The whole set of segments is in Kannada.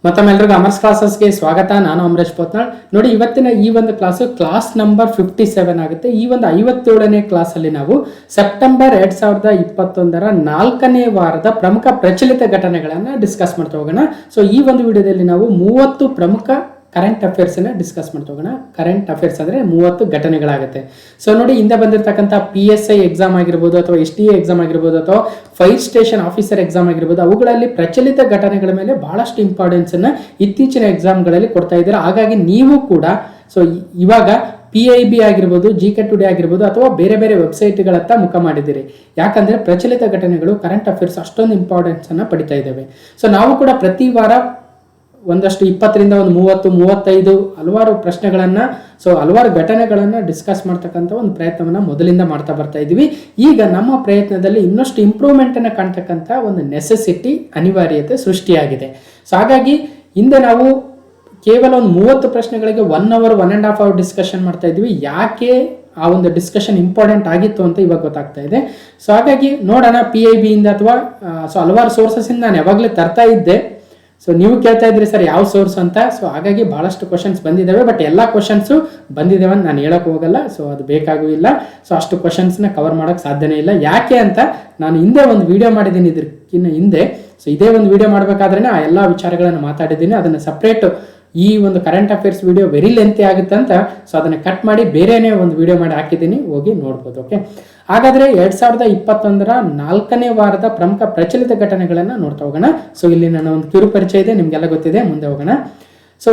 ಮತ್ತೊಮ್ಮೆಲ್ಲರಿಗೂ ಅಮರ್ಸ್ ಕ್ಲಾಸಸ್ಗೆ ಸ್ವಾಗತ. ನಾನು ಅಮರೇಶ್ ಪೋತ್ನಾಳ್. ನೋಡಿ, ಇವತ್ತಿನ ಈ ಒಂದು ಕ್ಲಾಸ್ ನಂಬರ್ 57 ಆಗುತ್ತೆ. ಈ ಒಂದು 57ನೇ ಕ್ಲಾಸಲ್ಲಿ ನಾವು ಸೆಪ್ಟೆಂಬರ್ 2021 4ನೇ ವಾರದ ಪ್ರಮುಖ ಪ್ರಚಲಿತ ಘಟನೆಗಳನ್ನು ಡಿಸ್ಕಸ್ ಮಾಡ್ತಾ ಹೋಗೋಣ. ಸೊ ಈ ಒಂದು ವಿಡಿಯೋದಲ್ಲಿ ನಾವು 30 ಪ್ರಮುಖ ಕರೆಂಟ್ ಅಫೇರ್ಸ್ ಅನ್ನ ಡಿಸ್ಕಸ್ ಮಾಡ್ತಾ ಹೋಗೋಣ. ಕರೆಂಟ್ ಅಫೇರ್ಸ್ ಅಂದ್ರೆ 30 ಘಟನೆಗಳಾಗುತ್ತೆ. ಸೊ ನೋಡಿ, ಹಿಂದೆ ಬಂದಿರತಕ್ಕಂಥ PSI ಎಕ್ಸಾಮ್ ಆಗಿರ್ಬೋದು, ಅಥವಾ STA ಎಕ್ಸಾಮ್ ಆಗಿರ್ಬೋದು, ಅಥವಾ ಫೈರ್ ಸ್ಟೇಷನ್ ಆಫೀಸರ್ ಎಕ್ಸಾಮ್ ಆಗಿರ್ಬೋದು, ಅವುಗಳಲ್ಲಿ ಪ್ರಚಲಿತ ಘಟನೆಗಳ ಮೇಲೆ ಬಹಳಷ್ಟು ಇಂಪಾರ್ಟೆನ್ಸ್ ಅನ್ನ ಇತ್ತೀಚಿನ ಎಕ್ಸಾಮ್ಗಳಲ್ಲಿ ಕೊಡ್ತಾ ಇದ್ದಾರೆ. ಹಾಗಾಗಿ ನೀವು ಕೂಡ ಸೊ ಇವಾಗ PIB ಆಗಿರ್ಬೋದು, GK ಟುಡೇ ಆಗಿರ್ಬೋದು, ಅಥವಾ ಬೇರೆ ಬೇರೆ ವೆಬ್ಸೈಟ್ಗಳತ್ತ ಮುಖ ಮಾಡಿದ್ದೀರಿ. ಯಾಕಂದ್ರೆ ಪ್ರಚಲಿತ ಘಟನೆಗಳು ಕರೆಂಟ್ ಅಫೇರ್ಸ್ ಅಷ್ಟೊಂದು ಇಂಪಾರ್ಟೆನ್ಸ್ ಅನ್ನ ಪಡಿತಾ ಇದ್ದಾವೆ. ಸೊ ನಾವು ಕೂಡ ಪ್ರತಿ ವಾರ ಒಂದಷ್ಟು 20 ರಿಂದ 30, 35 ಹಲವಾರು ಪ್ರಶ್ನೆಗಳನ್ನ, ಸೊ ಹಲವಾರು ಘಟನೆಗಳನ್ನ ಡಿಸ್ಕಸ್ ಮಾಡ್ತಕ್ಕಂಥ ಒಂದು ಪ್ರಯತ್ನವನ್ನ ಮೊದಲಿಂದ ಮಾಡ್ತಾ ಬರ್ತಾ ಇದೀವಿ. ಈಗ ನಮ್ಮ ಪ್ರಯತ್ನದಲ್ಲಿ ಇನ್ನಷ್ಟು ಇಂಪ್ರೂವ್ಮೆಂಟ್ ಅನ್ನ ಕಾಣ್ತಕ್ಕಂಥ ಒಂದು ನೆಸೆಸಿಟಿ, ಅನಿವಾರ್ಯತೆ ಸೃಷ್ಟಿಯಾಗಿದೆ. ಸೊ ಹಾಗಾಗಿ ಹಿಂದೆ ನಾವು ಕೇವಲ ಒಂದು 30 ಪ್ರಶ್ನೆಗಳಿಗೆ 1 hour 1.5 hour ಡಿಸ್ಕಷನ್ ಮಾಡ್ತಾ ಇದ್ವಿ. ಯಾಕೆ ಆ ಒಂದು ಡಿಸ್ಕಷನ್ ಇಂಪಾರ್ಟೆಂಟ್ ಆಗಿತ್ತು ಅಂತ ಇವಾಗ ಗೊತ್ತಾಗ್ತಾ ಇದೆ. ಸೊ ಹಾಗಾಗಿ ನೋಡೋಣ, PIB ಇಂದ ಅಥವಾ ಸೊ ಹಲವಾರು ಸೋರ್ಸಸ್ ಇಂದ ನಾನು ಯಾವಾಗಲೇ ತರ್ತಾ ಇದ್ದೆ. ಸೊ ನೀವು ಕೇಳ್ತಾ ಇದ್ರಿ ಸರ್ ಯಾವ ಸೋರ್ಸ್ ಅಂತ. ಸೊ ಹಾಗಾಗಿ ಬಹಳಷ್ಟು ಕ್ವಶನ್ಸ್ ಬಂದಿದ್ದಾವೆ, ಬಟ್ ಎಲ್ಲ ಕ್ವಶನ್ಸು ಬಂದಿದ್ದಾವೆ ಅಂತ ನಾನು ಹೇಳಕ್ ಹೋಗಲ್ಲ. ಸೊ ಅದು ಬೇಕಾಗೂ ಇಲ್ಲ. ಸೊ ಅಷ್ಟು ಕ್ವಶನ್ಸ್ನ ಕವರ್ ಮಾಡೋಕ್ಕೆ ಸಾಧ್ಯನೇ ಇಲ್ಲ. ಯಾಕೆ ಅಂತ ನಾನು ಹಿಂದೆ ಒಂದು ವಿಡಿಯೋ ಮಾಡಿದ್ದೀನಿ, ಇದಕ್ಕಿಂತ ಹಿಂದೆ. ಸೊ ಇದೇ ಒಂದು ವಿಡಿಯೋ ಮಾಡಬೇಕಾದ್ರೆ ಆ ಎಲ್ಲ ವಿಚಾರಗಳನ್ನು ಮಾತಾಡಿದ್ದೀನಿ. ಅದನ್ನು ಸಪ್ರೇಟ್ ಈ ಒಂದು current affairs video very lengthy ಆಗುತ್ತೆ ಅಂತ ಸೊ ಅದನ್ನು ಕಟ್ ಮಾಡಿ ಬೇರೆನೇ ಒಂದು ವಿಡಿಯೋ ಮಾಡಿ ಹಾಕಿದ್ದೀನಿ, ಹೋಗಿ ನೋಡ್ಬೋದು. ಓಕೆ, ಹಾಗಾದ್ರೆ 2021 4ನೇ ವಾರದ ಪ್ರಮುಖ ಪ್ರಚಲಿತ ಘಟನೆಗಳನ್ನ ನೋಡ್ತಾ ಹೋಗೋಣ. ಸೊ ಇಲ್ಲಿ ನನ್ನ ಒಂದು ಕಿರು ಪರಿಚಯ ಇದೆ, ನಿಮ್ಗೆಲ್ಲ ಗೊತ್ತಿದೆ. ಮುಂದೆ ಹೋಗೋಣ. ಸೊ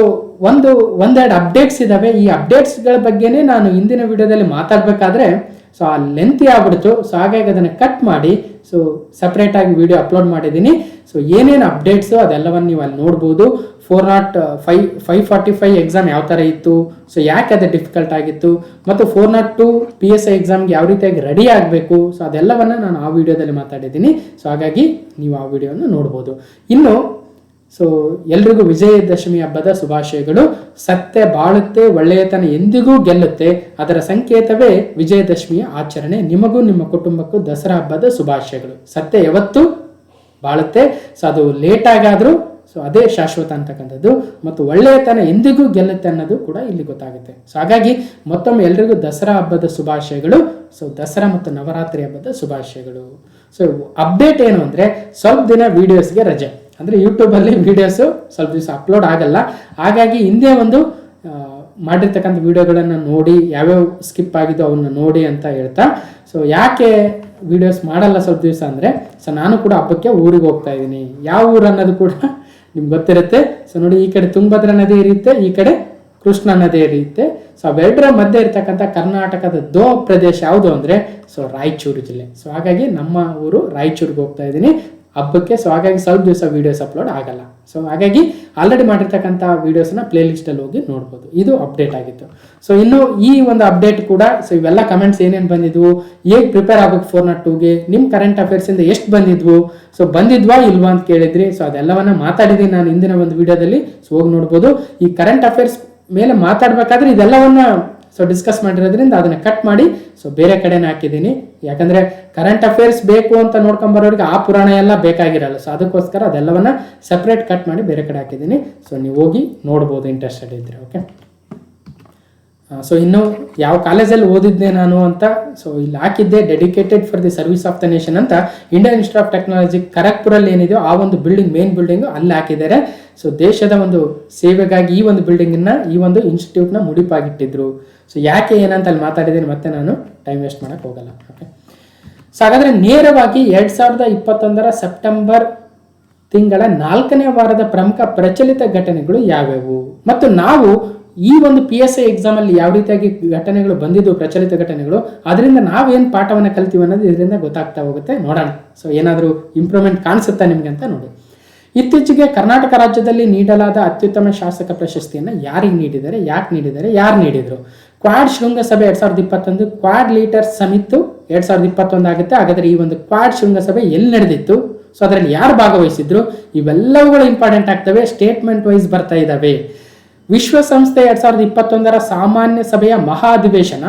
ಒಂದೆರಡು ಅಪ್ಡೇಟ್ಸ್ ಇದಾವೆ. ಈ ಅಪ್ಡೇಟ್ಸ್ಗಳ ಬಗ್ಗೆನೇ ನಾನು ಹಿಂದಿನ ವಿಡಿಯೋದಲ್ಲಿ ಮಾತಾಡ್ಬೇಕಾದ್ರೆ ಸೊ ಆ ಲೆಂತಿ ಆಗ್ಬಿಡ್ತು. ಸೊ ಹಾಗಾಗಿ ಅದನ್ನು ಕಟ್ ಮಾಡಿ ಸೊ ಸಪ್ರೇಟ್ ಆಗಿ ವಿಡಿಯೋ ಅಪ್ಲೋಡ್ ಮಾಡಿದ್ದೀನಿ. ಸೊ ಏನೇನು ಅಪ್ಡೇಟ್ಸು ಅದೆಲ್ಲವನ್ನು ನೀವು ಅಲ್ಲಿ ನೋಡ್ಬೋದು. 545 ಎಕ್ಸಾಮ್ ಯಾವ ಥರ ಇತ್ತು, ಸೊ ಯಾಕೆ ಅದು ಡಿಫಿಕಲ್ಟ್ ಆಗಿತ್ತು, ಮತ್ತು 402 PSI ಎಕ್ಸಾಮ್ಗೆ ಯಾವ ರೀತಿಯಾಗಿ ರೆಡಿ ಆಗಬೇಕು, ಸೊ ಅದೆಲ್ಲವನ್ನು ನಾನು ಆ ವಿಡಿಯೋದಲ್ಲಿ ಮಾತಾಡಿದ್ದೀನಿ. ಸೊ ಹಾಗಾಗಿ ನೀವು ಆ ವಿಡಿಯೋನ ನೋಡ್ಬೋದು. ಇನ್ನು ಸೊ ಎಲ್ರಿಗೂ ವಿಜಯದಶಮಿ ಹಬ್ಬದ ಶುಭಾಶಯಗಳು. ಸತ್ಯ ಬಾಳುತ್ತೆ, ಒಳ್ಳೆಯತನ ಎಂದಿಗೂ ಗೆಲ್ಲುತ್ತೆ, ಅದರ ಸಂಕೇತವೇ ವಿಜಯದಶಮಿಯ ಆಚರಣೆ. ನಿಮಗೂ ನಿಮ್ಮ ಕುಟುಂಬಕ್ಕೂ ದಸರಾ ಹಬ್ಬದ ಶುಭಾಶಯಗಳು. ಸತ್ಯ ಯಾವತ್ತೂ ಬಾಳುತ್ತೆ, ಸೊ ಅದು ಲೇಟ್ ಆಗಾದ್ರೂ ಸೊ ಅದೇ ಶಾಶ್ವತ ಅಂತಕ್ಕಂಥದ್ದು, ಮತ್ತು ಒಳ್ಳೆಯತನ ಎಂದಿಗೂ ಗೆಲ್ಲುತ್ತೆ ಅನ್ನೋದು ಕೂಡ ಇಲ್ಲಿ ಗೊತ್ತಾಗುತ್ತೆ. ಸೊ ಹಾಗಾಗಿ ಮತ್ತೊಮ್ಮೆ ಎಲ್ರಿಗೂ ದಸರಾ ಹಬ್ಬದ ಶುಭಾಶಯಗಳು. ಸೊ ದಸರಾ ಮತ್ತು ನವರಾತ್ರಿ ಹಬ್ಬದ ಶುಭಾಶಯಗಳು. ಸೊ ಅಪ್ಡೇಟ್ ಏನು ಅಂದರೆ, ಸ್ವಲ್ಪ ದಿನ ವಿಡಿಯೋಸ್ಗೆ ರಜೆ, ಅಂದರೆ ಯೂಟ್ಯೂಬಲ್ಲಿ ವೀಡಿಯೋಸು ಸ್ವಲ್ಪ ದಿವಸ ಅಪ್ಲೋಡ್ ಆಗಲ್ಲ. ಹಾಗಾಗಿ ಹಿಂದೆ ಒಂದು ಮಾಡಿರ್ತಕ್ಕಂಥ ವಿಡಿಯೋಗಳನ್ನು ನೋಡಿ, ಯಾವ್ಯಾವ ಸ್ಕಿಪ್ ಆಗಿದ್ದೋ ಅವನ್ನ ನೋಡಿ ಅಂತ ಹೇಳ್ತಾ, ಸೊ ಯಾಕೆ ವಿಡಿಯೋಸ್ ಮಾಡಲ್ಲ ಸ್ವಲ್ಪ ದಿವಸ ಅಂದರೆ, ಸೊ ನಾನು ಕೂಡ ಹಬ್ಬಕ್ಕೆ ಊರಿಗೆ ಹೋಗ್ತಾ ಇದ್ದೀನಿ. ಯಾವ ಊರು ಅನ್ನೋದು ಕೂಡ ನಿಮ್ಗೆ ಗೊತ್ತಿರುತ್ತೆ. ಸೊ ನೋಡಿ, ಈ ಕಡೆ ತುಂಗಭದ್ರಾ ನದಿ ಇರುತ್ತೆ, ಈ ಕಡೆ ಕೃಷ್ಣ ನದಿ ಇರುತ್ತೆ. ಸೊ ಅವೆರಡರ ಮಧ್ಯೆ ಇರ್ತಕ್ಕಂಥ ಕರ್ನಾಟಕದ ಪ್ರದೇಶ ಯಾವುದು ಅಂದರೆ ಸೊ ರಾಯಚೂರು ಜಿಲ್ಲೆ. ಸೊ ಹಾಗಾಗಿ ನಮ್ಮ ಊರು ರಾಯಚೂರಿಗೆ ಹೋಗ್ತಾ ಇದ್ದೀನಿ ಹಬ್ಬಕ್ಕೆ. ಸೊ ಹಾಗಾಗಿ ಸ್ವಲ್ಪ ದಿವಸ ವೀಡಿಯೋಸ್ ಅಪ್ಲೋಡ್ ಆಗಲ್ಲ. ಸೊ ಹಾಗಾಗಿ ಆಲ್ರೆಡಿ ಮಾಡಿರ್ತಕ್ಕಂಥ ವೀಡಿಯೋಸ್ನ ಪ್ಲೇ ಲಿಸ್ಟಲ್ಲಿ ಹೋಗಿ ನೋಡ್ಬೋದು. ಇದು ಅಪ್ಡೇಟ್ ಆಗಿತ್ತು. ಸೊ ಇನ್ನು ಈ ಒಂದು ಅಪ್ಡೇಟ್ ಕೂಡ, ಸೊ ಇವೆಲ್ಲ ಕಮೆಂಟ್ಸ್ ಏನೇನು ಬಂದಿದ್ವು, ಹೇಗೆ ಪ್ರಿಪೇರ್ ಆಗಬೇಕು 402ಗೆ, ನಿಮ್ಮ ಕರೆಂಟ್ ಅಫೇರ್ಸಿಂದ ಎಷ್ಟು ಬಂದಿದ್ವು, ಸೊ ಬಂದಿದ್ವಾ ಇಲ್ವಾ ಅಂತ ಕೇಳಿದ್ರಿ. ಸೊ ಅದೆಲ್ಲವನ್ನ ಮಾತಾಡಿದ್ದೀನಿ ನಾನು ಹಿಂದಿನ ಒಂದು ವಿಡಿಯೋದಲ್ಲಿ. ಸೊ ಹೋಗಿ ನೋಡ್ಬೋದು. ಈ ಕರೆಂಟ್ ಅಫೇರ್ಸ್ ಮೇಲೆ ಮಾತಾಡಬೇಕಾದ್ರೆ ಇದೆಲ್ಲವನ್ನ ಸೊ ಡಿಸ್ಕಸ್ ಮಾಡಿರೋದ್ರಿಂದ ಅದನ್ನ ಕಟ್ ಮಾಡಿ ಸೊ ಬೇರೆ ಕಡೆನೇ ಹಾಕಿದ್ದೀನಿ. ಯಾಕಂದ್ರೆ ಕರೆಂಟ್ ಅಫೇರ್ಸ್ ಬೇಕು ಅಂತ ನೋಡ್ಕೊಂಬರೋರಿಗೆ ಆ ಪುರಾಣ ಎಲ್ಲ ಬೇಕಾಗಿರಲ್ಲ. ಸೊ ಅದಕ್ಕೋಸ್ಕರ ಅದೆಲ್ಲವನ್ನ ಸಪ್ರೇಟ್ ಕಟ್ ಮಾಡಿ ಬೇರೆ ಕಡೆ ಹಾಕಿದ್ದೀನಿ. ಸೊ ನೀವು ಹೋಗಿ ನೋಡ್ಬೋದು ಇಂಟ್ರೆಸ್ಟೆಡ್ ಇದ್ರೆ. ಓಕೆ, ಸೊ ಇನ್ನು ಯಾವ ಕಾಲೇಜಲ್ಲಿ ಓದಿದ್ದೆ ನಾನು ಅಂತ ಸೊ ಇಲ್ಲಿ ಹಾಕಿದ್ದೆ, dedicated for the service of the nation ಅಂತ ಇಂಡಿಯನ್ ಇನ್ಸ್ಟಿಟ್ಯೂಟ್ ಆಫ್ ಟೆಕ್ನಾಲಜಿ ಖರಗ್ಪುರಲ್ಲಿ ಏನಿದೆಯೋ ಆ ಒಂದು ಬಿಲ್ಡಿಂಗ್, ಮೇನ್ ಬಿಲ್ಡಿಂಗ್ ಅಲ್ಲಿ ಹಾಕಿದ್ದಾರೆ. ಸೊ ದೇಶದ ಒಂದು ಸೇವೆಗಾಗಿ ಈ ಒಂದು ಬಿಲ್ಡಿಂಗನ್ನ, ಈ ಒಂದು ಇನ್ಸ್ಟಿಟ್ಯೂಟ್ನ ಮುಡಿಪಾಗಿಟ್ಟಿದ್ರು. ಸೊ ಯಾಕೆ ಏನಂತ ಅಲ್ಲಿ ಮಾತಾಡಿದ್ದೀನಿ, ಮತ್ತೆ ನಾನು ಟೈಮ್ ವೇಸ್ಟ್ ಮಾಡಕ್ಕೆ ಹೋಗಲ್ಲ. ಓಕೆ, ಸೊ ಹಾಗಾದ್ರೆ ನೇರವಾಗಿ 2021 ಸೆಪ್ಟೆಂಬರ್ ತಿಂಗಳ 4ನೇ ವಾರದ ಪ್ರಮುಖ ಪ್ರಚಲಿತ ಘಟನೆಗಳು ಯಾವ್ಯಾವು, ಮತ್ತು ನಾವು ಈ ಒಂದು PSI ಎಕ್ಸಾಮ್ ಅಲ್ಲಿ ಯಾವ ರೀತಿಯಾಗಿ ಘಟನೆಗಳು ಬಂದಿದ್ದು, ಪ್ರಚಲಿತ ಘಟನೆಗಳು, ಅದರಿಂದ ನಾವೇನು ಪಾಠವನ್ನು ಕಲ್ತೀವಿ ಅನ್ನೋದು ಇದರಿಂದ ಗೊತ್ತಾಗ್ತಾ ಹೋಗುತ್ತೆ. ನೋಡೋಣ, ಸೊ ಏನಾದರೂ ಇಂಪ್ರೂವ್ಮೆಂಟ್ ಕಾಣಿಸುತ್ತಾ ನಿಮ್ಗೆ ಅಂತ ನೋಡಿ. ಇತ್ತೀಚೆಗೆ ಕರ್ನಾಟಕ ರಾಜ್ಯದಲ್ಲಿ ನೀಡಲಾದ ಅತ್ಯುತ್ತಮ ಶಾಸಕ ಪ್ರಶಸ್ತಿಯನ್ನು ಯಾರಿಗೆ ನೀಡಿದ್ದಾರೆ, ಯಾಕೆ ನೀಡಿದ್ದಾರೆ, ಯಾರು ನೀಡಿದ್ರು? ಕ್ವಾಡ್ ಶೃಂಗಸಭೆ 2021, ಕ್ವಾಡ್ ಲೀಡರ್ಸ್ ಸಮಿತ್ 2021 ಆಗುತ್ತೆ. ಹಾಗಾದ್ರೆ ಈ ಒಂದು ಕ್ವಾಡ್ ಶೃಂಗಸಭೆ ಎಲ್ಲಿ ನಡೆದಿತ್ತು, ಸೊ ಅದರಲ್ಲಿ ಯಾರು ಭಾಗವಹಿಸಿದ್ರು, ಇವೆಲ್ಲವುಗಳು ಇಂಪಾರ್ಟೆಂಟ್ ಆಗ್ತವೆ. ಸ್ಟೇಟ್ಮೆಂಟ್ ವೈಸ್ ಬರ್ತಾ ಇದ್ದಾವೆ. ವಿಶ್ವಸಂಸ್ಥೆ 2021 ಸಾಮಾನ್ಯ ಸಭೆಯ ಮಹಾ ಅಧಿವೇಶನ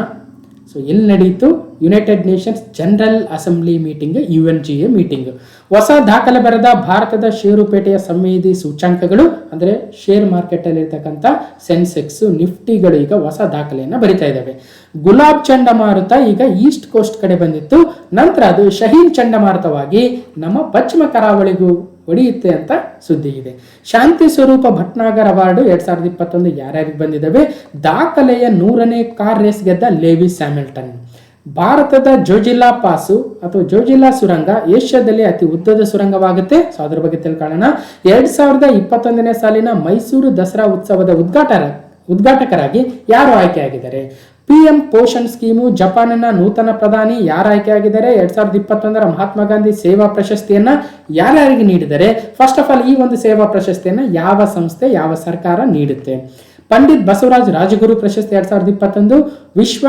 ಸೊ ಎಲ್ಲಿ ನಡೆಯಿತು? United Nations General Assembly meeting, UNGA meeting. ಹೊಸ ದಾಖಲೆ ಬರೆದ ಭಾರತದ ಷೇರುಪೇಟೆಯ ಸಂವೇದಿ ಸೂಚ್ಯಂಕಗಳು ಅಂದರೆ ಶೇರ್ ಮಾರ್ಕೆಟ್ ಅಲ್ಲಿ ಇರ್ತಕ್ಕಂಥ ಸೆನ್ಸೆಕ್ಸ್, ನಿಫ್ಟಿಗಳು ಈಗ ಹೊಸ ದಾಖಲೆಯನ್ನು ಬರಿತಾ ಇದ್ದಾವೆ. ಗುಲಾಬ್ ಚಂಡಮಾರುತ ಈಗ ಈಸ್ಟ್ ಕೋಸ್ಟ್ ಕಡೆ ಬಂದಿತ್ತು, ನಂತರ ಅದು ಶಹೀನ್ ಚಂಡಮಾರುತವಾಗಿ ನಮ್ಮ ಪಶ್ಚಿಮ ಕರಾವಳಿಗೂ ಹೊಡೆಯುತ್ತೆ ಅಂತ ಸುದ್ದಿ ಇದೆ. ಶಾಂತಿ ಸ್ವರೂಪ ಭಟ್ನಾಗರ್ ಅವಾರ್ಡ್ 2021 ಯಾರ್ಯಾರಿಗೆ ಬಂದಿದ್ದಾವೆ? ದಾಖಲೆಯ 100ನೇ ಕಾರ್ ರೇಸ್ ಗೆದ್ದ ಲೇವಿಸ್ ಹ್ಯಾಮಿಲ್ಟನ್. ಭಾರತದ ಜೋಜಿಲ್ಲಾ ಪಾಸು ಅಥವಾ ಜೋಜಿಲ್ಲಾ ಸುರಂಗ ಏಷ್ಯಾದಲ್ಲಿ ಅತಿ ಉದ್ದದ ಸುರಂಗವಾಗುತ್ತೆ. ಸೊ ಅದ್ರ ಬಗ್ಗೆ ತಿಳ್ಕೊಳ್ಳೋಣ. 2021ನೇ ಸಾಲಿನ ಮೈಸೂರು ದಸರಾ ಉತ್ಸವದ ಉದ್ಘಾಟಕರಾಗಿ ಯಾರು ಆಯ್ಕೆಯಾಗಿದ್ದಾರೆ? PM ಪೋಷಣ್ ಸ್ಕೀಮು, ಜಪಾನ್ನ ನೂತನ ಪ್ರಧಾನಿ ಯಾರು ಆಯ್ಕೆಯಾಗಿದ್ದಾರೆ? 2021 ಮಹಾತ್ಮ ಗಾಂಧಿ ಸೇವಾ ಪ್ರಶಸ್ತಿಯನ್ನ ಯಾರ್ಯಾರಿಗೆ ನೀಡಿದ್ದಾರೆ? ಫಸ್ಟ್ ಆಫ್ ಆಲ್ ಈ ಒಂದು ಸೇವಾ ಪ್ರಶಸ್ತಿಯನ್ನ ಯಾವ ಸಂಸ್ಥೆ, ಯಾವ ಸರ್ಕಾರ ನೀಡುತ್ತೆ? ಪಂಡಿತ್ ಬಸವರಾಜ್ ರಾಜಗುರು ಪ್ರಶಸ್ತಿ 2021 ವಿಶ್ವ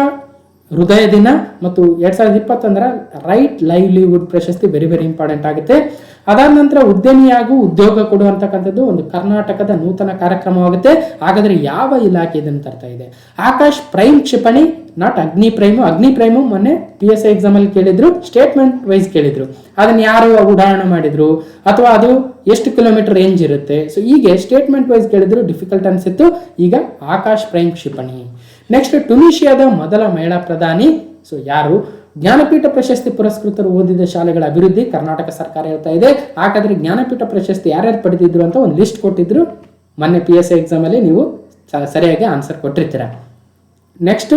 ಹೃದಯ ದಿನ ಮತ್ತು 2021 ರೈಟ್ ಲೈವ್ಲಿಹುಡ್ ಪ್ರಶಸ್ತಿ ವೆರಿ ವೆರಿ ಇಂಪಾರ್ಟೆಂಟ್ ಆಗುತ್ತೆ. ಅದಾದ ನಂತರ ಉದ್ಯಮಿಯಾಗೂ ಉದ್ಯೋಗ ಕೊಡುವಂತಕ್ಕಂಥದ್ದು ಒಂದು ಕರ್ನಾಟಕದ ನೂತನ ಕಾರ್ಯಕ್ರಮವಾಗುತ್ತೆ. ಹಾಗಾದ್ರೆ ಯಾವ ಇಲಾಖೆ ಇದನ್ನು ತರ್ತಾ ಇದೆ? ಆಕಾಶ್ ಪ್ರೈಮ್ ಕ್ಷಿಪಣಿ, ನಾಟ್ ಅಗ್ನಿ ಪ್ರೈಮು ಮೊನ್ನೆ PSI ಎಕ್ಸಾಮ್ ಅಲ್ಲಿ ಕೇಳಿದ್ರು, ಸ್ಟೇಟ್ಮೆಂಟ್ ವೈಸ್ ಕೇಳಿದ್ರು, ಅದನ್ನ ಯಾರು ಉಡಾವಣೆ ಮಾಡಿದ್ರು ಅಥವಾ ಅದು ಎಷ್ಟು ಕಿಲೋಮೀಟರ್ ರೇಂಜ್ ಇರುತ್ತೆ. ಸೊ ಹೀಗೆ ಸ್ಟೇಟ್ಮೆಂಟ್ ವೈಸ್ ಕೇಳಿದ್ರು, ಡಿಫಿಕಲ್ಟ್ ಅನ್ಸಿತ್ತು. ಈಗ ಆಕಾಶ್ ಪ್ರೈಮ್ ಕ್ಷಿಪಣಿ. ನೆಕ್ಸ್ಟ್ ಟುನೀಷಿಯಾದ ಮೊದಲ ಮಹಿಳಾ ಪ್ರಧಾನಿ. ಸೊ ಯಾರು? ಜ್ಞಾನಪೀಠ ಪ್ರಶಸ್ತಿ ಪುರಸ್ಕೃತರು ಓದಿದ ಶಾಲೆಗಳ ಅಭಿವೃದ್ಧಿ ಕರ್ನಾಟಕ ಸರ್ಕಾರ ಹೇಳ್ತಾ ಇದೆ. ಹಾಗಾದ್ರೆ ಜ್ಞಾನಪೀಠ ಪ್ರಶಸ್ತಿ ಯಾರ್ಯಾರು ಪಡೆದಿದ್ರು ಅಂತ ಒಂದು ಲಿಸ್ಟ್ ಕೊಟ್ಟಿದ್ರು ಮೊನ್ನೆ PSI ಎಕ್ಸಾಮ್ ಅಲ್ಲಿ, ನೀವು ಸರಿಯಾಗಿ ಆನ್ಸರ್ ಕೊಟ್ಟಿರ್ತೀರ. ನೆಕ್ಸ್ಟ್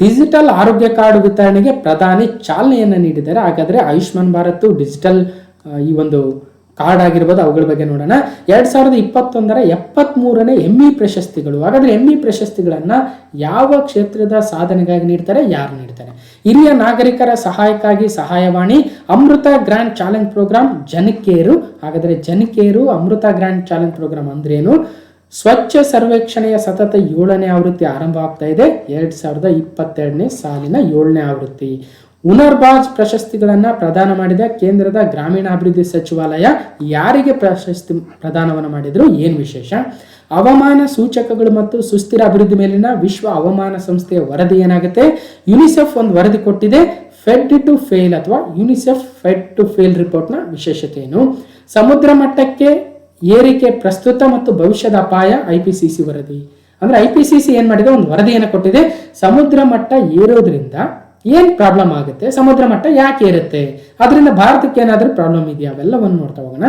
ಡಿಜಿಟಲ್ ಆರೋಗ್ಯ ಕಾರ್ಡ್ ವಿತರಣೆಗೆ ಪ್ರಧಾನಿ ಚಾಲನೆಯನ್ನು ನೀಡಿದ್ದಾರೆ. ಹಾಗಾದ್ರೆ ಆಯುಷ್ಮಾನ್ ಭಾರತ್ ಡಿಜಿಟಲ್ ಈ ಒಂದು ಕಾರ್ಡ್ ಆಗಿರ್ಬೋದು, ಅವುಗಳ ಬಗ್ಗೆ ನೋಡೋಣ. 2021 73ನೇ ME ಪ್ರಶಸ್ತಿಗಳು. ಹಾಗಾದ್ರೆ ME ಪ್ರಶಸ್ತಿಗಳನ್ನ ಯಾವ ಕ್ಷೇತ್ರದ ಸಾಧನೆಗಾಗಿ ನೀಡ್ತಾರೆ, ಯಾರು ನೀಡ್ತಾರೆ? ಹಿರಿಯ ನಾಗರಿಕರ ಸಹಾಯಕ್ಕಾಗಿ ಸಹಾಯವಾಣಿ, ಅಮೃತ ಗ್ರ್ಯಾಂಡ್ ಚಾಲೆಂಜ್ ಪ್ರೋಗ್ರಾಮ್, ಜನಕೇರು. ಹಾಗಾದ್ರೆ ಜನಕೇರು, ಅಮೃತ ಗ್ರ್ಯಾಂಡ್ ಚಾಲೆಂಜ್ ಪ್ರೋಗ್ರಾಮ್ ಅಂದ್ರೇನು? ಸ್ವಚ್ಛ ಸರ್ವೇಕ್ಷಣೆಯ ಸತತ 7ನೇ ಆವೃತ್ತಿ ಆರಂಭ ಆಗ್ತಾ ಇದೆ. 2022ನೇ ಸಾಲಿನ 7ನೇ ಆವೃತ್ತಿ. ಹುನರ್ಬಾಜ್ ಪ್ರಶಸ್ತಿಗಳನ್ನ ಪ್ರದಾನ ಮಾಡಿದ ಕೇಂದ್ರದ ಗ್ರಾಮೀಣಾಭಿವೃದ್ಧಿ ಸಚಿವಾಲಯ ಯಾರಿಗೆ ಪ್ರಶಸ್ತಿ ಪ್ರದಾನವನ್ನು ಮಾಡಿದ್ರು? ಏನು ವಿಶೇಷ? ಹವಾಮಾನ ಸೂಚಕಗಳು ಮತ್ತು ಸುಸ್ಥಿರ ಅಭಿವೃದ್ಧಿ ಮೇಲಿನ ವಿಶ್ವ ಹವಾಮಾನ ಸಂಸ್ಥೆಯ ವರದಿ ಏನಾಗುತ್ತೆ? ಯುನಿಸೆಫ್ ಒಂದು ವರದಿ ಕೊಟ್ಟಿದೆ, ಫೆಡ್ ಟು ಫೇಲ್ ಅಥವಾ ಯುನಿಸೆಫ್ ಫೆಡ್ ಟು ಫೇಲ್ ರಿಪೋರ್ಟ್ನ ವಿಶೇಷತೆ ಏನು? ಸಮುದ್ರ ಮಟ್ಟಕ್ಕೆ ಏರಿಕೆ ಪ್ರಸ್ತುತ ಮತ್ತು ಭವಿಷ್ಯದ ಅಪಾಯ, IPCC ವರದಿ. ಅಂದ್ರೆ IPCC ಏನ್ ಮಾಡಿದೆ? ಒಂದು ವರದಿಯನ್ನು ಕೊಟ್ಟಿದೆ. ಸಮುದ್ರ ಮಟ್ಟ ಏರೋದ್ರಿಂದ ಏನ್ ಪ್ರಾಬ್ಲಮ್ ಆಗುತ್ತೆ, ಸಮುದ್ರ ಮಟ್ಟ ಯಾಕೆ ಏರುತ್ತೆ, ಅದರಿಂದ ಭಾರತಕ್ಕೆ ಏನಾದ್ರೂ ಪ್ರಾಬ್ಲಮ್ ಇದೆಯಾ, ಅವೆಲ್ಲವನ್ನು ನೋಡ್ತಾ ಹೋಗೋಣ.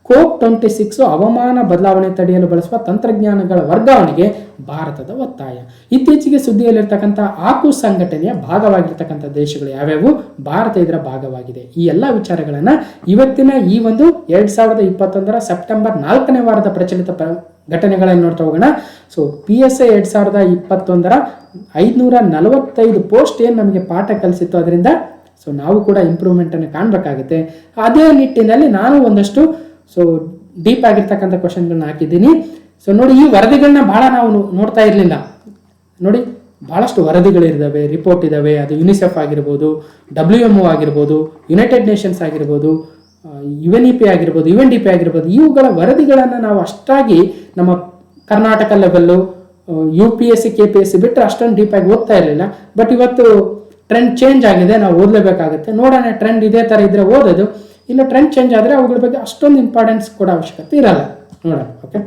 COP26 ಹವಾಮಾನ ಬದಲಾವಣೆ ತಡೆಯಲು ಬಳಸುವ ತಂತ್ರಜ್ಞಾನಗಳ ವರ್ಗಾವಣೆಗೆ ಭಾರತದ ಒತ್ತಾಯ. ಇತ್ತೀಚೆಗೆ ಸುದ್ದಿಯಲ್ಲಿರ್ತಕ್ಕಂಥ ಆಕು ಸಂಘಟನೆಯ ಭಾಗವಾಗಿರ್ತಕ್ಕಂಥ ದೇಶಗಳು ಯಾವ್ಯಾವು? ಭಾರತ ಇದರ ಭಾಗವಾಗಿದೆ. ಈ ಎಲ್ಲ ವಿಚಾರಗಳನ್ನ ಇವತ್ತಿನ ಈ ಒಂದು 2021 ಸೆಪ್ಟೆಂಬರ್ 4ನೇ ವಾರದ ಪ್ರಚಲಿತ ಘಟನೆಗಳನ್ನು ನೋಡ್ತಾ ಹೋಗೋಣ. ಸೊ PSI 2021 545 ಪೋಸ್ಟ್ ಏನು ನಮಗೆ ಪಾಠ ಕಲಿಸಿತ್ತು, ಅದರಿಂದ ಸೊ ನಾವು ಕೂಡ ಇಂಪ್ರೂವ್ಮೆಂಟ್ ಅನ್ನು ಕಾಣಬೇಕಾಗುತ್ತೆ. ಅದೇ ನಿಟ್ಟಿನಲ್ಲಿ ನಾನು ಒಂದಷ್ಟು ಸೊ ಡೀಪ್ ಆಗಿರ್ತಕ್ಕಂಥ ಕ್ವಶನ್ಗಳನ್ನ ಹಾಕಿದ್ದೀನಿ. ಸೊ ನೋಡಿ, ಈ ವರದಿಗಳನ್ನ ಬಹಳ ನಾವು ನೋಡ್ತಾ ಇರಲಿಲ್ಲ. ನೋಡಿ, ಬಹಳಷ್ಟು ವರದಿಗಳಿದ್ದಾವೆ, ರಿಪೋರ್ಟ್ ಇದ್ದಾವೆ. ಅದು ಯುನಿಸೆಫ್ ಆಗಿರ್ಬೋದು, WMO ಆಗಿರ್ಬೋದು, ಯುನೈಟೆಡ್ ನೇಷನ್ಸ್ ಆಗಿರ್ಬೋದು, UNEP ಆಗಿರ್ಬೋದು, UNDP ಆಗಿರ್ಬೋದು. ಇವುಗಳ ವರದಿಗಳನ್ನು ನಾವು ಅಷ್ಟಾಗಿ ನಮ್ಮ ಕರ್ನಾಟಕ ಲೆವೆಲ್ಲು, UPSC KPSC ಬಿಟ್ಟರೆ ಅಷ್ಟೊಂದು ಡೀಪಾಗಿ ಓದ್ತಾ ಇರಲಿಲ್ಲ. ಬಟ್ ಇವತ್ತು ಟ್ರೆಂಡ್ ಚೇಂಜ್ ಆಗಿದೆ, ನಾವು ಓದಲೇಬೇಕಾಗುತ್ತೆ. ನೋಡೋಣ, ಟ್ರೆಂಡ್ ಇದೇ ಥರ ಇದ್ರೆ ಓದೋದು, ಇಲ್ಲ ಟ್ರೆಂಡ್ ಚೇಂಜ್ ಆದರೆ ಅವುಗಳ ಬಗ್ಗೆ ಅಷ್ಟೊಂದು ಇಂಪಾರ್ಟೆನ್ಸ್ ಕೊಡೋ ಅವಶ್ಯಕತೆ ಇರಲ್ಲ. ನೋಡೋಣ, ಓಕೆ.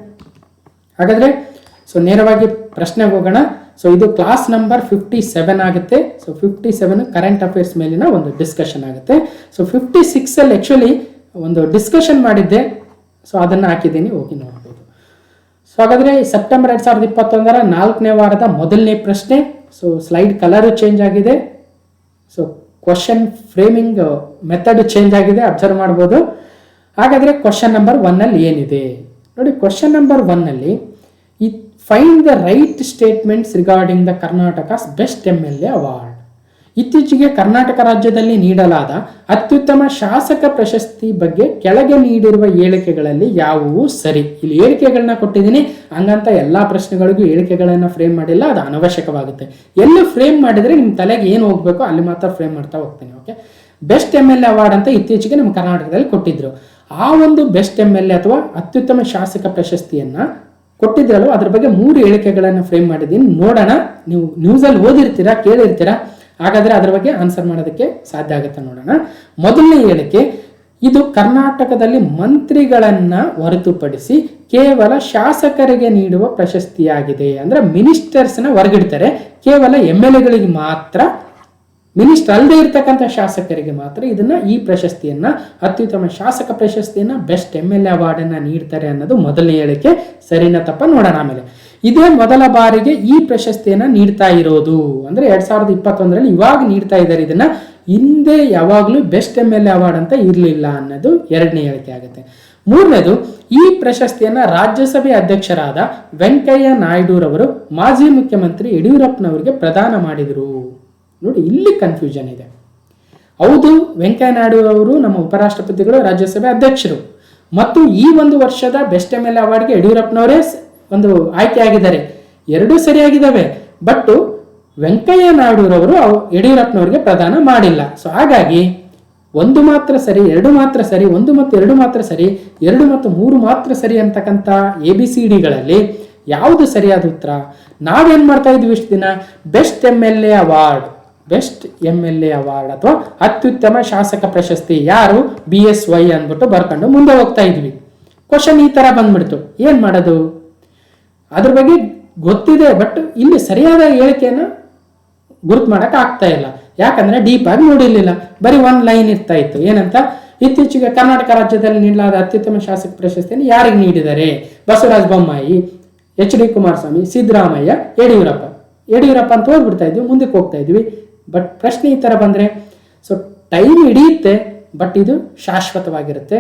ಹಾಗಾದರೆ ಸೊ ನೇರವಾಗಿ ಪ್ರಶ್ನೆಗೆ ಹೋಗೋಣ. ಸೊ ಇದು ಕ್ಲಾಸ್ ನಂಬರ್ 57 ಆಗುತ್ತೆ. ಸೊ 57 ಕರೆಂಟ್ ಅಫೇರ್ಸ್ ಮೇಲಿನ ಒಂದು ಡಿಸ್ಕಷನ್ ಆಗುತ್ತೆ. ಸೊ 56 ಆ್ಯಕ್ಚುಲಿ ಒಂದು ಡಿಸ್ಕಷನ್ ಮಾಡಿದ್ದೆ, ಸೊ ಅದನ್ನು ಹಾಕಿದ್ದೀನಿ, ಹೋಗಿ ನೋಡ್ಬೋದು. ಸೊ ಹಾಗಾದರೆ ಸೆಪ್ಟೆಂಬರ್ 2021 4ನೇ ವಾರದ ಮೊದಲನೇ ಪ್ರಶ್ನೆ. ಸೊ ಸ್ಲೈಡ್ ಕಲರು ಚೇಂಜ್ ಆಗಿದೆ. So question framing method change ಆಗಿದೆ, ಅಬ್ಸರ್ವ್ ಮಾಡ್ಬೋದು. ಹಾಗಾದರೆ ಕ್ವಶನ್ ನಂಬರ್ 1 ಏನಿದೆ ನೋಡಿ. ಕ್ವಶನ್ ನಂಬರ್ 1 ಈ find the right statements regarding the Karnataka's best MLA award. ಇತ್ತೀಚೆಗೆ ಕರ್ನಾಟಕ ರಾಜ್ಯದಲ್ಲಿ ನೀಡಲಾದ ಅತ್ಯುತ್ತಮ ಶಾಸಕ ಪ್ರಶಸ್ತಿ ಬಗ್ಗೆ ಕೆಳಗೆ ನೀಡಿರುವ ಹೇಳಿಕೆಗಳಲ್ಲಿ ಯಾವುವು ಸರಿ? ಇಲ್ಲಿ ಹೇಳಿಕೆಗಳನ್ನ ಕೊಟ್ಟಿದ್ದೀನಿ, ಹಂಗಂತ ಎಲ್ಲಾ ಪ್ರಶ್ನೆಗಳಿಗೂ ಹೇಳಿಕೆಗಳನ್ನ ಫ್ರೇಮ್ ಮಾಡಿಲ್ಲ, ಅದು ಅನವಶ್ಯಕವಾಗುತ್ತೆ. ಎಲ್ಲಿ ಫ್ರೇಮ್ ಮಾಡಿದ್ರೆ ನಿಮ್ಮ ತಲೆಗೆ ಏನು ಹೋಗ್ಬೇಕು ಅಲ್ಲಿ ಮಾತ್ರ ಫ್ರೇಮ್ ಮಾಡ್ತಾ ಹೋಗ್ತೀನಿ. ಓಕೆ, ಬೆಸ್ಟ್ MLA ಅವಾರ್ಡ್ ಅಂತ ಇತ್ತೀಚೆಗೆ ನಮ್ಮ ಕರ್ನಾಟಕದಲ್ಲಿ ಕೊಟ್ಟಿದ್ರು. ಆ ಒಂದು ಬೆಸ್ಟ್ MLA ಅಥವಾ ಅತ್ಯುತ್ತಮ ಶಾಸಕ ಪ್ರಶಸ್ತಿಯನ್ನ ಕೊಟ್ಟಿದ್ರಲ್ಲ, ಅದ್ರ ಬಗ್ಗೆ 3 ಹೇಳಿಕೆಗಳನ್ನು ಫ್ರೇಮ್ ಮಾಡಿದ್ದೀನಿ. ನೋಡೋಣ, ನೀವು ನ್ಯೂಸಲ್ಲಿ ಓದಿರ್ತೀರಾ, ಕೇಳಿರ್ತೀರಾ, ಹಾಗಾದ್ರೆ ಅದ್ರ ಬಗ್ಗೆ ಆನ್ಸರ್ ಮಾಡೋದಕ್ಕೆ ಸಾಧ್ಯ ಆಗುತ್ತೆ ನೋಡೋಣ. ಮೊದಲನೇ ಹೇಳಿಕೆ, ಇದು ಕರ್ನಾಟಕದಲ್ಲಿ ಮಂತ್ರಿಗಳನ್ನ ಹೊರತುಪಡಿಸಿ ಕೇವಲ ಶಾಸಕರಿಗೆ ನೀಡುವ ಪ್ರಶಸ್ತಿಯಾಗಿದೆ. ಅಂದ್ರೆ ಮಿನಿಸ್ಟರ್ಸ್ನ ಹೊರಗಿಡ್ತಾರೆ, ಕೇವಲ MLAಗಳಿಗೆ ಮಾತ್ರ, ಮಿನಿಸ್ಟರ್ ಅಲ್ಲದೆ ಇರ್ತಕ್ಕಂಥ ಶಾಸಕರಿಗೆ ಮಾತ್ರ ಈ ಪ್ರಶಸ್ತಿಯನ್ನ, ಅತ್ಯುತ್ತಮ ಶಾಸಕ ಪ್ರಶಸ್ತಿಯನ್ನ, ಬೆಸ್ಟ್ MLA ಅವಾರ್ಡ್ ಅನ್ನ ನೀಡ್ತಾರೆ ಅನ್ನೋದು ಮೊದಲನೇ ಹೇಳಿಕೆ. ಸರಿನಾ ತಪ್ಪ ನೋಡೋಣ. ಆಮೇಲೆ ಇದೇ ಮೊದಲ ಬಾರಿಗೆ ಈ ಪ್ರಶಸ್ತಿಯನ್ನ ನೀಡ್ತಾ ಇರೋದು, ಅಂದ್ರೆ 2021ರಲ್ಲಿ ಇವಾಗ ನೀಡ್ತಾ ಇದ್ದಾರೆ. ಇದನ್ನ ಹಿಂದೆ ಯಾವಾಗಲೂ ಬೆಸ್ಟ್ MLA ಅವಾರ್ಡ್ ಅಂತ ಇರಲಿಲ್ಲ ಅನ್ನೋದು ಎರಡನೇ ಹೇಳಿಕೆ ಆಗುತ್ತೆ. ಮೂರನೇದು, ಈ ಪ್ರಶಸ್ತಿಯನ್ನ ರಾಜ್ಯಸಭೆ ಅಧ್ಯಕ್ಷರಾದ ವೆಂಕಯ್ಯ ನಾಯ್ಡುರವರು ಮಾಜಿ ಮುಖ್ಯಮಂತ್ರಿ ಯಡಿಯೂರಪ್ಪನವರಿಗೆ ಪ್ರದಾನ ಮಾಡಿದರು. ನೋಡಿ, ಇಲ್ಲಿ ಕನ್ಫ್ಯೂಷನ್ ಇದೆ. ಹೌದು, ವೆಂಕಯ್ಯ ನಾಯ್ಡು ಅವರು ನಮ್ಮ ಉಪರಾಷ್ಟ್ರಪತಿಗಳು, ರಾಜ್ಯಸಭೆ ಅಧ್ಯಕ್ಷರು, ಮತ್ತು ಈ ಒಂದು ವರ್ಷದ ಬೆಸ್ಟ್ MLA ಅವಾರ್ಡ್ಗೆ ಯಡಿಯೂರಪ್ಪನವರೇ ಒಂದು ಆಯ್ಕೆ ಆಗಿದ್ದಾರೆ. ಎರಡೂ ಸರಿಯಾಗಿದ್ದಾವೆ. ಬಟ್ ವೆಂಕಯ್ಯ ನಾಯ್ಡುರವರು ಯಡಿಯೂರಪ್ಪನವರಿಗೆ ಪ್ರದಾನ ಮಾಡಿಲ್ಲ. ಸೊ ಹಾಗಾಗಿ ಒಂದು ಮಾತ್ರ ಸರಿ, ಎರಡು ಮಾತ್ರ ಸರಿ, ಒಂದು ಮತ್ತು ಎರಡು ಮಾತ್ರ ಸರಿ, ಎರಡು ಮತ್ತು ಮೂರು ಮಾತ್ರ ಸರಿ ಅಂತಕ್ಕಂಥ ABCDಗಳಲ್ಲಿ ಯಾವುದು ಸರಿಯಾದ ಉತ್ತರ? ನಾವೇನ್ ಮಾಡ್ತಾ ಇದ್ವಿ ಇಷ್ಟು ದಿನ? Best MLA award, best MLA award ಅಥವಾ ಅತ್ಯುತ್ತಮ ಶಾಸಕ ಪ್ರಶಸ್ತಿ ಯಾರು? BSY ಅಂದ್ಬಿಟ್ಟು ಬರ್ಕೊಂಡು ಮುಂದೆ ಹೋಗ್ತಾ ಇದ್ವಿ. ಕ್ವಶನ್ ಈ ತರ ಬಂದ್ಬಿಡ್ತು, ಏನ್ ಮಾಡೋದು? ಅದ್ರ ಬಗ್ಗೆ ಗೊತ್ತಿದೆ, ಬಟ್ ಇಲ್ಲಿ ಸರಿಯಾದ ಹೇಳಿಕೆಯನ್ನು ಗುರುತು ಮಾಡಕ್ ಆಗ್ತಾ ಇಲ್ಲ. ಯಾಕಂದ್ರೆ ಡೀಪ್ ಆಗಿ ನೋಡಿರ್ಲಿಲ್ಲ, ಬರೀ ಒಂದ್ ಲೈನ್ ಇರ್ತಾ ಇತ್ತು. ಏನಂತ? ಇತ್ತೀಚೆಗೆ ಕರ್ನಾಟಕ ರಾಜ್ಯದಲ್ಲಿ ನೀಡಲಾದ ಅತ್ಯುತ್ತಮ ಶಾಸಕ ಪ್ರಶಸ್ತಿಯನ್ನು ಯಾರಿಗೆ ನೀಡಿದ್ದಾರೆ? ಬಸವರಾಜ ಬೊಮ್ಮಾಯಿ, HD ಕುಮಾರಸ್ವಾಮಿ, ಸಿದ್ದರಾಮಯ್ಯ, ಯಡಿಯೂರಪ್ಪ ಅಂತ ಹೋಗ್ಬಿಡ್ತಾ ಇದ್ವಿ, ಮುಂದಕ್ಕೆ ಹೋಗ್ತಾ ಇದ್ವಿ. ಬಟ್ ಪ್ರಶ್ನೆ ಈ ತರ ಬಂದ್ರೆ ಸೊ ಟೈಮ್ ಹಿಡಿಯುತ್ತೆ, ಬಟ್ ಇದು ಶಾಶ್ವತವಾಗಿರುತ್ತೆ.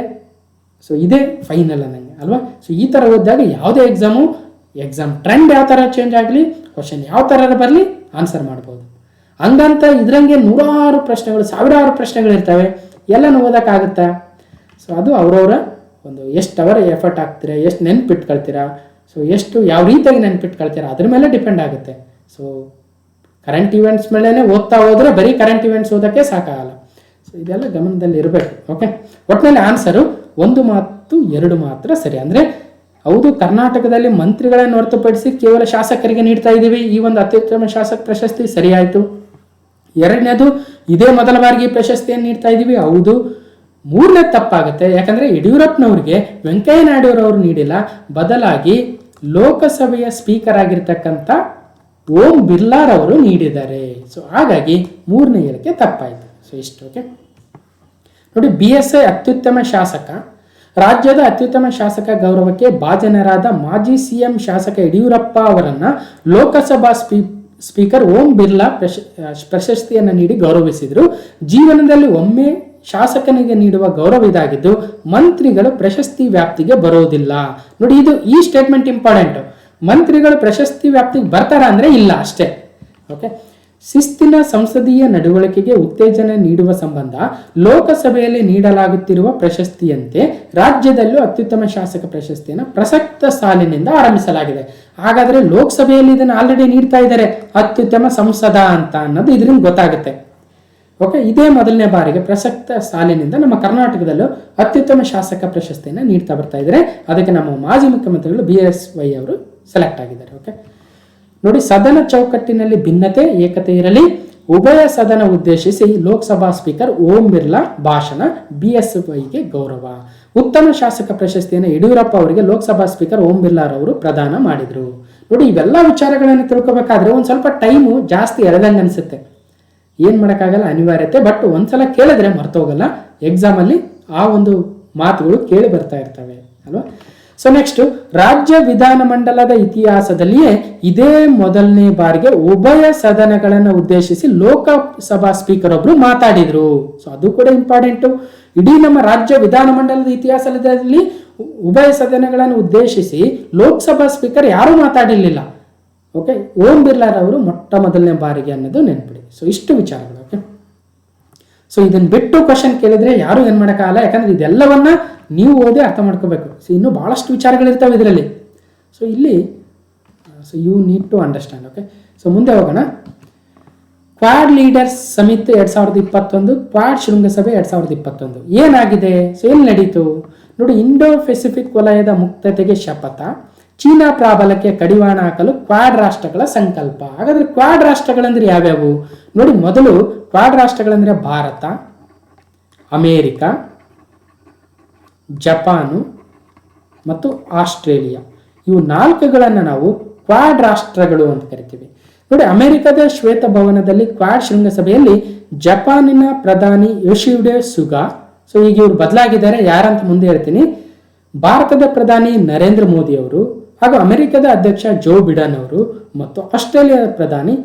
ಸೊ ಇದೇ ಫೈನಲ್ ಅನ್ನಂಗೆ ಅಲ್ವಾ? ಸೊ ಈ ತರ ಓದಿದಾಗ ಯಾವುದೇ ಎಕ್ಸಾಮ್ ಟ್ರೆಂಡ್ ಯಾವ ತರ ಚೇಂಜ್ ಆಗಲಿ, ಕ್ವಶನ್ ಯಾವ ತರ ಬರಲಿ, ಆನ್ಸರ್ ಮಾಡ್ಬೋದು. ಹಂಗಂತ ಇದ್ರಂಗೆ ನೂರಾರು ಪ್ರಶ್ನೆಗಳು, ಸಾವಿರಾರು ಪ್ರಶ್ನೆಗಳು ಇರ್ತವೆ, ಎಲ್ಲನೂ ಓದಕ್ಕಾಗುತ್ತಾ? ಸೊ ಅದು ಅವರವರ ಒಂದು ಎಷ್ಟು ಅವರ್ ಎಫರ್ಟ್ ಹಾಕ್ತೀರಾ, ಎಷ್ಟು ನೆನ್ಪಿಟ್ಕೊಳ್ತೀರಾ, ಸೊ ಎಷ್ಟು ಯಾವ ರೀತಿಯಾಗಿ ನೆನ್ಪಿಟ್ಕೊಳ್ತೀರಾ ಅದ್ರ ಮೇಲೆ ಡಿಪೆಂಡ್ ಆಗುತ್ತೆ. ಸೊ ಕರೆಂಟ್ ಇವೆಂಟ್ಸ್ ಮೇಲೇ ಓದ್ತಾ ಹೋದ್ರೆ ಬರೀ ಕರೆಂಟ್ ಇವೆಂಟ್ಸ್ ಓದೋಕ್ಕೆ ಸಾಕಾಗಲ್ಲ. ಸೊ ಇದೆಲ್ಲ ಗಮನದಲ್ಲಿ ಇರಬೇಕು. ಓಕೆ, ಒಟ್ಟಿನಲ್ಲಿ ಆನ್ಸರು 1 ಮತ್ತು 2 ಮಾತ್ರ ಸರಿ. ಅಂದ್ರೆ ಹೌದು, ಕರ್ನಾಟಕದಲ್ಲಿ ಮಂತ್ರಿಗಳನ್ನು ಹೊರತುಪಡಿಸಿ ಕೇವಲ ಶಾಸಕರಿಗೆ ನೀಡ್ತಾ ಇದ್ದೀವಿ ಈ ಒಂದು ಅತ್ಯುತ್ತಮ ಶಾಸಕ ಪ್ರಶಸ್ತಿ, ಸರಿಯಾಯಿತು. ಎರಡನೇದು, ಇದೇ ಮೊದಲ ಬಾರಿಗೆ ಪ್ರಶಸ್ತಿಯನ್ನು ನೀಡ್ತಾ ಇದ್ದೀವಿ, ಹೌದು. ಮೂರನೇ ತಪ್ಪಾಗುತ್ತೆ, ಯಾಕಂದ್ರೆ ಯಡಿಯೂರಪ್ಪನವ್ರಿಗೆ ವೆಂಕಯ್ಯ ನಾಯ್ಡು ಅವರು ನೀಡಿಲ್ಲ, ಬದಲಾಗಿ ಲೋಕಸಭೆಯ ಸ್ಪೀಕರ್ ಆಗಿರ್ತಕ್ಕಂಥ ಓಂ ಬಿರ್ಲಾರವರು ನೀಡಿದ್ದಾರೆ. ಸೊ ಹಾಗಾಗಿ ಮೂರನೇ ಹೇಳಿಕೆ ತಪ್ಪಾಯಿತು. ಸೊ ಇಷ್ಟು. ಓಕೆ ನೋಡಿ, BSI ಅತ್ಯುತ್ತಮ ಶಾಸಕ, ರಾಜ್ಯದ ಅತ್ಯುತ್ತಮ ಶಾಸಕ ಗೌರವಕ್ಕೆ ಭಾಜನರಾದ ಮಾಜಿ CM ಶಾಸಕ ಯಡಿಯೂರಪ್ಪ ಅವರನ್ನ ಲೋಕಸಭಾ ಸ್ಪೀಕರ್ ಓಂ ಬಿರ್ಲಾ ಪ್ರಶಸ್ತಿಯನ್ನು ನೀಡಿ ಗೌರವಿಸಿದ್ರು. ಜೀವನದಲ್ಲಿ ಒಮ್ಮೆ ಶಾಸಕನಿಗೆ ನೀಡುವ ಗೌರವ ಇದಾಗಿದ್ದು ಮಂತ್ರಿಗಳು ಪ್ರಶಸ್ತಿ ವ್ಯಾಪ್ತಿಗೆ ಬರೋದಿಲ್ಲ. ನೋಡಿ, ಈ ಸ್ಟೇಟ್ಮೆಂಟ್ ಇಂಪಾರ್ಟೆಂಟ್. ಮಂತ್ರಿಗಳು ಪ್ರಶಸ್ತಿ ವ್ಯಾಪ್ತಿಗೆ ಬರ್ತಾರ ಅಂದ್ರೆ ಇಲ್ಲ ಅಷ್ಟೇ. ಓಕೆ, ಶಿಸ್ತಿನ ಸಂಸದೀಯ ನಡವಳಿಕೆಗೆ ಉತ್ತೇಜನ ನೀಡುವ ಸಂಬಂಧ ಲೋಕಸಭೆಯಲ್ಲಿ ನೀಡಲಾಗುತ್ತಿರುವ ಪ್ರಶಸ್ತಿಯಂತೆ ರಾಜ್ಯದಲ್ಲೂ ಅತ್ಯುತ್ತಮ ಶಾಸಕ ಪ್ರಶಸ್ತಿಯನ್ನು ಪ್ರಸಕ್ತ ಸಾಲಿನಿಂದ ಆರಂಭಿಸಲಾಗಿದೆ. ಹಾಗಾದ್ರೆ ಲೋಕಸಭೆಯಲ್ಲಿ ಇದನ್ನು ಆಲ್ರೆಡಿ ನೀಡ್ತಾ ಇದ್ದಾರೆ, ಅತ್ಯುತ್ತಮ ಸಂಸದ ಅಂತ ಅನ್ನೋದು ಇದರಿಂದ ಗೊತ್ತಾಗುತ್ತೆ. ಓಕೆ, ಇದೇ ಮೊದಲನೇ ಬಾರಿಗೆ ಪ್ರಸಕ್ತ ಸಾಲಿನಿಂದ ನಮ್ಮ ಕರ್ನಾಟಕದಲ್ಲೂ ಅತ್ಯುತ್ತಮ ಶಾಸಕ ಪ್ರಶಸ್ತಿಯನ್ನು ನೀಡ್ತಾ ಬರ್ತಾ ಇದ್ದಾರೆ. ಅದಕ್ಕೆ ನಮ್ಮ ಮಾಜಿ ಮುಖ್ಯಮಂತ್ರಿಗಳು BSY ಅವರು ಸೆಲೆಕ್ಟ್ ಆಗಿದ್ದಾರೆ. ಓಕೆ ನೋಡಿ, ಸದನ ಚೌಕಟ್ಟಿನಲ್ಲಿ ಭಿನ್ನತೆ ಏಕತೆ ಇರಲಿ, ಉಭಯ ಸದನ ಉದ್ದೇಶಿಸಿ ಲೋಕಸಭಾ ಸ್ಪೀಕರ್ ಓಂ ಬಿರ್ಲಾ ಭಾಷಣ, BSYಗೆ ಗೌರವ. ಉತ್ತಮ ಶಾಸಕ ಪ್ರಶಸ್ತಿಯನ್ನು ಯಡಿಯೂರಪ್ಪ ಅವರಿಗೆ ಲೋಕಸಭಾ ಸ್ಪೀಕರ್ ಓಂ ಬಿರ್ಲಾ ಅವರು ಪ್ರದಾನ ಮಾಡಿದ್ರು. ನೋಡಿ, ಇವೆಲ್ಲ ವಿಚಾರಗಳನ್ನು ತಿಳ್ಕೊಬೇಕಾದ್ರೆ ಒಂದ್ ಸ್ವಲ್ಪ ಟೈಮು ಜಾಸ್ತಿ ಎಳೆದಂಗೆ ಅನ್ಸುತ್ತೆ. ಏನ್ ಮಾಡೋಕ್ಕಾಗಲ್ಲ, ಅನಿವಾರ್ಯತೆ. ಬಟ್ ಒಂದ್ಸಲ ಕೇಳಿದ್ರೆ ಮರ್ತೋಗಲ್ಲ. ಎಕ್ಸಾಮಲ್ಲಿ ಆ ಒಂದು ಮಾತುಗಳು ಕೇಳಿ ಬರ್ತಾ ಇರ್ತವೆ ಅಲ್ವಾ? ಸೊ ನೆಕ್ಸ್ಟ್, ರಾಜ್ಯ ವಿಧಾನಮಂಡಲದ ಇತಿಹಾಸದಲ್ಲಿಯೇ ಇದೇ ಮೊದಲನೇ ಬಾರಿಗೆ ಉಭಯ ಸದನಗಳನ್ನು ಉದ್ದೇಶಿಸಿ ಲೋಕಸಭಾ ಸ್ಪೀಕರ್ ಒಬ್ರು ಮಾತಾಡಿದ್ರು. ಸೊ ಅದು ಕೂಡ ಇಂಪಾರ್ಟೆಂಟು. ಇಡೀ ನಮ್ಮ ರಾಜ್ಯ ವಿಧಾನಮಂಡಲದ ಇತಿಹಾಸದಲ್ಲಿ ಉಭಯ ಸದನಗಳನ್ನು ಉದ್ದೇಶಿಸಿ ಲೋಕಸಭಾ ಸ್ಪೀಕರ್ ಯಾರೂ ಮಾತಾಡಿರಲಿಲ್ಲ. ಓಕೆ, ಓಂ ಬಿರ್ಲಾ ಅವರು ಮೊಟ್ಟ ಮೊದಲನೇ ಬಾರಿಗೆ ಅನ್ನೋದು ನೆನ್ಪಿಡಿ. ಸೊ ಇಷ್ಟು ವಿಚಾರಗಳು. ಓಕೆ, ಸೊ ಇದನ್ನ ಬಿಟ್ಟು ಕ್ವಶನ್ ಕೇಳಿದ್ರೆ ಯಾರು ಏನ್ ಮಾಡೋಕ್ಕಾಗಲ್ಲ, ಯಾಕಂದ್ರೆ ಇದೆಲ್ಲವನ್ನ ನೀವು ಓದಿ ಅರ್ಥ ಮಾಡ್ಕೋಬೇಕು. ಸೊ ಇನ್ನೂ ಬಹಳಷ್ಟು ವಿಚಾರಗಳಿರ್ತಾವೆ ಇದರಲ್ಲಿ. ಸೊ ಇಲ್ಲಿ you need to understand. Okay, so ಮುಂದೆ ಹೋಗೋಣ. ಕ್ವಾಡ್ ಲೀಡರ್ಸ್ ಸಮಿತಿ 2021, ಕ್ವಾಡ್ ಶೃಂಗಸಭೆ 2021 ಏನಾಗಿದೆ? ಸೊ ಎಲ್ಲಿ ನಡೀತು ನೋಡಿ, ಇಂಡೋ ಪೆಸಿಫಿಕ್ ವಲಯದ ಮುಕ್ತತೆಗೆ ಶಪಥ, ಚೀನಾ ಪ್ರಾಬಲ್ಯಕ್ಕೆ ಕಡಿವಾಣ ಹಾಕಲು ಕ್ವಾಡ್ ರಾಷ್ಟ್ರಗಳ ಸಂಕಲ್ಪ. ಹಾಗಾದ್ರೆ ಕ್ವಾಡ್ ರಾಷ್ಟ್ರಗಳಂದ್ರೆ ಯಾವ್ಯಾವು ನೋಡಿ. ಮೊದಲು ಕ್ವಾಡ್ ರಾಷ್ಟ್ರಗಳಂದ್ರೆ ಭಾರತ, ಅಮೇರಿಕ, ಜಪಾನು ಮತ್ತು ಆಸ್ಟ್ರೇಲಿಯಾ. ಇವು 4ಗಳನ್ನು ನಾವು ಕ್ವಾಡ್ ರಾಷ್ಟ್ರಗಳು ಅಂತ ಕರಿತೀವಿ. ನೋಡಿ, ಅಮೆರಿಕದ ಶ್ವೇತಭವನದಲ್ಲಿ ಕ್ವಾಡ್ ಶೃಂಗಸಭೆಯಲ್ಲಿ ಜಪಾನಿನ ಪ್ರಧಾನಿ ಯೋಶಿಹಿಡೆ ಸುಗಾ, ಸೊ ಈಗ ಇವರು ಬದಲಾಗಿದ್ದಾರೆ, ಯಾರಂತ ಮುಂದೆ ಹೇಳ್ತೀನಿ, ಭಾರತದ ಪ್ರಧಾನಿ ನರೇಂದ್ರ ಮೋದಿ ಅವರು ಹಾಗೂ ಅಮೆರಿಕದ ಅಧ್ಯಕ್ಷ ಜೋ ಬಿಡನ್ ಅವರು ಮತ್ತು ಆಸ್ಟ್ರೇಲಿಯಾದ ಪ್ರಧಾನಿ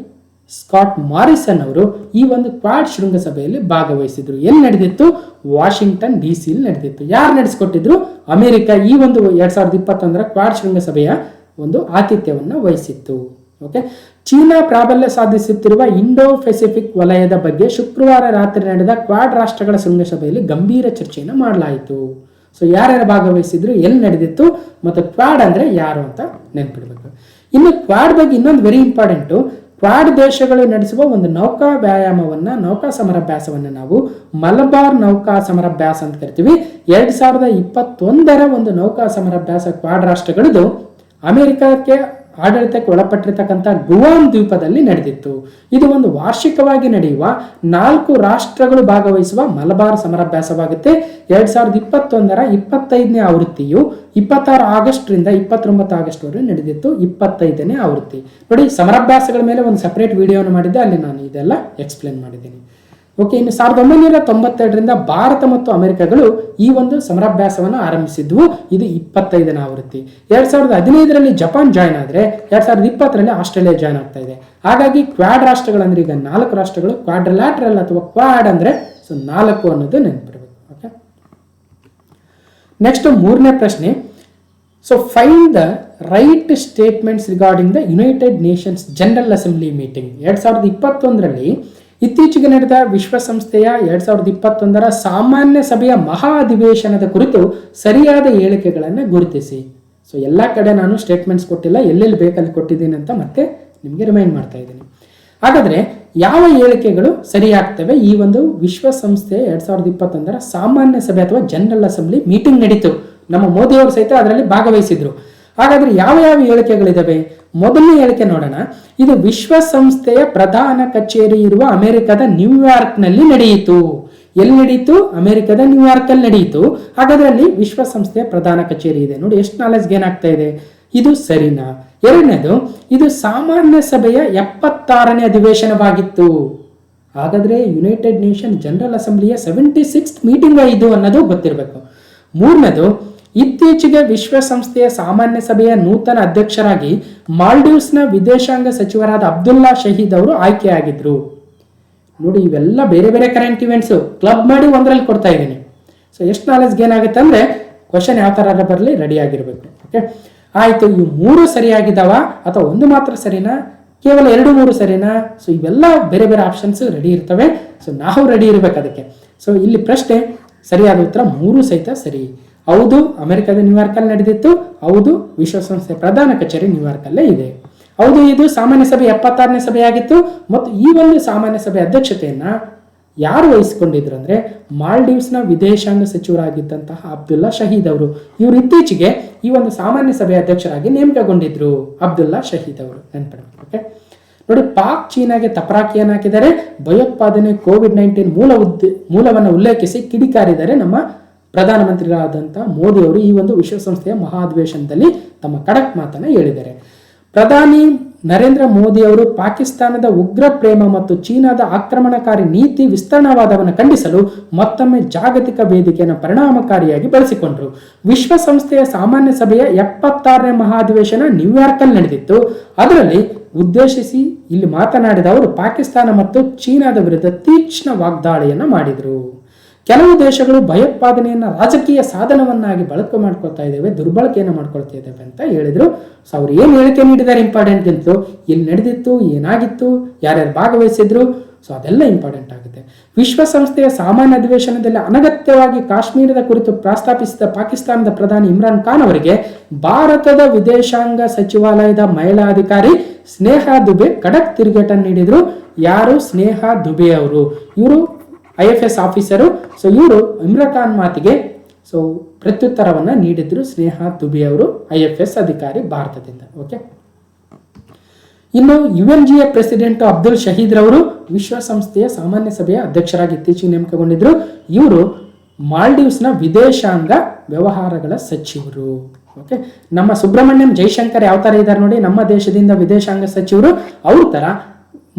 ಸ್ಕಾಟ್ ಮಾರಿಸನ್ ಅವರು ಈ ಒಂದು ಕ್ವಾಡ್ ಶೃಂಗಸಭೆಯಲ್ಲಿ ಭಾಗವಹಿಸಿದ್ರು. ಎಲ್ಲಿ ನಡೆದಿತ್ತು? ವಾಷಿಂಗ್ಟನ್ DC ನಡೆದಿತ್ತು. ಯಾರು ನಡೆಸಿಕೊಟ್ಟಿದ್ರು? ಅಮೆರಿಕ ಈ ಒಂದು 2021 ಕ್ವಾಡ್ ಶೃಂಗಸಭೆಯ ಒಂದು ಆತಿಥ್ಯವನ್ನು ವಹಿಸಿತ್ತು. ಓಕೆ, ಚೀನಾ ಪ್ರಾಬಲ್ಯ ಸಾಧಿಸುತ್ತಿರುವ ಇಂಡೋ ಪೆಸಿಫಿಕ್ ವಲಯದ ಬಗ್ಗೆ ಶುಕ್ರವಾರ ರಾತ್ರಿ ನಡೆದ ಕ್ವಾಡ್ ರಾಷ್ಟ್ರಗಳ ಶೃಂಗಸಭೆಯಲ್ಲಿ ಗಂಭೀರ ಚರ್ಚೆಯನ್ನು ಮಾಡಲಾಯಿತು. ಸೊ ಯಾರ್ಯಾರು ಭಾಗವಹಿಸಿದ್ರು, ಎಲ್ಲಿ ನಡೆದಿತ್ತು ಮತ್ತು ಕ್ವಾಡ್ ಅಂದ್ರೆ ಯಾರು ಅಂತ ನೆನ್ಪಿಡ್ಬೇಕು. ಇನ್ನು ಕ್ವಾಡ್ ಬಗ್ಗೆ ಇನ್ನೊಂದು ವೆರಿ ಇಂಪಾರ್ಟೆಂಟು, ಕ್ವಾಡ್ ದೇಶಗಳು ನಡೆಸುವ ಒಂದು ನೌಕಾ ವ್ಯಾಯಾಮವನ್ನ, ನೌಕಾ ಸಮರಾಭ್ಯಾಸವನ್ನ ನಾವು ಮಲಬಾರ್ ನೌಕಾ ಸಮರಾಭ್ಯಾಸ ಅಂತ ಕರಿತೀವಿ. 2021 ಒಂದು ನೌಕಾ ಸಮರಾಭ್ಯಾಸ ಕ್ವಾಡ್ ರಾಷ್ಟ್ರಗಳದು ಅಮೆರಿಕಕ್ಕೆ ಆಡಳಿತಕ್ಕೆ ಒಳಪಟ್ಟಿರ್ತಕ್ಕಂಥ ಗುವಾಮ್ ದ್ವೀಪದಲ್ಲಿ ನಡೆದಿತ್ತು. ಇದು ಒಂದು ವಾರ್ಷಿಕವಾಗಿ ನಡೆಯುವ 4 ರಾಷ್ಟ್ರಗಳು ಭಾಗವಹಿಸುವ ಮಲಬಾರ್ ಸಮರಾಭ್ಯಾಸವಾಗುತ್ತೆ. 2021 25ನೇ ಆವೃತ್ತಿಯು 26 ಆಗಸ್ಟ್ರಿಂದ 29 ಆಗಸ್ಟ್ ವರೆಗೆ ನಡೆದಿತ್ತು. 25ನೇ ಆವೃತ್ತಿ. ನೋಡಿ, ಸಮರಾಭ್ಯಾಸಗಳ ಮೇಲೆ ಒಂದು ಸಪರೇಟ್ ವಿಡಿಯೋನ ಮಾಡಿದ್ದೆ, ಅಲ್ಲಿ ನಾನು ಇದೆಲ್ಲ ಎಕ್ಸ್ಪ್ಲೇನ್ ಮಾಡಿದ್ದೀನಿ. ಓಕೆ, ಇನ್ನು 1992ರಿಂದ ಭಾರತ ಮತ್ತು ಅಮೆರಿಕಗಳು ಈ ಒಂದು ಸಮರಾಭ್ಯಾಸವನ್ನು ಆರಂಭಿಸಿದ್ವು. ಇದು 25ನೇ ಆವೃತ್ತಿ. 2015ರಲ್ಲಿ ಜಪಾನ್ ಜಾಯ್ನ್ ಆದರೆ 2020ರಲ್ಲಿ ಆಸ್ಟ್ರೇಲಿಯಾ ಜಾಯ್ನ್ ಆಗ್ತಾ ಇದೆ. ಹಾಗಾಗಿ ಕ್ವಾಡ್ ರಾಷ್ಟ್ರಗಳಂದ್ರೆ ಈಗ 4 ರಾಷ್ಟ್ರಗಳು. ಕ್ವಾಡ್ರಿಲ್ಯಾಟರಲ್ ಅಥವಾ ಕ್ವಾಡ್ ಅಂದ್ರೆ 4 ಅನ್ನೋದು ನೆನಪಿಡಬೇಕು. ಓಕೆ, ನೆಕ್ಸ್ಟ್ 3ನೇ ಪ್ರಶ್ನೆ. So find the right statements regarding the United Nations General Assembly meeting. 2021ರಲ್ಲಿ ಇತ್ತೀಚೆಗೆ ನಡೆದ ವಿಶ್ವಸಂಸ್ಥೆಯ 2021 ಸಾಮಾನ್ಯ ಸಭೆಯ ಮಹಾ ಅಧಿವೇಶನದ ಕುರಿತು ಸರಿಯಾದ ಹೇಳಿಕೆಗಳನ್ನು ಗುರುತಿಸಿ. ಸೊ ಎಲ್ಲ ಕಡೆ ನಾನು ಸ್ಟೇಟ್ಮೆಂಟ್ಸ್ ಕೊಟ್ಟಿಲ್ಲ, ಎಲ್ಲೆಲ್ಲಿ ಬೇಕಲ್ಲಿ ಕೊಟ್ಟಿದ್ದೀನಿ ಅಂತ ಮತ್ತೆ ನಿಮಗೆ ರಿಮೈಂಡ್ ಮಾಡ್ತಾ ಇದ್ದೀನಿ. ಹಾಗಾದ್ರೆ ಯಾವ ಹೇಳಿಕೆಗಳು ಸರಿಯಾಗ್ತವೆ? ಈ ಒಂದು ವಿಶ್ವಸಂಸ್ಥೆಯ 2021 ಸಾಮಾನ್ಯ ಸಭೆ ಅಥವಾ ಜನರಲ್ ಅಸೆಂಬ್ಲಿ ಮೀಟಿಂಗ್ ನಡೀತು. ನಮ್ಮ ಮೋದಿ ಅವರು ಸಹಿತ ಅದರಲ್ಲಿ ಭಾಗವಹಿಸಿದ್ರು. ಹಾಗಾದ್ರೆ ಯಾವ ಯಾವ ಹೇಳಿಕೆಗಳಿದಾವೆ? ಮೊದಲನೇ ಹೇಳಿಕೆ ನೋಡೋಣ. ಇದು ವಿಶ್ವಸಂಸ್ಥೆಯ ಪ್ರಧಾನ ಕಚೇರಿ ಇರುವ ಅಮೆರಿಕದ ನ್ಯೂಯಾರ್ಕ್ ನಲ್ಲಿ ನಡೆಯಿತು. ಎಲ್ಲಿ ನಡೆಯಿತು? ಅಮೆರಿಕದ ನ್ಯೂಯಾರ್ಕ್ ಅಲ್ಲಿ ನಡೆಯಿತು. ಹಾಗಾದ್ರೆ ಅಲ್ಲಿ ವಿಶ್ವಸಂಸ್ಥೆಯ ಪ್ರಧಾನ ಕಚೇರಿ ಇದೆ. ನೋಡಿ, ಎಷ್ಟು ನಾಲೆಜ್ ಗೇನ್ ಆಗ್ತಾ ಇದೆ. ಇದು ಸರಿನಾ? ಎರಡನೇದು, ಇದು ಸಾಮಾನ್ಯ ಸಭೆಯ 76ನೇ ಅಧಿವೇಶನವಾಗಿತ್ತು. ಹಾಗಾದ್ರೆ ಯುನೈಟೆಡ್ ನೇಷನ್ ಜನರಲ್ ಅಸೆಂಬ್ಲಿಯ 76th ಮೀಟಿಂಗ್ ಇದು ಅನ್ನೋದು ಗೊತ್ತಿರಬೇಕು. ಮೂರನೇದು, ಇತ್ತೀಚೆಗೆ ವಿಶ್ವಸಂಸ್ಥೆಯ ಸಾಮಾನ್ಯ ಸಭೆಯ ನೂತನ ಅಧ್ಯಕ್ಷರಾಗಿ ಮಾಲ್ಡೀವ್ಸ್ನ ವಿದೇಶಾಂಗ ಸಚಿವರಾದ ಅಬ್ದುಲ್ಲಾ ಶಹೀದ್ ಅವರು ಆಯ್ಕೆಯಾಗಿದ್ರು. ನೋಡಿ, ಇವೆಲ್ಲ ಬೇರೆ ಬೇರೆ ಕರೆಂಟ್ ಇವೆಂಟ್ಸ್ ಕ್ಲಬ್ ಮಾಡಿ ಒಂದರಲ್ಲಿ ಕೊಡ್ತಾ ಇದ್ದೀನಿ. ಸೊ ಎಷ್ಟು ನಾಲೆಜ್ ಗೇನ್ ಆಗುತ್ತೆ ಅಂದ್ರೆ ಕ್ವಶನ್ ಯಾವ ತರ ಬರಲಿ ರೆಡಿ ಆಗಿರ್ಬೇಕು. ಓಕೆ, ಆಯ್ತು. ಇವು 3 ಸರಿಯಾಗಿದ್ದಾವ ಅಥವಾ ಒಂದು ಮಾತ್ರ ಸರಿನಾ? ಕೇವಲ 2-3 ಸರಿನಾ? ಸೊ ಇವೆಲ್ಲ ಬೇರೆ ಬೇರೆ ಆಪ್ಷನ್ಸ್ ರೆಡಿ ಇರ್ತವೆ. ಸೊ ನಾವು ರೆಡಿ ಇರ್ಬೇಕು ಅದಕ್ಕೆ. ಸೊ ಇಲ್ಲಿ ಪ್ರಶ್ನೆ ಸರಿಯಾದ ಉತ್ತರ 3 ಸಹಿತ ಸರಿ. ಹೌದು, ಅಮೆರಿಕದ ನ್ಯೂಯಾರ್ಕ್ ಅಲ್ಲಿ ನಡೆದಿತ್ತು. ಹೌದು, ವಿಶ್ವಸಂಸ್ಥೆ ಪ್ರಧಾನ ಕಚೇರಿ ನ್ಯೂಯಾರ್ಕ್ ಅಲ್ಲೇ ಇದೆ. ಹೌದು, ಇದು ಸಾಮಾನ್ಯ ಸಭೆ 76ನೇ ಸಭೆಯಾಗಿತ್ತು. ಮತ್ತು ಈ ಒಂದು ಸಾಮಾನ್ಯ ಸಭೆ ಅಧ್ಯಕ್ಷತೆಯನ್ನ ಯಾರು ವಹಿಸಿಕೊಂಡಿದ್ರು ಅಂದ್ರೆ ಮಾಲ್ಡೀವ್ಸ್ನ ವಿದೇಶಾಂಗ ಸಚಿವರಾಗಿದ್ದಂತಹ ಅಬ್ದುಲ್ಲಾ ಶಹೀದ್ ಅವರು. ಇವರು ಇತ್ತೀಚೆಗೆ ಈ ಒಂದು ಸಾಮಾನ್ಯ ಸಭೆ ಅಧ್ಯಕ್ಷರಾಗಿ ನೇಮಕಗೊಂಡಿದ್ರು. ಅಬ್ದುಲ್ಲಾ ಶಹೀದ್ ಅವರು ನೆನಪಿಡಬೇಕು. ಓಕೆ, ನೋಡಿ, ಪಾಕ್ ಚೀನಾಗೆ ತಪರಾಕಿಯನ್ನು ಹಾಕಿದರೆ, ಭಯೋತ್ಪಾದನೆ ಕೋವಿಡ್-19 ಮೂಲವನ್ನು ಉಲ್ಲೇಖಿಸಿ ಕಿಡಿಕಾರಿದ್ದಾರೆ ನಮ್ಮ ಪ್ರಧಾನಮಂತ್ರಿಗಳಾದಂತಹ ಮೋದಿ ಅವರು. ಈ ಒಂದು ವಿಶ್ವಸಂಸ್ಥೆಯ ಮಹಾಧಿವೇಶನದಲ್ಲಿ ತಮ್ಮ ಖಡಕ್ ಮಾತನ್ನ ಹೇಳಿದ್ದಾರೆ. ಪ್ರಧಾನಿ ನರೇಂದ್ರ ಮೋದಿ ಅವರು ಪಾಕಿಸ್ತಾನದ ಉಗ್ರ ಪ್ರೇಮ ಮತ್ತು ಚೀನಾದ ಆಕ್ರಮಣಕಾರಿ ನೀತಿ ವಿಸ್ತರಣಾವಾದವನ್ನು ಖಂಡಿಸಲು ಮತ್ತೊಮ್ಮೆ ಜಾಗತಿಕ ವೇದಿಕೆಯನ್ನು ಪರಿಣಾಮಕಾರಿಯಾಗಿ ಬಳಸಿಕೊಂಡರು. ವಿಶ್ವಸಂಸ್ಥೆಯ ಸಾಮಾನ್ಯ ಸಭೆಯ 76ನೇ ಮಹಾಧಿವೇಶನ ನ್ಯೂಯಾರ್ಕ್ ಅಲ್ಲಿ ನಡೆದಿತ್ತು. ಅದರಲ್ಲಿ ಉದ್ದೇಶಿಸಿ ಇಲ್ಲಿ ಮಾತನಾಡಿದ ಅವರು ಪಾಕಿಸ್ತಾನ ಮತ್ತು ಚೀನಾದ ವಿರುದ್ಧ ತೀಕ್ಷ್ಣ ವಾಗ್ದಾಳಿಯನ್ನು ಮಾಡಿದರು. ಕೆಲವು ದೇಶಗಳು ಭಯೋತ್ಪಾದನೆಯನ್ನು ರಾಜಕೀಯ ಸಾಧನವನ್ನಾಗಿ ಬಳಕೆ ಮಾಡ್ಕೊಳ್ತಾ ಇದ್ದೇವೆ, ದುರ್ಬಳಕೆಯನ್ನು ಮಾಡ್ಕೊಳ್ತಾ ಇದ್ದೇವೆ ಅಂತ ಹೇಳಿದ್ರು. ಸೊ ಅವ್ರು ಏನು ಹೇಳಿಕೆ ನೀಡಿದ್ದಾರೆ ಇಂಪಾರ್ಟೆಂಟ್ ಗಿಂತಲೂ ಎಲ್ಲಿ ನಡೆದಿತ್ತು, ಏನಾಗಿತ್ತು, ಯಾರ್ಯಾರು ಭಾಗವಹಿಸಿದ್ರು, ಸೊ ಅದೆಲ್ಲ ಇಂಪಾರ್ಟೆಂಟ್ ಆಗುತ್ತೆ. ವಿಶ್ವಸಂಸ್ಥೆಯ ಸಾಮಾನ್ಯ ಅಧಿವೇಶನದಲ್ಲಿ ಅನಗತ್ಯವಾಗಿ ಕಾಶ್ಮೀರದ ಕುರಿತು ಪ್ರಸ್ತಾಪಿಸಿದ ಪಾಕಿಸ್ತಾನದ ಪ್ರಧಾನಿ ಇಮ್ರಾನ್ ಖಾನ್ ಅವರಿಗೆ ಭಾರತದ ವಿದೇಶಾಂಗ ಸಚಿವಾಲಯದ ಮಹಿಳಾ ಅಧಿಕಾರಿ ಸ್ನೇಹಾ ದುಬೆ ಖಡಕ್ ತಿರುಗೇಟನ್ನು ನೀಡಿದ್ರು. ಯಾರು? ಸ್ನೇಹಾ ದುಬೆ ಅವರು. ಇವರು IFS ಆಫೀಸರು. ಸೊ ಇವರು ಇಮ್ರಾನ್ ಖಾನ್ ಮಾತಿಗೆ ಸೊ ಪ್ರತ್ಯುತ್ತರವನ್ನು ನೀಡಿದ್ರು ಸ್ನೇಹಾ ದುಬೆ ಅವರು, IFS ಅಧಿಕಾರಿ ಭಾರತದಿಂದ. ಓಕೆ, ಇನ್ನು UNGA ಪ್ರೆಸಿಡೆಂಟ್ ಅಬ್ದುಲ್ ಶಹೀದ್ ರವರು ವಿಶ್ವಸಂಸ್ಥೆಯ ಸಾಮಾನ್ಯ ಸಭೆಯ ಅಧ್ಯಕ್ಷರಾಗಿ ಇತ್ತೀಚೆಗೆ ನೇಮಕಗೊಂಡಿದ್ರು. ಇವರು ಮಾಲ್ಡೀವ್ಸ್ನ ವಿದೇಶಾಂಗ ವ್ಯವಹಾರಗಳ ಸಚಿವರು. ಓಕೆ, ನಮ್ಮ ಸುಬ್ರಹ್ಮಣ್ಯಂ ಜೈಶಂಕರ್ ಯಾವ ತರ ಇದ್ದಾರೆ ನೋಡಿ, ನಮ್ಮ ದೇಶದಿಂದ ವಿದೇಶಾಂಗ ಸಚಿವರು, ಅವ್ರ ತರ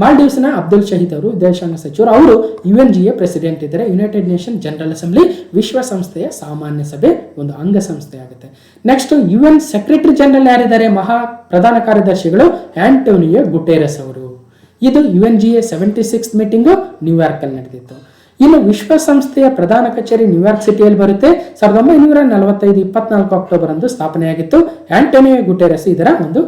ಮಾಲ್ಡೀವ್ಸ್ನ ಅಬ್ದುಲ್ ಶಹೀದ್ ಅವರು ವಿದೇಶಾಂಗ ಸಚಿವರು. ಅವರು UNGA ಪ್ರೆಸಿಡೆಂಟ್ ಇದ್ದಾರೆ. ಯುನೈಟೆಡ್ ನೇಷನ್ ಜನರಲ್ ಅಸೆಂಬ್ಲಿ ವಿಶ್ವಸಂಸ್ಥೆಯ ಸಾಮಾನ್ಯ ಸಭೆ ಒಂದು ಅಂಗಸಂಸ್ಥೆ ಆಗುತ್ತೆ. ನೆಕ್ಸ್ಟ್ UN ಸೆಕ್ರೆಟರಿ ಜನರಲ್ ಯಾರಿದ್ದಾರೆ, ಮಹಾ ಪ್ರಧಾನ ಕಾರ್ಯದರ್ಶಿಗಳು ಆಂಟೋನಿಯೋ ಗುಟೆರಸ್ ಅವರು. ಇದು UNGA 76th ಮೀಟಿಂಗು ನ್ಯೂಯಾರ್ಕ್ ಅಲ್ಲಿ ನಡೆದಿತ್ತು. ಇನ್ನು ವಿಶ್ವಸಂಸ್ಥೆಯ ಪ್ರಧಾನ ಕಚೇರಿ ನ್ಯೂಯಾರ್ಕ್ ಸಿಟಿಯಲ್ಲಿ ಬರುತ್ತೆ. 1945 24 ಅಕ್ಟೋಬರ್ ಅಂದು ಸ್ಥಾಪನೆಯಾಗಿತ್ತು. ಆಂಟೋನಿಯೋ ಗುಟೆರಸ್ ಇದರ ಒಂದು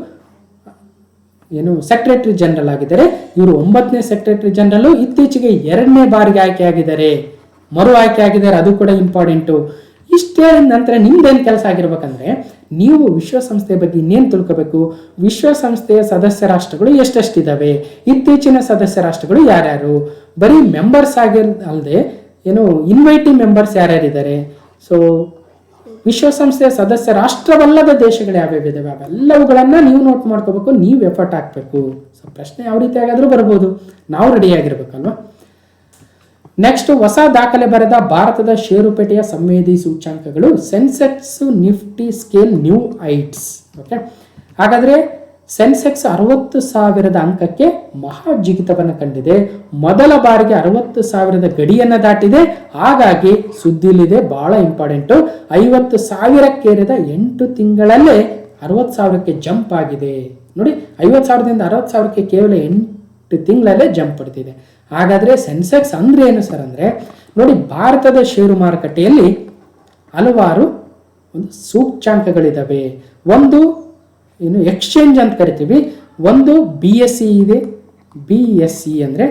ಸೆಕ್ರೆಟರಿ ಜನರಲ್ ಆಗಿದ್ದಾರೆ. ಇವರು 9ನೇ ಸೆಕ್ರೆಟರಿ ಜನರಲ್. ಇತ್ತೀಚೆಗೆ 2ನೇ ಬಾರಿಗೆ ಆಯ್ಕೆಯಾಗಿದ್ದಾರೆ, ಮರು ಆಯ್ಕೆ ಆಗಿದ್ದಾರೆ, ಅದು ಕೂಡ ಇಂಪಾರ್ಟೆಂಟು. ಇಷ್ಟೇ ನಂತರ ನಿಮ್ದೇನು ಕೆಲಸ ಆಗಿರ್ಬೇಕಂದ್ರೆ, ನೀವು ವಿಶ್ವಸಂಸ್ಥೆ ಬಗ್ಗೆ ಇನ್ನೇನು ತಿಳ್ಕೋಬೇಕು, ವಿಶ್ವಸಂಸ್ಥೆಯ ಸದಸ್ಯ ರಾಷ್ಟ್ರಗಳು ಎಷ್ಟೆಷ್ಟಿದ್ದಾವೆ, ಇತ್ತೀಚಿನ ಸದಸ್ಯ ರಾಷ್ಟ್ರಗಳು ಯಾರ್ಯಾರು, ಬರೀ ಮೆಂಬರ್ಸ್ ಅಲ್ಲದೆ ಇನ್ವೈಟಿಂಗ್ ಮೆಂಬರ್ಸ್ ಯಾರ್ಯಾರಿದ್ದಾರೆ, ಸೊ ವಿಶ್ವಸಂಸ್ಥೆಯ ಸದಸ್ಯ ರಾಷ್ಟ್ರವಲ್ಲದ ದೇಶಗಳು ಯಾವ್ಯಾವ ಇದಾವೆ ಅವೆಲ್ಲವುಗಳನ್ನ ನೀವು ನೋಟ್ ಮಾಡ್ಕೋಬೇಕು, ನೀವು ಎಫರ್ಟ್ ಹಾಕಬೇಕು. ಸೊ ಪ್ರಶ್ನೆ ಯಾವ ರೀತಿ ಆಗಾದ್ರೂ ಬರ್ಬೋದು, ನಾವು ರೆಡಿ ಆಗಿರ್ಬೇಕಲ್ವಾ. ನೆಕ್ಸ್ಟ್, ಹೊಸ ದಾಖಲೆ ಬರೆದ ಭಾರತದ ಷೇರುಪೇಟೆಯ ಸಂವೇದಿ ಸೂಚ್ಯಂಕಗಳು Sensex Nifty scale new heights. Okay, ಹಾಗಾದ್ರೆ ಸೆನ್ಸೆಕ್ಸ್ 60,000 ಅಂಕಕ್ಕೆ ಮಹಾ ಜಿಗಿತವನ್ನು ಕಂಡಿದೆ. ಮೊದಲ ಬಾರಿಗೆ 60,000 ಗಡಿಯನ್ನು ದಾಟಿದೆ. ಹಾಗಾಗಿ ಸುದ್ದಿಲಿದೆ, ಬಹಳ ಇಂಪಾರ್ಟೆಂಟು, 50,000 8 ತಿಂಗಳಲ್ಲೇ 60,000ಕ್ಕೆ ಜಂಪ್ ಆಗಿದೆ. ನೋಡಿ, 50,000ದಿಂದ 60,000ಕ್ಕೆ ಕೇವಲ 8 ತಿಂಗಳಲ್ಲೇ ಜಂಪ್ ಪಡ್ತಿದೆ. ಹಾಗಾದ್ರೆ ಸೆನ್ಸೆಕ್ಸ್ ಅಂದ್ರೆ ಏನು ಸರ್ ಅಂದ್ರೆ, ನೋಡಿ ಭಾರತದ ಷೇರು ಮಾರುಕಟ್ಟೆಯಲ್ಲಿ ಹಲವಾರು ಒಂದು ಸೂಚ್ಯಂಕಗಳಿದಾವೆ. ಒಂದು ಎಕ್ಸ್ಚೇಂಜ್ ಅಂತ ಕರಿತೀವಿ, ಒಂದು BSE ಇದೆ. BSE ಅಂದ್ರೆ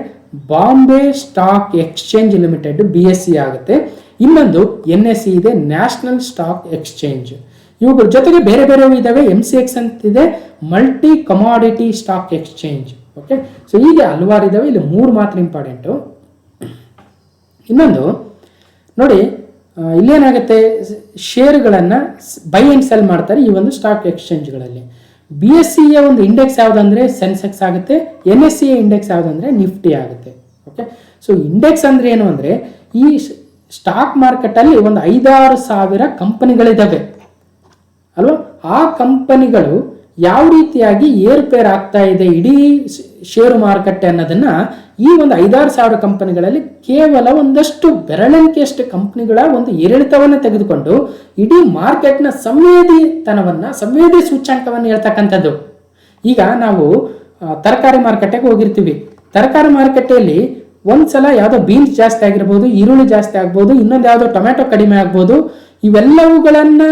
Bombay stock exchange limited BSE ಆಗುತ್ತೆ. ಇನ್ನೊಂದು NSE ಇದೆ, ನ್ಯಾಷನಲ್ ಸ್ಟಾಕ್ ಎಕ್ಸ್ಚೇಂಜ್. ಇವುಗಳ ಜೊತೆಗೆ ಬೇರೆ ಬೇರೆ ಇದಾವೆ. MCX ಅಂತಿದೆ, multi commodity stock exchange. Okay, so ಹೀಗೆ ಹಲವಾರು ಇದಾವೆ. ಇಲ್ಲಿ 3 ಮಾತ್ರ ಇಂಪಾರ್ಟೆಂಟು. ಇನ್ನೊಂದು ನೋಡಿ, ಇಲ್ಲೇನಾಗುತ್ತೆ, ಷೇರುಗಳನ್ನು ಬೈ ಅಂಡ್ ಸೆಲ್ ಮಾಡ್ತಾರೆ ಈ ಒಂದು ಸ್ಟಾಕ್ ಎಕ್ಸ್ಚೇಂಜ್ಗಳಲ್ಲಿ. BSE ಒಂದು ಇಂಡೆಕ್ಸ್ ಯಾವುದಂದ್ರೆ ಸೆನ್ಸೆಕ್ಸ್ ಆಗುತ್ತೆ, NSE ಇಂಡೆಕ್ಸ್ ಯಾವುದಂದ್ರೆ ನಿಫ್ಟಿ ಆಗುತ್ತೆ. ಓಕೆ, ಸೊ ಇಂಡೆಕ್ಸ್ ಅಂದ್ರೆ ಏನು ಅಂದ್ರೆ, ಈ ಸ್ಟಾಕ್ ಮಾರ್ಕೆಟ್ ಅಲ್ಲಿ ಒಂದು 5,000-6,000 ಕಂಪನಿಗಳಿದಾವೆ ಅಲ್ವಾ. ಆ ಕಂಪನಿಗಳು ಯಾವ ರೀತಿಯಾಗಿ ಏರುಪೇರು ಆಗ್ತಾ ಇದೆ ಇಡೀ ಷೇರು ಮಾರುಕಟ್ಟೆ ಅನ್ನೋದನ್ನ ಈ ಒಂದು 5,000-6,000 ಕಂಪನಿಗಳಲ್ಲಿ ಕೇವಲ ಒಂದಷ್ಟು ಬೆರಳೆಣಿಕೆಯಷ್ಟು ಕಂಪನಿಗಳ ಒಂದು ಏರಿಳಿತವನ್ನು ತೆಗೆದುಕೊಂಡು ಇಡೀ ಮಾರ್ಕೆಟ್ನ ಸಂವೇದಿ ಸೂಚ್ಯಂಕವನ್ನು ಹೇಳ್ತಕ್ಕಂಥದ್ದು. ಈಗ ನಾವು ತರಕಾರಿ ಮಾರುಕಟ್ಟೆಗೆ ಹೋಗಿರ್ತೀವಿ. ತರಕಾರಿ ಮಾರುಕಟ್ಟೆಯಲ್ಲಿ ಒಂದ್ಸಲ ಯಾವುದೋ ಬೀನ್ಸ್ ಜಾಸ್ತಿ ಆಗಿರ್ಬೋದು, ಈರುಳ್ಳಿ ಜಾಸ್ತಿ ಆಗ್ಬೋದು, ಇನ್ನೊಂದು ಯಾವುದೋ ಟೊಮೆಟೊ ಕಡಿಮೆ ಆಗ್ಬೋದು. ಇವೆಲ್ಲವುಗಳನ್ನ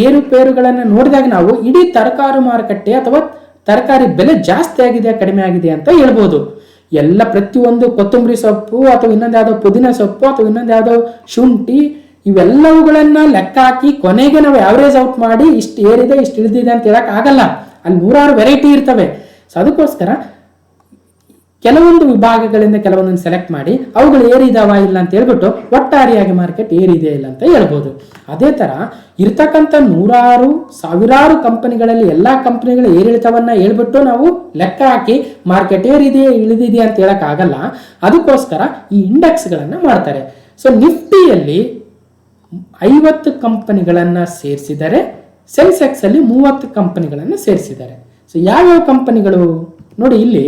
ಏರುಪೇರುಗಳನ್ನ ನೋಡಿದಾಗ ನಾವು ಇಡೀ ತರಕಾರಿ ಮಾರುಕಟ್ಟೆ ಅಥವಾ ತರಕಾರಿ ಬೆಲೆ ಜಾಸ್ತಿ ಆಗಿದೆ ಕಡಿಮೆ ಆಗಿದೆ ಅಂತ ಹೇಳ್ಬೋದು. ಎಲ್ಲ ಪ್ರತಿಯೊಂದು ಕೊತ್ತಂಬರಿ ಸೊಪ್ಪು ಅಥವಾ ಇನ್ನೊಂದು ಯಾವುದೋ ಪುದೀನ ಸೊಪ್ಪು ಅಥವಾ ಇನ್ನೊಂದು ಯಾವುದೋ ಶುಂಠಿ, ಇವೆಲ್ಲವುಗಳನ್ನ ಲೆಕ್ಕ ಹಾಕಿ ಕೊನೆಗೆ ನಾವು ಆವರೇಜ್ ಔಟ್ ಮಾಡಿ ಇಷ್ಟು ಏರಿದೆ ಇಷ್ಟು ಇಳಿದಿದೆ ಅಂತ ಹೇಳಕ್ ಆಗಲ್ಲ. ಅಲ್ಲಿ 100 ವೆರೈಟಿ ಇರ್ತವೆ. ಸೊ ಅದಕ್ಕೋಸ್ಕರ ಕೆಲವೊಂದು ವಿಭಾಗಗಳಿಂದ ಕೆಲವೊಂದನ್ನು ಸೆಲೆಕ್ಟ್ ಮಾಡಿ ಅವುಗಳು ಏರಿದಾವ ಇಲ್ಲ ಅಂತ ಹೇಳ್ಬಿಟ್ಟು ಒಟ್ಟಾರೆಯಾಗಿ ಮಾರ್ಕೆಟ್ ಏರಿದೆ ಇಲ್ಲ ಅಂತ ಹೇಳ್ಬೋದು. ಅದೇ ತರ ಇರ್ತಕ್ಕಂಥ 100,000 ಕಂಪನಿಗಳಲ್ಲಿ ಎಲ್ಲಾ ಕಂಪನಿಗಳ ಏರಿಳಿತವನ್ನ ಹೇಳ್ಬಿಟ್ಟು ನಾವು ಲೆಕ್ಕ ಹಾಕಿ ಮಾರ್ಕೆಟ್ ಏರಿದೆ ಇಳಿದಿದೆ ಅಂತ ಹೇಳಕ್ ಆಗಲ್ಲ. ಅದಕ್ಕೋಸ್ಕರ ಈ ಇಂಡೆಕ್ಸ್ ಗಳನ್ನ ಮಾಡ್ತಾರೆ. ಸೊ ನಿಫ್ಟಿಯಲ್ಲಿ 50 ಕಂಪನಿಗಳನ್ನ ಸೇರಿಸಿದರೆ, ಸೆನ್ಸೆಕ್ಸ್ ಅಲ್ಲಿ 30 ಕಂಪನಿಗಳನ್ನ ಸೇರಿಸಿದ್ದಾರೆ. ಸೊ ಯಾವ್ಯಾವ ಕಂಪನಿಗಳು ನೋಡಿ, ಇಲ್ಲಿ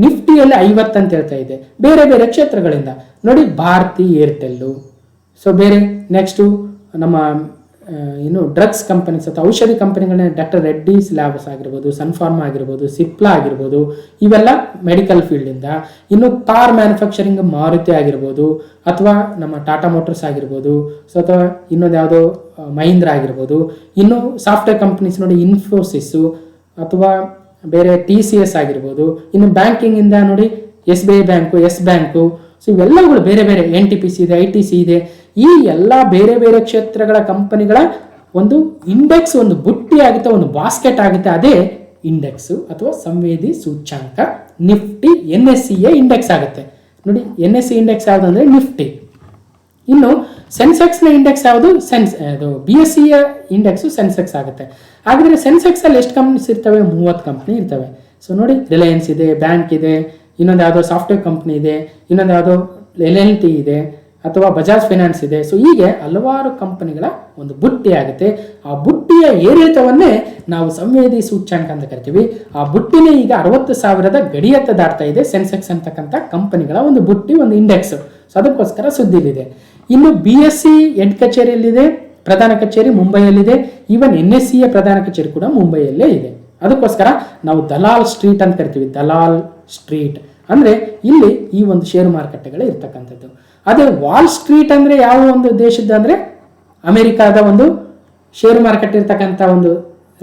ನಿಫ್ಟಿಯಲ್ಲಿ 50 ಅಂತ ಹೇಳ್ತಾ ಇದೆ. ಬೇರೆ ಬೇರೆ ಕ್ಷೇತ್ರಗಳಿಂದ ನೋಡಿ, ಭಾರತಿ ಏರ್ಟೆಲ್ಲು, ಸೊ ಬೇರೆ ನೆಕ್ಸ್ಟು ನಮ್ಮ ಡ್ರಗ್ಸ್ ಕಂಪನೀಸ್ ಅಥವಾ ಔಷಧಿ ಕಂಪನಿಗಳನ್ನ ಡಾಕ್ಟರ್ ರೆಡ್ಡೀಸ್ ಲ್ಯಾಬ್ಸ್ ಆಗಿರ್ಬೋದು, ಸನ್ಫಾರ್ಮಾ ಆಗಿರ್ಬೋದು, ಸಿಪ್ಲಾ ಆಗಿರ್ಬೋದು, ಇವೆಲ್ಲ ಮೆಡಿಕಲ್ ಫೀಲ್ಡಿಂದ. ಇನ್ನು ಕಾರ್ ಮ್ಯಾನುಫ್ಯಾಕ್ಚರಿಂಗ್ ಮಾರುತಿ ಆಗಿರ್ಬೋದು, ಅಥವಾ ನಮ್ಮ ಟಾಟಾ ಮೋಟರ್ಸ್ ಆಗಿರ್ಬೋದು, ಸೊ ಅಥವಾ ಇನ್ನೊಂದು ಯಾವುದೋ ಮಹೀಂದ್ರ ಆಗಿರ್ಬೋದು. ಇನ್ನು ಸಾಫ್ಟ್ವೇರ್ ಕಂಪನೀಸ್ ನೋಡಿ, ಇನ್ಫೋಸಿಸ್ಸು ಅಥವಾ ಬೇರೆ TCS ಆಗಿರ್ಬೋದು. ಇನ್ನು ಬ್ಯಾಂಕಿಂಗ್ ಇಂದ ನೋಡಿ, SBI bank, Yes bank. So ಇವೆಲ್ಲವುಗಳು ಬೇರೆ ಬೇರೆ NTPC ಇದೆ, ITC ಇದೆ. ಈ ಎಲ್ಲ ಬೇರೆ ಬೇರೆ ಕ್ಷೇತ್ರಗಳ ಕಂಪನಿಗಳ ಒಂದು ಇಂಡೆಕ್ಸ್, ಒಂದು ಬುಟ್ಟಿ ಆಗುತ್ತೆ, ಒಂದು ಬಾಸ್ಕೆಟ್ ಆಗುತ್ತೆ. ಅದೇ ಇಂಡೆಕ್ಸ್ ಅಥವಾ ಸಂವೇದಿ ಸೂಚ್ಯಂಕ ನಿಫ್ಟಿ. NSE ಇಂಡೆಕ್ಸ್ ಆಗುತ್ತೆ ನೋಡಿ. NSE ಇಂಡೆಕ್ಸ್ ಯಾವುದಂದ್ರೆ ನಿಫ್ಟಿ. ಇನ್ನು ಸೆನ್ಸೆಕ್ಸ್ನ ಇಂಡೆಕ್ಸ್ ಯಾವುದು? ಅದು BSEಯ ಇಂಡೆಕ್ಸು ಸೆನ್ಸೆಕ್ಸ್ ಆಗುತ್ತೆ. ಹಾಗಾದರೆ ಸೆನ್ಸೆಕ್ಸಲ್ಲಿ ಎಷ್ಟು ಕಂಪ್ನೀಸ್ ಇರ್ತವೆ? 30 ಕಂಪ್ನಿ ಇರ್ತವೆ. ಸೊ ನೋಡಿ, ರಿಲಯನ್ಸ್ ಇದೆ, ಬ್ಯಾಂಕ್ ಇದೆ, ಇನ್ನೊಂದು ಯಾವುದೋ ಸಾಫ್ಟ್ವೇರ್ ಕಂಪ್ನಿ ಇದೆ, ಇನ್ನೊಂದು ಯಾವುದೋ LNT ಇದೆ, ಅಥವಾ ಬಜಾಜ್ ಫೈನಾನ್ಸ್ ಇದೆ. ಸೊ ಹೀಗೆ ಹಲವಾರು ಕಂಪನಿಗಳ ಒಂದು ಬುಟ್ಟಿ ಆಗುತ್ತೆ. ಆ ಬುಟ್ಟಿಯ ಏರಿಳಿತವನ್ನೇ ನಾವು ಸಂವೇದಿ ಸೂಚ್ಯಂಕ ಅಂತ ಕರಿತೀವಿ. ಆ ಬುಟ್ಟಿನೇ ಈಗ 60,000 ಗಡಿಯತ್ತ ದಾಟ್ತಾ ಇದೆ. ಸೆನ್ಸೆಕ್ಸ್ ಅಂತಕ್ಕಂಥ ಕಂಪನಿಗಳ ಒಂದು ಬುಟ್ಟಿ, ಒಂದು ಇಂಡೆಕ್ಸ್. ಸೊ ಅದಕ್ಕೋಸ್ಕರ ಸುದ್ದಿಲಿದೆ. ಇನ್ನು BSE ಹೆಡ್ ಕಚೇರಿಯಲ್ಲಿದೆ, ಪ್ರಧಾನ ಕಚೇರಿ ಮುಂಬೈಯಲ್ಲಿದೆ. ಈವನ್ NSEಯ ಪ್ರಧಾನ ಕಚೇರಿ ಕೂಡ ಮುಂಬೈಯಲ್ಲೇ ಇದೆ. ಅದಕ್ಕೋಸ್ಕರ ನಾವು ದಲಾಲ್ ಸ್ಟ್ರೀಟ್ ಅಂತ ಕರಿತೀವಿ. ದಲಾಲ್ ಸ್ಟ್ರೀಟ್ ಅಂದ್ರೆ ಇಲ್ಲಿ ಈ ಒಂದು ಷೇರು ಮಾರುಕಟ್ಟೆಗಳು ಇರ್ತಕ್ಕಂಥದ್ದು. ಅದೇ ವಾಲ್ ಸ್ಟ್ರೀಟ್ ಅಂದ್ರೆ ಯಾವ ಒಂದು ದೇಶದ ಅಂದ್ರೆ ಅಮೆರಿಕಾದ ಒಂದು ಷೇರು ಮಾರುಕಟ್ಟೆ ಇರ್ತಕ್ಕಂಥ ಒಂದು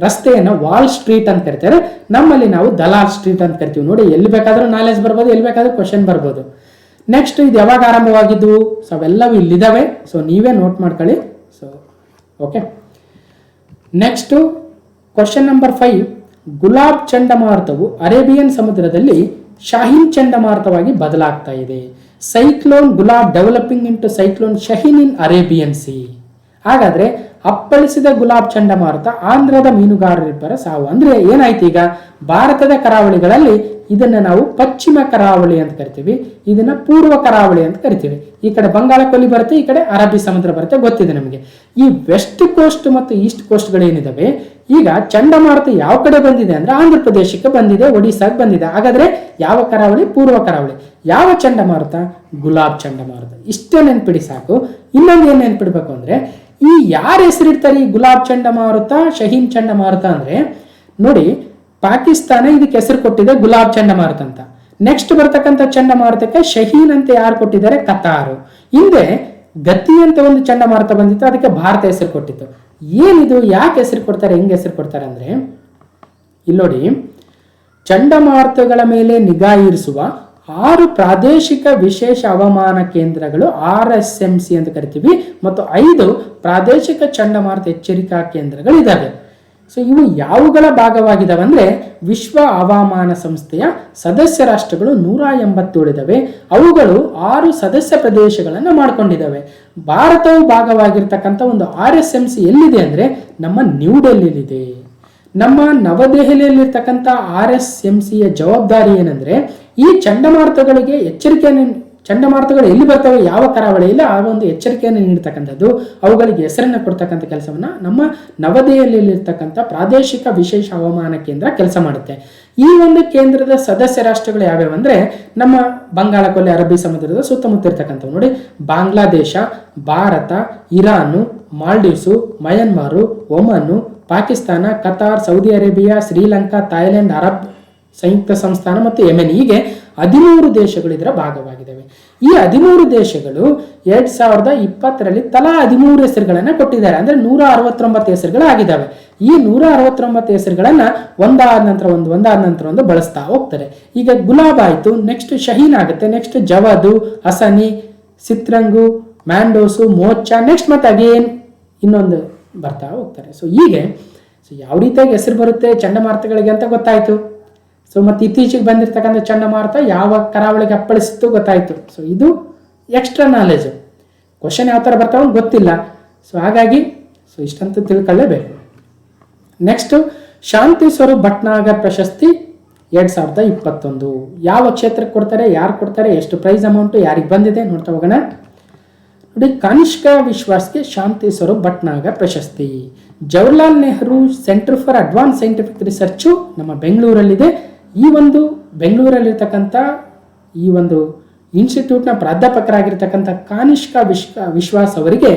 ರಸ್ತೆಯನ್ನು ವಾಲ್ ಸ್ಟ್ರೀಟ್ ಅಂತ ಕರಿತಾರೆ. ನಮ್ಮಲ್ಲಿ ನಾವು ದಲಾಲ್ ಸ್ಟ್ರೀಟ್ ಅಂತ ಕರಿತೀವಿ. ನೋಡಿ, ಎಲ್ಲಿ ಬೇಕಾದ್ರೂ ನಾಲೆಜ್ ಬರ್ಬೋದು, ಎಲ್ಲಿ ಬೇಕಾದ್ರೂ ಕ್ವಶನ್ ಬರ್ಬೋದು. ನೆಕ್ಸ್ಟ್, ಇದು ಯಾವಾಗ ಆರಂಭವಾಗಿದ್ದು? ಸೊ ಅವೆಲ್ಲವೂ ಇಲ್ಲಿದ್ದಾವೆ. ಸೊ ನೀವೇ ನೋಟ್ ಮಾಡ್ಕೊಳ್ಳಿ. So okay, next question number 5. ಗುಲಾಬ್ ಚಂಡಮಾರುತವು ಅರೇಬಿಯನ್ ಸಮುದ್ರದಲ್ಲಿ ಶಾಹೀನ್ ಚಂಡಮಾರುತವಾಗಿ ಬದಲಾಗ್ತಾ ಇದೆ. ಸೈಕ್ಲೋನ್ ಗುಲಾಬ್ ಡೆವಲಪಿಂಗ್ ಇಂಟು ಸೈಕ್ಲೋನ್ ಶಹೀನ್ ಇನ್ ಅರೇಬಿಯನ್ ಸಿ. ಹಾಗಾದ್ರೆ ಅಪ್ಪಳಿಸಿದ ಗುಲಾಬ್ ಚಂಡಮಾರುತ, ಆಂಧ್ರದ ಮೀನುಗಾರರಿಬ್ಬರ ಸಾವು. ಅಂದ್ರೆ ಏನಾಯ್ತು? ಈಗ ಭಾರತದ ಕರಾವಳಿಗಳಲ್ಲಿ ಇದನ್ನ ನಾವು ಪಶ್ಚಿಮ ಕರಾವಳಿ ಅಂತ ಕರಿತೀವಿ, ಇದನ್ನ ಪೂರ್ವ ಕರಾವಳಿ ಅಂತ ಕರಿತೀವಿ. ಈ ಕಡೆ ಬಂಗಾಳ ಕೊಲ್ಲಿ ಬರುತ್ತೆ, ಈ ಕಡೆ ಅರಬ್ಬಿ ಸಮುದ್ರ ಬರುತ್ತೆ, ಗೊತ್ತಿದೆ ನಮಗೆ. ಈ ವೆಸ್ಟ್ ಕೋಸ್ಟ್ ಮತ್ತು ಈಸ್ಟ್ ಕೋಸ್ಟ್ಗಳೇನಿದಾವೆ, ಈಗ ಚಂಡಮಾರುತ ಯಾವ ಕಡೆ ಬಂದಿದೆ ಅಂದ್ರೆ ಆಂಧ್ರ ಪ್ರದೇಶಕ್ಕೆ ಬಂದಿದೆ, ಒಡಿಸ್ಸಾಗೆ ಬಂದಿದೆ. ಹಾಗಾದ್ರೆ ಯಾವ ಕರಾವಳಿ? ಪೂರ್ವ ಕರಾವಳಿ. ಯಾವ ಚಂಡಮಾರುತ? ಗುಲಾಬ್ ಚಂಡಮಾರುತ. ಇಷ್ಟೇ ನೆನ್ಪಿಡಿ ಸಾಕು. ಇನ್ನೊಂದು ಏನ್ ನೆನ್ಪಿಡ್ಬೇಕು ಅಂದ್ರೆ, ಈ ಯಾರು ಹೆಸರಿಡ್ತಾರೆ ಈ ಗುಲಾಬ್ ಚಂಡಮಾರುತ, ಶಹೀನ್ ಚಂಡಮಾರುತ ಅಂದ್ರೆ, ನೋಡಿ, ಪಾಕಿಸ್ತಾನ ಇದಕ್ಕೆ ಹೆಸರು ಕೊಟ್ಟಿದೆ ಗುಲಾಬ್ ಚಂಡಮಾರುತ ಅಂತ. ನೆಕ್ಸ್ಟ್ ಬರ್ತಕ್ಕಂಥ ಚಂಡಮಾರುತಕ್ಕೆ ಶಹೀನ್ ಅಂತ ಯಾರು ಕೊಟ್ಟಿದ್ದಾರೆ? ಕತಾರು. ಹಿಂದೆ ಗತಿ ಅಂತ ಒಂದು ಚಂಡಮಾರುತ ಬಂದಿತ್ತು, ಅದಕ್ಕೆ ಭಾರತ ಹೆಸರು ಕೊಟ್ಟಿತ್ತು. ಏನಿದು? ಯಾಕೆ ಹೆಸರು ಕೊಡ್ತಾರೆ, ಹೆಂಗೆ ಹೆಸರು ಕೊಡ್ತಾರೆ ಅಂದ್ರೆ, ಇಲ್ಲಿ ನೋಡಿ, ಚಂಡಮಾರುತಗಳ ಮೇಲೆ ನಿಗಾ ಇರಿಸುವ 6 ಪ್ರಾದೇಶಿಕ ವಿಶೇಷ ಹವಾಮಾನ ಕೇಂದ್ರಗಳು RSMC ಅಂತ ಕರಿತೀವಿ, ಮತ್ತು 5 ಪ್ರಾದೇಶಿಕ ಚಂಡಮಾರುತ ಎಚ್ಚರಿಕಾ ಕೇಂದ್ರಗಳು ಇದಾವೆ. ಸೊ ಇವು ಯಾವುಗಳ ಭಾಗವಾಗಿದ್ದಾವೆ ಅಂದ್ರೆ, ವಿಶ್ವ ಹವಾಮಾನ ಸಂಸ್ಥೆಯ ಸದಸ್ಯ ರಾಷ್ಟ್ರಗಳು 187 ಇದಾವೆ. ಅವುಗಳು 6 ಸದಸ್ಯ ಪ್ರದೇಶಗಳನ್ನು ಮಾಡ್ಕೊಂಡಿದ್ದಾವೆ. ಭಾರತವು ಭಾಗವಾಗಿರ್ತಕ್ಕಂಥ ಒಂದು RSMC ಎಲ್ಲಿದೆ ಅಂದ್ರೆ ನಮ್ಮ ನ್ಯೂ ಡೆಲ್ಲಿಲಿದೆ. ನಮ್ಮ ನವದೆಹಲಿಯಲ್ಲಿರ್ತಕ್ಕಂಥ RSMCಯ ಜವಾಬ್ದಾರಿ ಏನಂದ್ರೆ, ಈ ಚಂಡಮಾರುತಗಳಿಗೆ ಎಚ್ಚರಿಕೆಯನ್ನು, ಚಂಡಮಾರುತಗಳು ಎಲ್ಲಿ ಬರ್ತವೆ, ಯಾವ ಕರಾವಳಿಯಲ್ಲಿ, ಆ ಒಂದು ಎಚ್ಚರಿಕೆಯನ್ನು ನೀಡ್ತಕ್ಕಂಥದ್ದು, ಅವುಗಳಿಗೆ ಹೆಸರನ್ನು ಕೊಡ್ತಕ್ಕಂಥ ಕೆಲಸವನ್ನ ನಮ್ಮ ನವದೆಹಲಿಯಲ್ಲಿರ್ತಕ್ಕಂಥ ಪ್ರಾದೇಶಿಕ ವಿಶೇಷ ಹವಾಮಾನ ಕೇಂದ್ರ ಕೆಲಸ ಮಾಡುತ್ತೆ. ಈ ಒಂದು ಕೇಂದ್ರದ ಸದಸ್ಯ ರಾಷ್ಟ್ರಗಳು ಯಾವ್ಯಾವ ಅಂದ್ರೆ, ನಮ್ಮ ಬಂಗಾಳ ಕೊಲ್ಲಿ, ಅರಬ್ಬಿ ಸಮುದ್ರದ ಸುತ್ತಮುತ್ತ ಇರ್ತಕ್ಕಂಥವು ನೋಡಿ, Bangladesh, Bharat, Iran, Maldives, ಮಯನ್ಮಾರು, ಒಮನ್ನು, Pakistan, Qatar, Saudi Arabia, Sri Lanka, Thailand, Arab ಸಂಯುಕ್ತ ಸಂಸ್ಥಾನ ಮತ್ತು ಯೆಮೆನ್. ಹೀಗೆ 13 ದೇಶಗಳು ಇದರ ಭಾಗವಾಗಿದ್ದಾವೆ. ಈ 13 ದೇಶಗಳು 2020ರಲ್ಲಿ ತಲಾ 13 ಹೆಸರುಗಳನ್ನ ಕೊಟ್ಟಿದ್ದಾರೆ. ಅಂದ್ರೆ 169 ಹೆಸರುಗಳು ಆಗಿದ್ದಾವೆ. ಈ 169 ಹೆಸರುಗಳನ್ನ ಒಂದಾದ ನಂತರ ಒಂದು ಬಳಸ್ತಾ ಹೋಗ್ತಾರೆ. ಈಗ ಗುಲಾಬ್ ಆಯ್ತು, ನೆಕ್ಸ್ಟ್ ಶಹೀನ್ ಆಗುತ್ತೆ, ನೆಕ್ಸ್ಟ್ ಜವದು, ಹಸನಿ, ಸಿತ್ರಂಗು, ಮ್ಯಾಂಡೋಸು, ಮೋಚಾ, ನೆಕ್ಸ್ಟ್ ಮತ್ತೆ ಅಗೇನ್ ಇನ್ನೊಂದು ಬರ್ತಾ ಹೋಗ್ತಾರೆ. ಸೊ ಹೀಗೆ ಯಾವ ರೀತಿಯಾಗಿ ಹೆಸರು ಬರುತ್ತೆ ಚಂಡಮಾರುತಗಳಿಗೆ ಅಂತ ಗೊತ್ತಾಯ್ತು. ಸೊ ಮತ್ತೆ ಇತ್ತೀಚೆಗೆ ಬಂದಿರತಕ್ಕಂಥ ಚಂಡಮಾರುತ ಯಾವ ಕರಾವಳಿಗೆ ಅಪ್ಪಳಿಸಿತ್ತು ಗೊತ್ತಾಯ್ತು. ಸೊ ಇದು ಎಕ್ಸ್ಟ್ರಾ ನಾಲೆಜ್. ಕ್ವಶನ್ ಯಾವ ಥರ ಬರ್ತಾವ ಗೊತ್ತಿಲ್ಲ. ಸೊ ಹಾಗಾಗಿ ಇಷ್ಟಂತೂ ತಿಳ್ಕೊಳ್ಳೇಬೇಕು. ನೆಕ್ಸ್ಟ್, ಶಾಂತಿ ಸ್ವರೂಪ್ ಭಟ್ನಾಗರ್ ಪ್ರಶಸ್ತಿ 2021 ಯಾವ ಕ್ಷೇತ್ರಕ್ಕೆ ಕೊಡ್ತಾರೆ, ಯಾರು ಕೊಡ್ತಾರೆ, ಎಷ್ಟು ಪ್ರೈಸ್ ಅಮೌಂಟು ಯಾರಿಗೆ ಬಂದಿದೆ ನೋಡ್ತಾ ಹೋಗೋಣ. ನೋಡಿ, ಕನಿಷ್ಕಾ ವಿಶ್ವಾಸ್ಗೆ ಶಾಂತಿ ಸ್ವರೂಪ್ ಭಟ್ನಾಗರ್ ಪ್ರಶಸ್ತಿ. Jawaharlal Nehru centre for advance scientific research ನಮ್ಮ ಬೆಂಗಳೂರಲ್ಲಿದೆ. ಈ ಒಂದು ಬೆಂಗಳೂರಲ್ಲಿರ್ತಕ್ಕಂಥ ಈ ಒಂದು ಇನ್ಸ್ಟಿಟ್ಯೂಟ್ನ ಪ್ರಾಧ್ಯಾಪಕರಾಗಿರ್ತಕ್ಕಂಥ ಕನಿಷ್ಕಾ ವಿಶ್ವಾಸ್ ಅವರಿಗೆ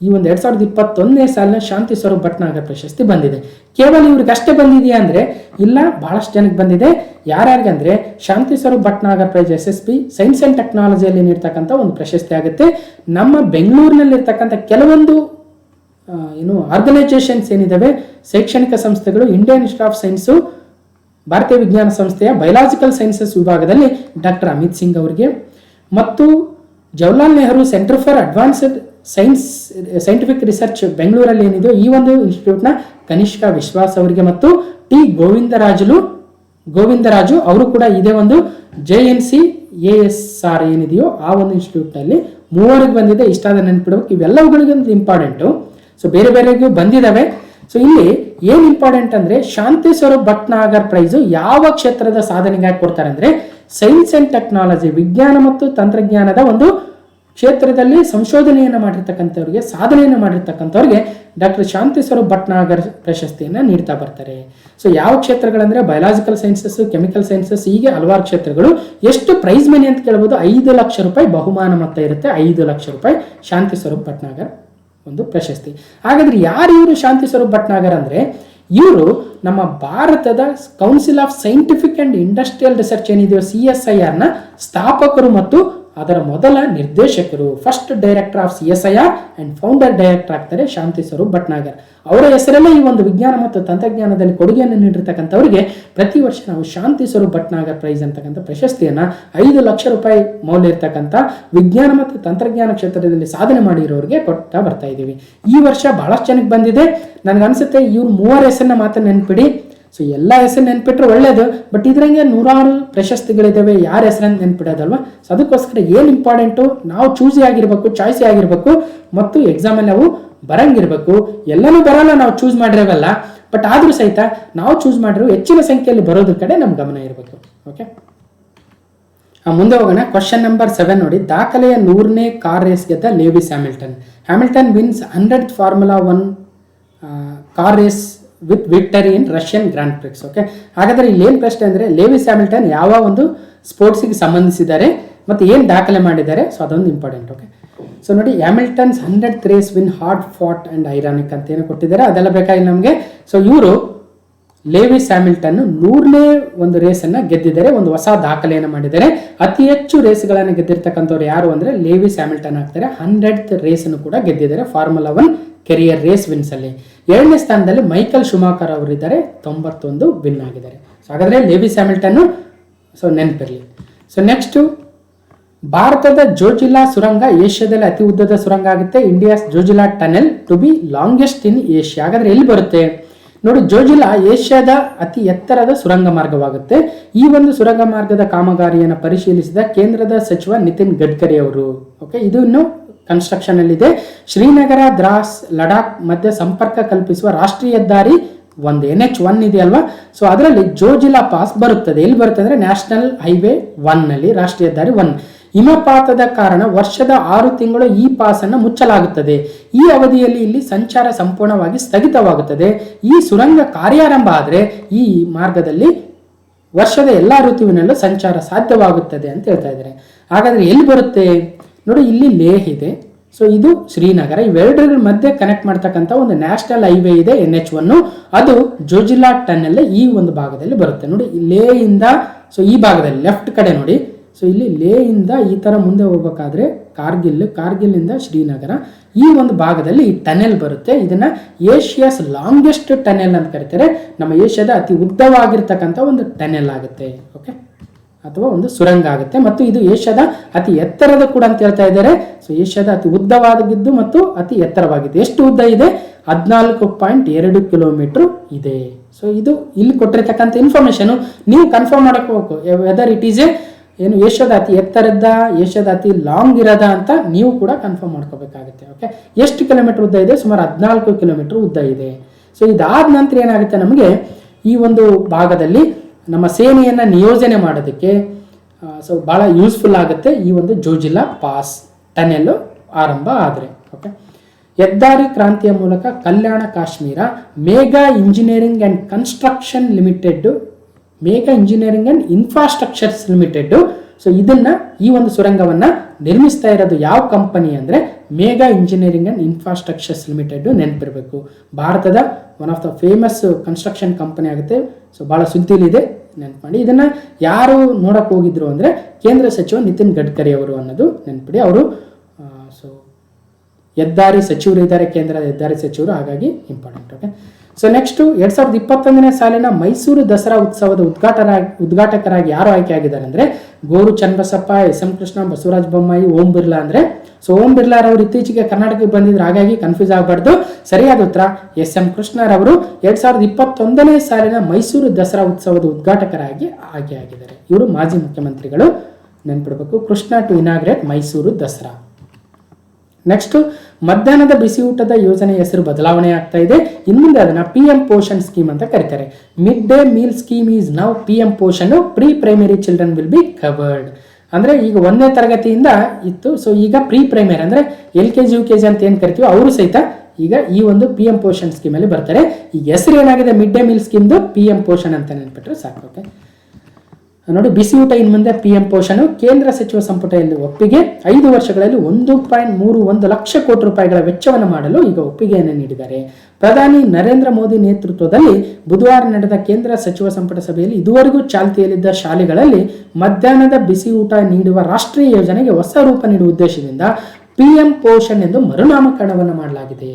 ಈ ಒಂದು 2021ನೇ ಸಾಲಿನ ಶಾಂತಿ ಸ್ವರೂಪ್ ಭಟ್ನಾಗರ್ ಪ್ರಶಸ್ತಿ ಬಂದಿದೆ. ಕೇವಲ ಇವ್ರಿಗೆ ಅಷ್ಟೇ ಬಂದಿದೆಯಾ ಅಂದ್ರೆ ಇಲ್ಲ, ಬಹಳಷ್ಟು ಜನಕ್ಕೆ ಬಂದಿದೆ. ಯಾರ್ಯಾರಿಗೆ ಅಂದ್ರೆ Shanti Swarup Bhatnagar prize SSB science and ಟೆಕ್ನಾಲಜಿಯಲ್ಲಿ ನೀಡ್ತಕ್ಕಂಥ ಒಂದು ಪ್ರಶಸ್ತಿ ಆಗುತ್ತೆ. ನಮ್ಮ ಬೆಂಗಳೂರಿನಲ್ಲಿರ್ತಕ್ಕಂಥ ಕೆಲವೊಂದು ಆರ್ಗನೈಸೇಷನ್ಸ್ ಏನಿದಾವೆ, ಶೈಕ್ಷಣಿಕ ಸಂಸ್ಥೆಗಳು, ಇಂಡಿಯನ್ ಇನ್ಸ್ಟಿಟ್ಯೂಟ್ ಆಫ್ ಸೈನ್ಸು, ಭಾರತೀಯ ವಿಜ್ಞಾನ ಸಂಸ್ಥೆಯ ಬಯೋಲಾಜಿಕಲ್ ಸೈನ್ಸಸ್ ವಿಭಾಗದಲ್ಲಿ ಡಾಕ್ಟರ್ ಅಮಿತ್ ಸಿಂಗ್ ಅವರಿಗೆ, ಮತ್ತು Jawaharlal Nehru centre for advanced scientific research ಬೆಂಗಳೂರಲ್ಲಿ ಏನಿದೆ ಈ ಒಂದು ಇನ್ಸ್ಟಿಟ್ಯೂಟ್ನ ಕನಿಷ್ಕಾ ವಿಶ್ವಾಸ್ ಅವರಿಗೆ, ಮತ್ತು ಟಿ ಗೋವಿಂದರಾಜು ಅವರು ಕೂಡ ಇದೇ ಒಂದು JNC ASR ಏನಿದೆಯೋ ಆ ಒಂದು ಇನ್ಸ್ಟಿಟ್ಯೂಟ್ನಲ್ಲಿ ಮೂವರಿಗೆ ಬಂದಿದೆ, ಇಷ್ಟಾದ ನೆನ್ಪಿಡ್ಬೇಕು. ಇವೆಲ್ಲವುಗಳಿಗೊಂದು ಇಂಪಾರ್ಟೆಂಟು. ಸೊ ಬೇರೆ ಬೇರೆಗೂ ಬಂದಿದ್ದಾವೆ. ಸೊ ಇಲ್ಲಿ ಏನ್ ಇಂಪಾರ್ಟೆಂಟ್ ಅಂದ್ರೆ ಶಾಂತಿ ಸ್ವರೂಪ್ ಭಟ್ನಾಗರ್ ಪ್ರೈಸು ಯಾವ ಕ್ಷೇತ್ರದ ಸಾಧನೆಗಾಗಿ ಕೊಡ್ತಾರೆ ಅಂದ್ರೆ ಸೈನ್ಸ್ ಅಂಡ್ ಟೆಕ್ನಾಲಜಿ, ವಿಜ್ಞಾನ ಮತ್ತು ತಂತ್ರಜ್ಞಾನದ ಒಂದು ಕ್ಷೇತ್ರದಲ್ಲಿ ಸಂಶೋಧನೆಯನ್ನು ಮಾಡಿರ್ತಕ್ಕಂಥವ್ರಿಗೆ, ಸಾಧನೆಯನ್ನು ಮಾಡಿರ್ತಕ್ಕಂಥವ್ರಿಗೆ ಡಾಕ್ಟರ್ ಶಾಂತಿ ಸ್ವರೂಪ್ ಭಟ್ನಾಗರ್ ಪ್ರಶಸ್ತಿಯನ್ನು ನೀಡ್ತಾ ಬರ್ತಾರೆ. ಸೊ ಯಾವ ಕ್ಷೇತ್ರಗಳಂದ್ರೆ ಬಯಾಲಜಿಕಲ್ ಸೈನ್ಸಸ್, ಕೆಮಿಕಲ್ ಸೈನ್ಸಸ್, ಹೀಗೆ ಹಲವಾರು ಕ್ಷೇತ್ರಗಳು. ಎಷ್ಟು ಪ್ರೈಸ್ ಮನಿ ಅಂತ ಕೇಳ್ಬೋದು, 5 ಲಕ್ಷ ರೂಪಾಯಿ ಬಹುಮಾನ ಮೊತ್ತ ಇರುತ್ತೆ. 5 ಲಕ್ಷ ರೂಪಾಯಿ ಶಾಂತಿ ಸ್ವರೂಪ್ ಭಟ್ನಾಗರ್ ಒಂದು ಪ್ರಶಸ್ತಿ. ಹಾಗಾದ್ರೆ ಯಾರು ಇವರು ಶಾಂತಿ ಸ್ವರೂಪ್ ಭಟ್ನಾಗರ್ ಅಂದ್ರೆ, ಇವರು ನಮ್ಮ ಭಾರತದ council of scientific and industrial research ಏನಿದೆಯೋ CSIR ನ ಸ್ಥಾಪಕರು ಮತ್ತು ಅದರ ಮೊದಲ ನಿರ್ದೇಶಕರು. First director of CSIR and founder director ಆಗ್ತಾರೆ ಶಾಂತಿ ಸ್ವರೂಪ್ ಭಟ್ನಾಗರ್. ಅವರ ಹೆಸರಲ್ಲೇ ಈ ಒಂದು ವಿಜ್ಞಾನ ಮತ್ತು ತಂತ್ರಜ್ಞಾನದಲ್ಲಿ ಕೊಡುಗೆಯನ್ನು ನೀಡಿರ್ತಕ್ಕಂಥವರಿಗೆ ಪ್ರತಿ ವರ್ಷ ನಾವು ಶಾಂತಿ ಸ್ವರೂಪ್ ಭಟ್ನಾಗರ್ ಪ್ರೈಸ್ ಅಂತಕ್ಕಂಥ ಪ್ರಶಸ್ತಿಯನ್ನ 5 ಲಕ್ಷ ರೂಪಾಯಿ ಮೌಲ್ಯ ಇರ್ತಕ್ಕಂಥ ವಿಜ್ಞಾನ ಮತ್ತು ತಂತ್ರಜ್ಞಾನ ಕ್ಷೇತ್ರದಲ್ಲಿ ಸಾಧನೆ ಮಾಡಿರೋರಿಗೆ ಕೊಡ್ತಾ ಬರ್ತಾ ಇದ್ದೀವಿ. ಈ ವರ್ಷ ಬಹಳಷ್ಟು ಜನಕ್ಕೆ ಬಂದಿದೆ. ನನಗನ್ಸುತ್ತೆ ಇವ್ರು 3 ಹೆಸರನ್ನ ಮಾತ್ರ ನೆನ್ಪಿಡಿ. ಸೊ ಎಲ್ಲ ಹೆಸರು ನೆನ್ಪಿಟ್ರೆ ಒಳ್ಳೇದು, ಬಟ್ ಇದ್ರಂಗೆ 100 ಪ್ರಶಸ್ತಿಗಳಿದ್ದಾವೆ, ಯಾರ ಹೆಸರನ್ನು ನೆನ್ಪಿಡೋದಲ್ವಾ. ಸೊ ಅದಕ್ಕೋಸ್ಕರ ಏನು ಇಂಪಾರ್ಟೆಂಟು, ನಾವು ಚೂಸಿ ಆಗಿರ್ಬೇಕು, ಚಾಯ್ಸಿ ಆಗಿರ್ಬೇಕು, ಮತ್ತು ಎಕ್ಸಾಮಲ್ಲಿ ನಾವು ಬರಂಗಿರ್ಬೇಕು. ಎಲ್ಲನೂ ಬರಲ್ಲ, ನಾವು ಚೂಸ್ ಮಾಡಿರೋವಲ್ಲ, ಬಟ್ ಆದ್ರೂ ಸಹಿತ ನಾವು ಚೂಸ್ ಮಾಡಿರೋ ಹೆಚ್ಚಿನ ಸಂಖ್ಯೆಯಲ್ಲಿ ಬರೋದ್ರ ಕಡೆ ನಮ್ಮ ಗಮನ ಇರಬೇಕು. ಓಕೆ, ಮುಂದೆ ಹೋಗೋಣ. ಕ್ವಶನ್ ನಂಬರ್ 7 ನೋಡಿ. ದಾಖಲೆಯ 100ನೇ ಕಾರ್ ರೇಸ್ ಗೆದ್ದ Lewis Hamilton. Hamilton wins 100th Formula 1 car race with victory in Russian Grand Prix. Okay, ಹಾಗಾದ್ರೆ ಇಲ್ಲಿ ಏನು ಪ್ರಶ್ನೆ ಅಂದರೆ ಲೇವಿಸ್ ಹ್ಯಾಮಿಲ್ಟನ್ ಯಾವ ಒಂದು ಸ್ಪೋರ್ಟ್ಸಿಗೆ ಸಂಬಂಧಿಸಿದ್ದಾರೆ ಮತ್ತು ಏನು ದಾಖಲೆ ಮಾಡಿದ್ದಾರೆ, ಸೊ ಅದೊಂದು ಇಂಪಾರ್ಟೆಂಟ್. ಓಕೆ, ಸೊ ನೋಡಿ, Hamilton's 100th race win hard fought and ironic ಅಂತ ಏನು ಕೊಟ್ಟಿದ್ದಾರೆ, ಅದೆಲ್ಲ ಬೇಕಾಗಿಲ್ಲ ನಮಗೆ. ಸೊ ಇವರು ಲೇವಿಸ್ ಹ್ಯಾಮಿಲ್ಟನ್ 100ನೇ ಒಂದು ರೇಸನ್ನು ಗೆದ್ದಿದ್ದಾರೆ, ಒಂದು ಹೊಸ ದಾಖಲೆಯನ್ನು ಮಾಡಿದ್ದಾರೆ. ಅತಿ ಹೆಚ್ಚು ರೇಸ್ಗಳನ್ನು ಗೆದ್ದಿರ್ತಕ್ಕಂಥವ್ರು ಯಾರು ಅಂದರೆ ಲೇವಿಸ್ ಹ್ಯಾಮಿಲ್ಟನ್ ಆಗ್ತಾರೆ. 100th ರೇಸನ್ನು ಕೂಡ ಗೆದ್ದಿದ್ದಾರೆ ಫಾರ್ಮುಲಾ 1 ಕೆರಿಯರ್ ರೇಸ್ ವಿನ್ಸ್ ಅಲ್ಲಿ. 2ನೇ ಸ್ಥಾನದಲ್ಲಿ ಮೈಕಲ್ ಶುಮಾಕರ್ ಅವರಿದ್ದಾರೆ, 91 ವಿನ್ ಆಗಿದ್ದಾರೆ. ಸೊ ಹಾಗಾದ್ರೆ ಲೇವಿಸ್ ಹ್ಯಾಮಿಲ್ಟನ್ ಸೊ ನೆನಪಿರಲಿ. ಸೊ ನೆಕ್ಸ್ಟ್, ಭಾರತದ ಜೋಜಿಲಾ ಸುರಂಗ ಏಷ್ಯಾದಲ್ಲಿ ಅತಿ ಉದ್ದದ ಸುರಂಗ ಆಗುತ್ತೆ. India's Zojila tunnel to be longest in Asia. ಹಾಗಾದ್ರೆ ಎಲ್ಲಿ ಬರುತ್ತೆ ನೋಡಿ, ಜೋಜಿಲಾ ಏಷ್ಯಾದ ಅತಿ ಎತ್ತರದ ಸುರಂಗ ಮಾರ್ಗವಾಗುತ್ತೆ. ಈ ಒಂದು ಸುರಂಗ ಮಾರ್ಗದ ಕಾಮಗಾರಿಯನ್ನು ಪರಿಶೀಲಿಸಿದ ಕೇಂದ್ರದ ಸಚಿವ ನಿತಿನ್ ಗಡ್ಕರಿ ಅವರು. ಓಕೆ, ಇದು ಇನ್ನು ಕನ್ಸ್ಟ್ರಕ್ಷನ್ ಅಲ್ಲಿ ಇದೆ. ಶ್ರೀನಗರ, ದ್ರಾಸ್, ಲಡಾಖ್ ಮಧ್ಯೆ ಸಂಪರ್ಕ ಕಲ್ಪಿಸುವ ರಾಷ್ಟ್ರೀಯ ಹೆದ್ದಾರಿ ಒಂದು NH1 ಇದೆಯಲ್ವಾ, ಸೊ ಅದರಲ್ಲಿ ಜೋಜಿಲಾ ಪಾಸ್ ಬರುತ್ತದೆ. ಎಲ್ಲಿ ಬರುತ್ತೆ ಅಂದ್ರೆ ನ್ಯಾಷನಲ್ ಹೈವೇ 1 ನಲ್ಲಿ, ರಾಷ್ಟ್ರೀಯ ಹೆದ್ದಾರಿ 1. ಹಿಮಪಾತದ ಕಾರಣ ವರ್ಷದ 6 ತಿಂಗಳು ಈ ಪಾಸ್ ಅನ್ನು ಮುಚ್ಚಲಾಗುತ್ತದೆ. ಈ ಅವಧಿಯಲ್ಲಿ ಇಲ್ಲಿ ಸಂಚಾರ ಸಂಪೂರ್ಣವಾಗಿ ಸ್ಥಗಿತವಾಗುತ್ತದೆ. ಈ ಸುರಂಗ ಕಾರ್ಯಾರಂಭ ಆದರೆ ಈ ಮಾರ್ಗದಲ್ಲಿ ವರ್ಷದ ಎಲ್ಲಾ ಋತುವಿನಲ್ಲೂ ಸಂಚಾರ ಸಾಧ್ಯವಾಗುತ್ತದೆ ಅಂತ ಹೇಳ್ತಾ ಇದ್ದಾರೆ. ಹಾಗಾದ್ರೆ ಎಲ್ಲಿ ಬರುತ್ತೆ ನೋಡಿ, ಇಲ್ಲಿ ಲೇಹ್ ಇದೆ, ಸೊ ಇದು ಶ್ರೀನಗರ, ಇವೆರಡರ ಮಧ್ಯೆ ಕನೆಕ್ಟ್ ಮಾಡ್ತಕ್ಕಂಥ ಒಂದು ನ್ಯಾಷನಲ್ ಹೈವೇ ಇದೆ NH1, ಅದು ಜೋಜಿಲಾ ಟನೆಲ್ ಈ ಒಂದು ಭಾಗದಲ್ಲಿ ಬರುತ್ತೆ. ನೋಡಿ, ಲೇ ಇಂದ ಸೊ ಈ ಭಾಗದಲ್ಲಿ ಲೆಫ್ಟ್ ಕಡೆ ನೋಡಿ, ಸೊ ಇಲ್ಲಿ ಲೇ ಇಂದ ಈ ತರ ಮುಂದೆ ಹೋಗ್ಬೇಕಾದ್ರೆ ಕಾರ್ಗಿಲ್ ಇಂದ ಶ್ರೀನಗರ ಈ ಒಂದು ಭಾಗದಲ್ಲಿ ಈ ಟನೆಲ್ ಬರುತ್ತೆ. ಇದನ್ನ ಏಷ್ಯಾಸ್ ಲಾಂಗೆಸ್ಟ್ ಟನೆಲ್ ಅಂತ ಕರೀತಾರೆ. ನಮ್ಮ ಏಷ್ಯಾದ ಅತಿ ಉದ್ದವಾಗಿರ್ತಕ್ಕಂಥ ಒಂದು ಟನೆಲ್ ಆಗುತ್ತೆ. ಓಕೆ, ಅಥವಾ ಒಂದು ಸುರಂಗ ಆಗುತ್ತೆ, ಮತ್ತು ಇದು ಏಷ್ಯಾದ ಅತಿ ಎತ್ತರದ ಕೂಡ ಅಂತ ಹೇಳ್ತಾ ಇದ್ದಾರೆ. ಸೊ ಏಷ್ಯಾದ ಅತಿ ಉದ್ದವಾಗಿದ್ದು ಮತ್ತು ಅತಿ ಎತ್ತರವಾಗಿದ್ದು. ಎಷ್ಟು ಉದ್ದ ಇದೆ? 14.2 ಕಿಲೋಮೀಟರ್ ಇದೆ. ಸೊ ಇದು ಇಲ್ಲಿ ಕೊಟ್ಟಿರ್ತಕ್ಕಂಥ ಇನ್ಫಾರ್ಮೇಶನ್ ನೀವು ಕನ್ಫರ್ಮ್ ಮಾಡಕ್ ಹೋಗಬೇಕು, ವೆದರ್ ಇಟ್ ಈಸ್ ಏನು ಏಷ್ಯಾದ ಅತಿ ಎತ್ತರದ, ಏಷ್ಯಾದ ಅತಿ ಲಾಂಗ್ ಇರದ ಅಂತ ನೀವು ಕೂಡ ಕನ್ಫರ್ಮ್ ಮಾಡ್ಕೋಬೇಕಾಗುತ್ತೆ. ಓಕೆ, ಎಷ್ಟು ಕಿಲೋಮೀಟರ್ ಉದ್ದ ಇದೆ? ಸುಮಾರು 14 ಕಿಲೋಮೀಟರ್ ಉದ್ದ ಇದೆ. ಸೊ ಇದಾದ ನಂತರ ಏನಾಗುತ್ತೆ, ನಮಗೆ ಈ ಒಂದು ಭಾಗದಲ್ಲಿ ನಮ್ಮ ಸೇನೆಯನ್ನು ನಿಯೋಜನೆ ಮಾಡೋದಕ್ಕೆ ಸೊ ಭಾಳ ಯೂಸ್ಫುಲ್ ಆಗುತ್ತೆ ಈ ಒಂದು ಜೋಜಿಲಾ ಪಾಸ್ ಟನೆಲ್ ಆರಂಭ ಆದರೆ. ಓಕೆ, ಹೆದ್ದಾರಿ ಕ್ರಾಂತಿಯ ಮೂಲಕ ಕಲ್ಯಾಣ Kashmir Megha engineering and construction limited, Megha engineering and infrastructures limited, so ಇದನ್ನ ಈ ಒಂದು ಸುರಂಗವನ್ನು ನಿರ್ಮಿಸ್ತಾ ಇರೋದು ಯಾವ ಕಂಪನಿ ಅಂದರೆ Megha engineering and infrastructures limited. ನೆನಪಿರಬೇಕು, ಭಾರತದ one of the famous construction company ಆಗುತ್ತೆ. ಸೊ ಭಾಳ ಸುದ್ದಿಲಿದೆ, ನೆನಪು ಮಾಡಿ. ಇದನ್ನು ಯಾರು ನೋಡಕ್ಕೆ ಹೋಗಿದ್ರು ಅಂದರೆ ಕೇಂದ್ರ ಸಚಿವ ನಿತಿನ್ ಗಡ್ಕರಿ ಅವರು ಅನ್ನೋದು ನೆನಪಿಡಿ. ಅವರು ಸೊ ಹೆದ್ದಾರಿ ಸಚಿವರು ಇದ್ದಾರೆ, ಕೇಂದ್ರದ ಹೆದ್ದಾರಿ ಸಚಿವರು, ಹಾಗಾಗಿ ಇಂಪಾರ್ಟೆಂಟ್. ಓಕೆ, ಸೊ ನೆಕ್ಸ್ಟ್ 2021ನೇ ಸಾಲಿನ ಮೈಸೂರು ದಸರಾ ಉತ್ಸವದ ಉದ್ಘಾಟಕರಾಗಿ ಯಾರು ಆಯ್ಕೆ ಆಗಿದ್ದಾರೆ ಅಂದರೆ ಗೋರು ಚನ್ನಬಸಪ್ಪ, SM ಕೃಷ್ಣ, ಬಸವರಾಜ ಬೊಮ್ಮಾಯಿ, ಓಂ ಬಿರ್ಲಾ. ಅಂದರೆ ಸೊ ಓಂ ಬಿರ್ಲಾರವರು ಇತ್ತೀಚೆಗೆ ಕರ್ನಾಟಕಕ್ಕೆ ಬಂದಿದ್ರು, ಹಾಗಾಗಿ ಕನ್ಫ್ಯೂಸ್ ಆಗಬಾರ್ದು. ಸರಿಯಾದ ಉತ್ತರ SM ಕೃಷ್ಣರವರು 2021ನೇ ಸಾಲಿನ ಮೈಸೂರು ದಸರಾ ಉತ್ಸವದ ಉದ್ಘಾಟಕರಾಗಿ ಆಯ್ಕೆಯಾಗಿದ್ದಾರೆ. ಇವರು ಮಾಜಿ ಮುಖ್ಯಮಂತ್ರಿಗಳು, ನೆನ್ಪಿಡ್ಬೇಕು. Krishna to inaugurate Mysuru Dasara. Next ಮಧ್ಯಾಹ್ನದ ಬಿಸಿ ಊಟದ ಯೋಜನೆ ಹೆಸರು ಬದಲಾವಣೆ ಆಗ್ತಾ ಇದೆ. ಇನ್ನು ಮುಂದೆ ಅದನ್ನ PM ಪೋಷಣ್ ಸ್ಕೀಮ್ ಅಂತ ಕರೀತಾರೆ. Mid day meal scheme is now PM Poshan, pre primary children will be covered. ಅಂದ್ರೆ ಈಗ 1ನೇ ತರಗತಿಯಿಂದ ಇತ್ತು, ಸೊ ಈಗ ಪ್ರೀ ಪ್ರೈಮರಿ ಅಂದ್ರೆ LKG UKG ಅಂತ ಏನ್ ಕರಿತೀವಿ ಅವರು ಸಹಿತ ಈಗ ಈ ಒಂದು PM ಪೋಷಣ್ ಸ್ಕೀಮ್ ಅಲ್ಲಿ ಬರ್ತಾರೆ. ಈಗ ಹೆಸರು ಏನಾಗಿದೆ ಮಿಡ್ ಡೇ ಮೀಲ್ ಸ್ಕೀಮ್ದು PM ಪೋಷಣ್ ಅಂತ ನೆನ್ಪಿಟ್ರೆ ಸಾಕು. ಓಕೆ ನೋಡಿ, ಬಿಸಿ ಊಟ ಇನ್ನು ಮುಂದೆ PM ಪೋಷಣ್. ಕೇಂದ್ರ ಸಚಿವ ಸಂಪುಟದಲ್ಲಿ ಒಪ್ಪಿಗೆ. 5 ವರ್ಷಗಳಲ್ಲಿ 1.31 ಲಕ್ಷ ಕೋಟಿ ರೂಪಾಯಿಗಳ ವೆಚ್ಚವನ್ನು ಮಾಡಲು ಈಗ ಒಪ್ಪಿಗೆಯನ್ನು ನೀಡಿದ್ದಾರೆ. ಪ್ರಧಾನಿ ನರೇಂದ್ರ ಮೋದಿ ನೇತೃತ್ವದಲ್ಲಿ ಬುಧವಾರ ನಡೆದ ಕೇಂದ್ರ ಸಚಿವ ಸಂಪುಟ ಸಭೆಯಲ್ಲಿ ಇದುವರೆಗೂ ಚಾಲ್ತಿಯಲ್ಲಿದ್ದ ಶಾಲೆಗಳಲ್ಲಿ ಮಧ್ಯಾಹ್ನದ ಬಿಸಿ ಊಟ ನೀಡುವ ರಾಷ್ಟ್ರೀಯ ಯೋಜನೆಗೆ ಹೊಸ ರೂಪ ನೀಡುವ ಉದ್ದೇಶದಿಂದ PM ಪೋಷಣ್ ಎಂದು ಮರುನಾಮಕರಣವನ್ನು ಮಾಡಲಾಗಿದೆ.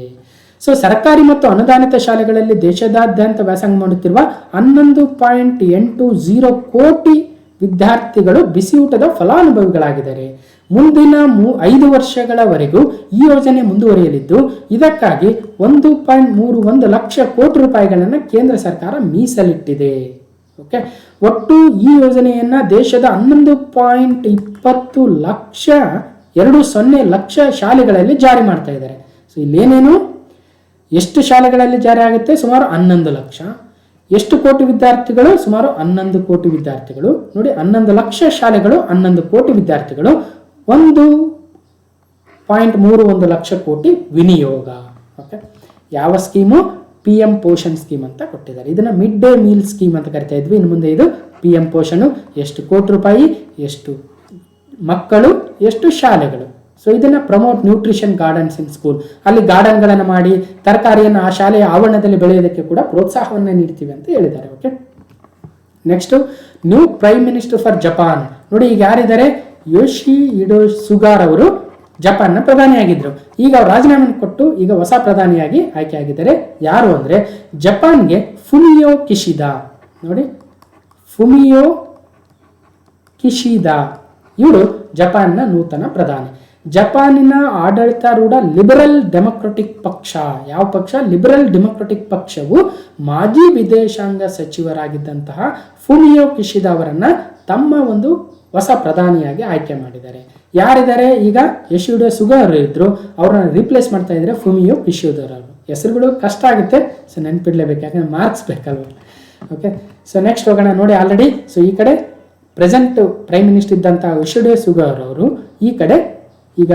ಸೊ ಸರ್ಕಾರಿ ಮತ್ತು ಅನುದಾನಿತ ಶಾಲೆಗಳಲ್ಲಿ ದೇಶದಾದ್ಯಂತ ವ್ಯಾಸಂಗ ಮಾಡುತ್ತಿರುವ 11.80 ಕೋಟಿ ವಿದ್ಯಾರ್ಥಿಗಳು ಬಿಸಿಯೂಟದ ಫಲಾನುಭವಿಗಳಾಗಿದ್ದಾರೆ. ಮುಂದಿನ 5 ವರ್ಷಗಳವರೆಗೂ ಈ ಯೋಜನೆ ಮುಂದುವರಿಯಲಿದ್ದು, ಇದಕ್ಕಾಗಿ 1.31 ಲಕ್ಷ ಕೋಟಿ ರೂಪಾಯಿಗಳನ್ನು ಕೇಂದ್ರ ಸರ್ಕಾರ ಮೀಸಲಿಟ್ಟಿದೆ. ಓಕೆ, ಒಟ್ಟು ಈ ಯೋಜನೆಯನ್ನ ದೇಶದ 11.20 ಲಕ್ಷ ಶಾಲೆಗಳಲ್ಲಿ ಜಾರಿ ಮಾಡ್ತಾ ಇದ್ದಾರೆ. ಸೊ ಇಲ್ಲೇನೇನು ಎಷ್ಟು ಶಾಲೆಗಳಲ್ಲಿ ಜಾರಿ ಆಗುತ್ತೆ? ಸುಮಾರು 11 ಲಕ್ಷ. ಎಷ್ಟು ಕೋಟಿ ವಿದ್ಯಾರ್ಥಿಗಳು? ಸುಮಾರು 11 ಕೋಟಿ ವಿದ್ಯಾರ್ಥಿಗಳು. ನೋಡಿ, 11 ಲಕ್ಷ ಶಾಲೆಗಳು, 11 ಕೋಟಿ ವಿದ್ಯಾರ್ಥಿಗಳು, 1.31 ಲಕ್ಷ ಕೋಟಿ ವಿನಿಯೋಗ. ಓಕೆ, ಯಾವ ಸ್ಕೀಮು? PM ಪೋಷಣ್ ಸ್ಕೀಮ್ ಅಂತ ಕೊಟ್ಟಿದ್ದಾರೆ. ಇದನ್ನ ಮಿಡ್ ಡೇ ಮೀಲ್ ಸ್ಕೀಮ್ ಅಂತ ಕರಿತಾ ಇದ್ವಿ. ಇನ್ನು ಮುಂದೆ ಇದು PM ಪೋಷಣ್. ಎಷ್ಟು ಕೋಟಿ ರೂಪಾಯಿ, ಎಷ್ಟು ಮಕ್ಕಳು, ಎಷ್ಟು ಶಾಲೆಗಳು. ಸೊ ಇದನ್ನ promote nutrition gardens in school. ಅಲ್ಲಿ ಗಾರ್ಡನ್ಗಳನ್ನು ಮಾಡಿ ತರಕಾರಿಯನ್ನು ಆ ಶಾಲೆಯ ಆವರಣದಲ್ಲಿ ಬೆಳೆಯೋದಕ್ಕೆ ಕೂಡ ಪ್ರೋತ್ಸಾಹವನ್ನು ನೀಡ್ತೀವಿ ಅಂತ ಹೇಳಿದ್ದಾರೆ. Okay, next new prime minister for Japan. ನೋಡಿ, ಈಗ ಯಾರಿದ್ದಾರೆ? ಯೋಶಿಹಿಡೆ ಸುಗಾ ಅವರು ಜಪಾನ್ನ ಪ್ರಧಾನಿಯಾಗಿದ್ರು. ಈಗ ಅವರು ರಾಜೀನಾಮೆ ಕೊಟ್ಟು ಈಗ ಹೊಸ ಪ್ರಧಾನಿಯಾಗಿ ಆಯ್ಕೆಯಾಗಿದ್ದಾರೆ. ಯಾರು ಅಂದ್ರೆ ಜಪಾನ್ಗೆ ಫುಮಿಯೋ ಕಿಶಿದಾ. ನೋಡಿ, ಫುಮಿಯೋ ಕಿಶಿದಾ ಇವರು ಜಪಾನ್ನ ನೂತನ ಪ್ರಧಾನಿ. ಜಪಾನಿನ ಆಡಳಿತಾರೂಢ ಲಿಬರಲ್ ಡೆಮೊಕ್ರೆಟಿಕ್ ಪಕ್ಷ, ಯಾವ ಪಕ್ಷ? ಲಿಬರಲ್ ಡೆಮೊಕ್ರೆಟಿಕ್ ಪಕ್ಷವು ಮಾಜಿ ವಿದೇಶಾಂಗ ಸಚಿವರಾಗಿದ್ದಂತಹ ಫುಮಿಯೋ ಕಿಶಿದಾ ಅವರನ್ನ ತಮ್ಮ ಒಂದು ಹೊಸ ಪ್ರಧಾನಿಯಾಗಿ ಆಯ್ಕೆ ಮಾಡಿದ್ದಾರೆ. ಯಾರಿದ್ದಾರೆ? ಈಗ ಯೋಶಿಹಿಡೆ ಸುಗಾ ಅವರು ಇದ್ರು, ಅವ್ರನ್ನ ರೀಪ್ಲೇಸ್ ಮಾಡ್ತಾ ಇದ್ದಾರೆ ಫುಮಿಯೋ ಕಿಶಿದಾ ಅವರು. ಹೆಸರುಗಳು ಕಷ್ಟ ಆಗುತ್ತೆ, ಸೊ ನೆನ್ಪಿಡ್ಲೇಬೇಕು, ಯಾಕಂದ್ರೆ ಮಾರ್ಕ್ಸ್ ಬೇಕಲ್ವ. ಓಕೆ, ಸೊ ನೆಕ್ಸ್ಟ್ ಹೋಗೋಣ. ನೋಡಿ, ಆಲ್ರೆಡಿ ಸೊ ಈ ಕಡೆ ಪ್ರೆಸೆಂಟ್ ಪ್ರೈಮ್ ಮಿನಿಸ್ಟರ್ ಇದ್ದಂತಹ ಯೋಶಿಹಿಡೆ ಸುಗಾ ಅವರು, ಈ ಕಡೆ ಈಗ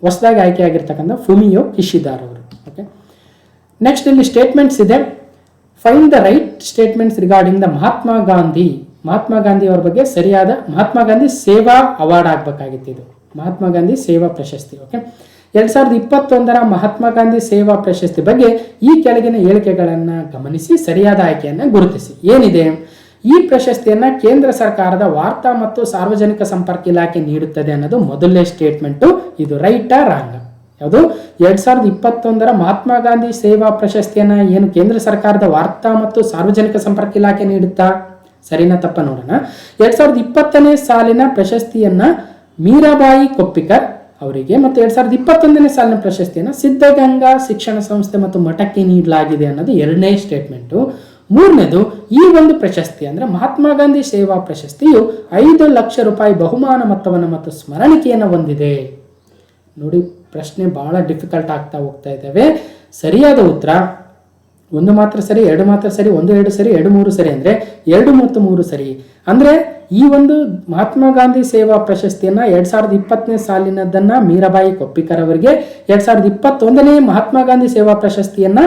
ಹೊಸದಾಗಿ ಆಯ್ಕೆ ಆಗಿರ್ತಕ್ಕಂಥ ಫುಮಿಯೋ ಕಿಶಿದಾ ಅವರು. ಓಕೆ, ನೆಕ್ಸ್ಟ್ ಇಲ್ಲಿ ಸ್ಟೇಟ್ಮೆಂಟ್ಸ್ ಇದೆ. Find the right statements regarding the Mahatma Gandhi ಅವರ ಬಗ್ಗೆ ಸರಿಯಾದ ಮಹಾತ್ಮ ಗಾಂಧಿ ಸೇವಾ ಅವಾರ್ಡ್ ಆಗಬೇಕಾಗಿತ್ತು. ಇದು ಮಹಾತ್ಮ ಗಾಂಧಿ ಸೇವಾ ಪ್ರಶಸ್ತಿ. ಓಕೆ, 2021 ಮಹಾತ್ಮ ಗಾಂಧಿ ಸೇವಾ ಪ್ರಶಸ್ತಿ ಬಗ್ಗೆ ಈ ಕೆಳಗಿನ ಹೇಳಿಕೆಗಳನ್ನು ಗಮನಿಸಿ ಸರಿಯಾದ ಆಯ್ಕೆಯನ್ನು ಗುರುತಿಸಿ. ಏನಿದೆ? ಈ ಪ್ರಶಸ್ತಿಯನ್ನ ಕೇಂದ್ರ ಸರ್ಕಾರದ ವಾರ್ತಾ ಮತ್ತು ಸಾರ್ವಜನಿಕ ಸಂಪರ್ಕ ಇಲಾಖೆ ನೀಡುತ್ತದೆ ಅನ್ನೋದು ಮೊದಲನೇ ಸ್ಟೇಟ್ಮೆಂಟು. ಇದು ರೈಟಾ ರಾಂಗ್? ಯಾವುದು? 2021 ಮಹಾತ್ಮ ಗಾಂಧಿ ಸೇವಾ ಪ್ರಶಸ್ತಿಯನ್ನ ಏನು ಕೇಂದ್ರ ಸರ್ಕಾರದ ವಾರ್ತಾ ಮತ್ತು ಸಾರ್ವಜನಿಕ ಸಂಪರ್ಕ ಇಲಾಖೆ ನೀಡುತ್ತಾ? ಸರಿನಾ ತಪ್ಪ ನೋಡೋಣ. 2020ನೇ ಸಾಲಿನ ಪ್ರಶಸ್ತಿಯನ್ನ ಮೀರಾಬಾಯಿ ಕೊಪ್ಪಿಕರ್ ಅವರಿಗೆ ಮತ್ತು 2021ನೇ ಸಾಲಿನ ಪ್ರಶಸ್ತಿಯನ್ನ ಸಿದ್ಧಗಂಗಾ ಶಿಕ್ಷಣ ಸಂಸ್ಥೆ ಮತ್ತು ಮಠಕ್ಕೆ ನೀಡಲಾಗಿದೆ ಅನ್ನೋದು ಎರಡನೇ ಸ್ಟೇಟ್ಮೆಂಟು. ಮೂರನೇದು, ಈ ಒಂದು ಪ್ರಶಸ್ತಿ ಅಂದ್ರೆ ಮಹಾತ್ಮ ಗಾಂಧಿ ಸೇವಾ ಪ್ರಶಸ್ತಿಯು 5 ಲಕ್ಷ ರೂಪಾಯಿ ಬಹುಮಾನ ಮೊತ್ತವನ್ನು ಮತ್ತು ಸ್ಮರಣಿಕೆಯನ್ನು ಹೊಂದಿದೆ. ನೋಡಿ, ಪ್ರಶ್ನೆ ಬಹಳ ಡಿಫಿಕಲ್ಟ್ ಆಗ್ತಾ ಹೋಗ್ತಾ ಇದ್ದಾವೆ. ಸರಿಯಾದ ಉತ್ತರ ಒಂದು ಮಾತ್ರ ಸರಿ, ಎರಡು ಮಾತ್ರ ಸರಿ, 1 2 ಸರಿ, 2 3 ಸರಿ ಅಂದ್ರೆ 2 ಮತ್ತು 3 ಸರಿ. ಅಂದ್ರೆ ಈ ಒಂದು ಮಹಾತ್ಮ ಗಾಂಧಿ ಸೇವಾ ಪ್ರಶಸ್ತಿಯನ್ನ 2020ನೇ ಸಾಲಿನದನ್ನ ಮೀರಾಬಾಯಿ ಕೊಪ್ಪಿಕರ್ ಅವರಿಗೆ, 2021ನೇ ಮಹಾತ್ಮ ಗಾಂಧಿ ಸೇವಾ ಪ್ರಶಸ್ತಿಯನ್ನ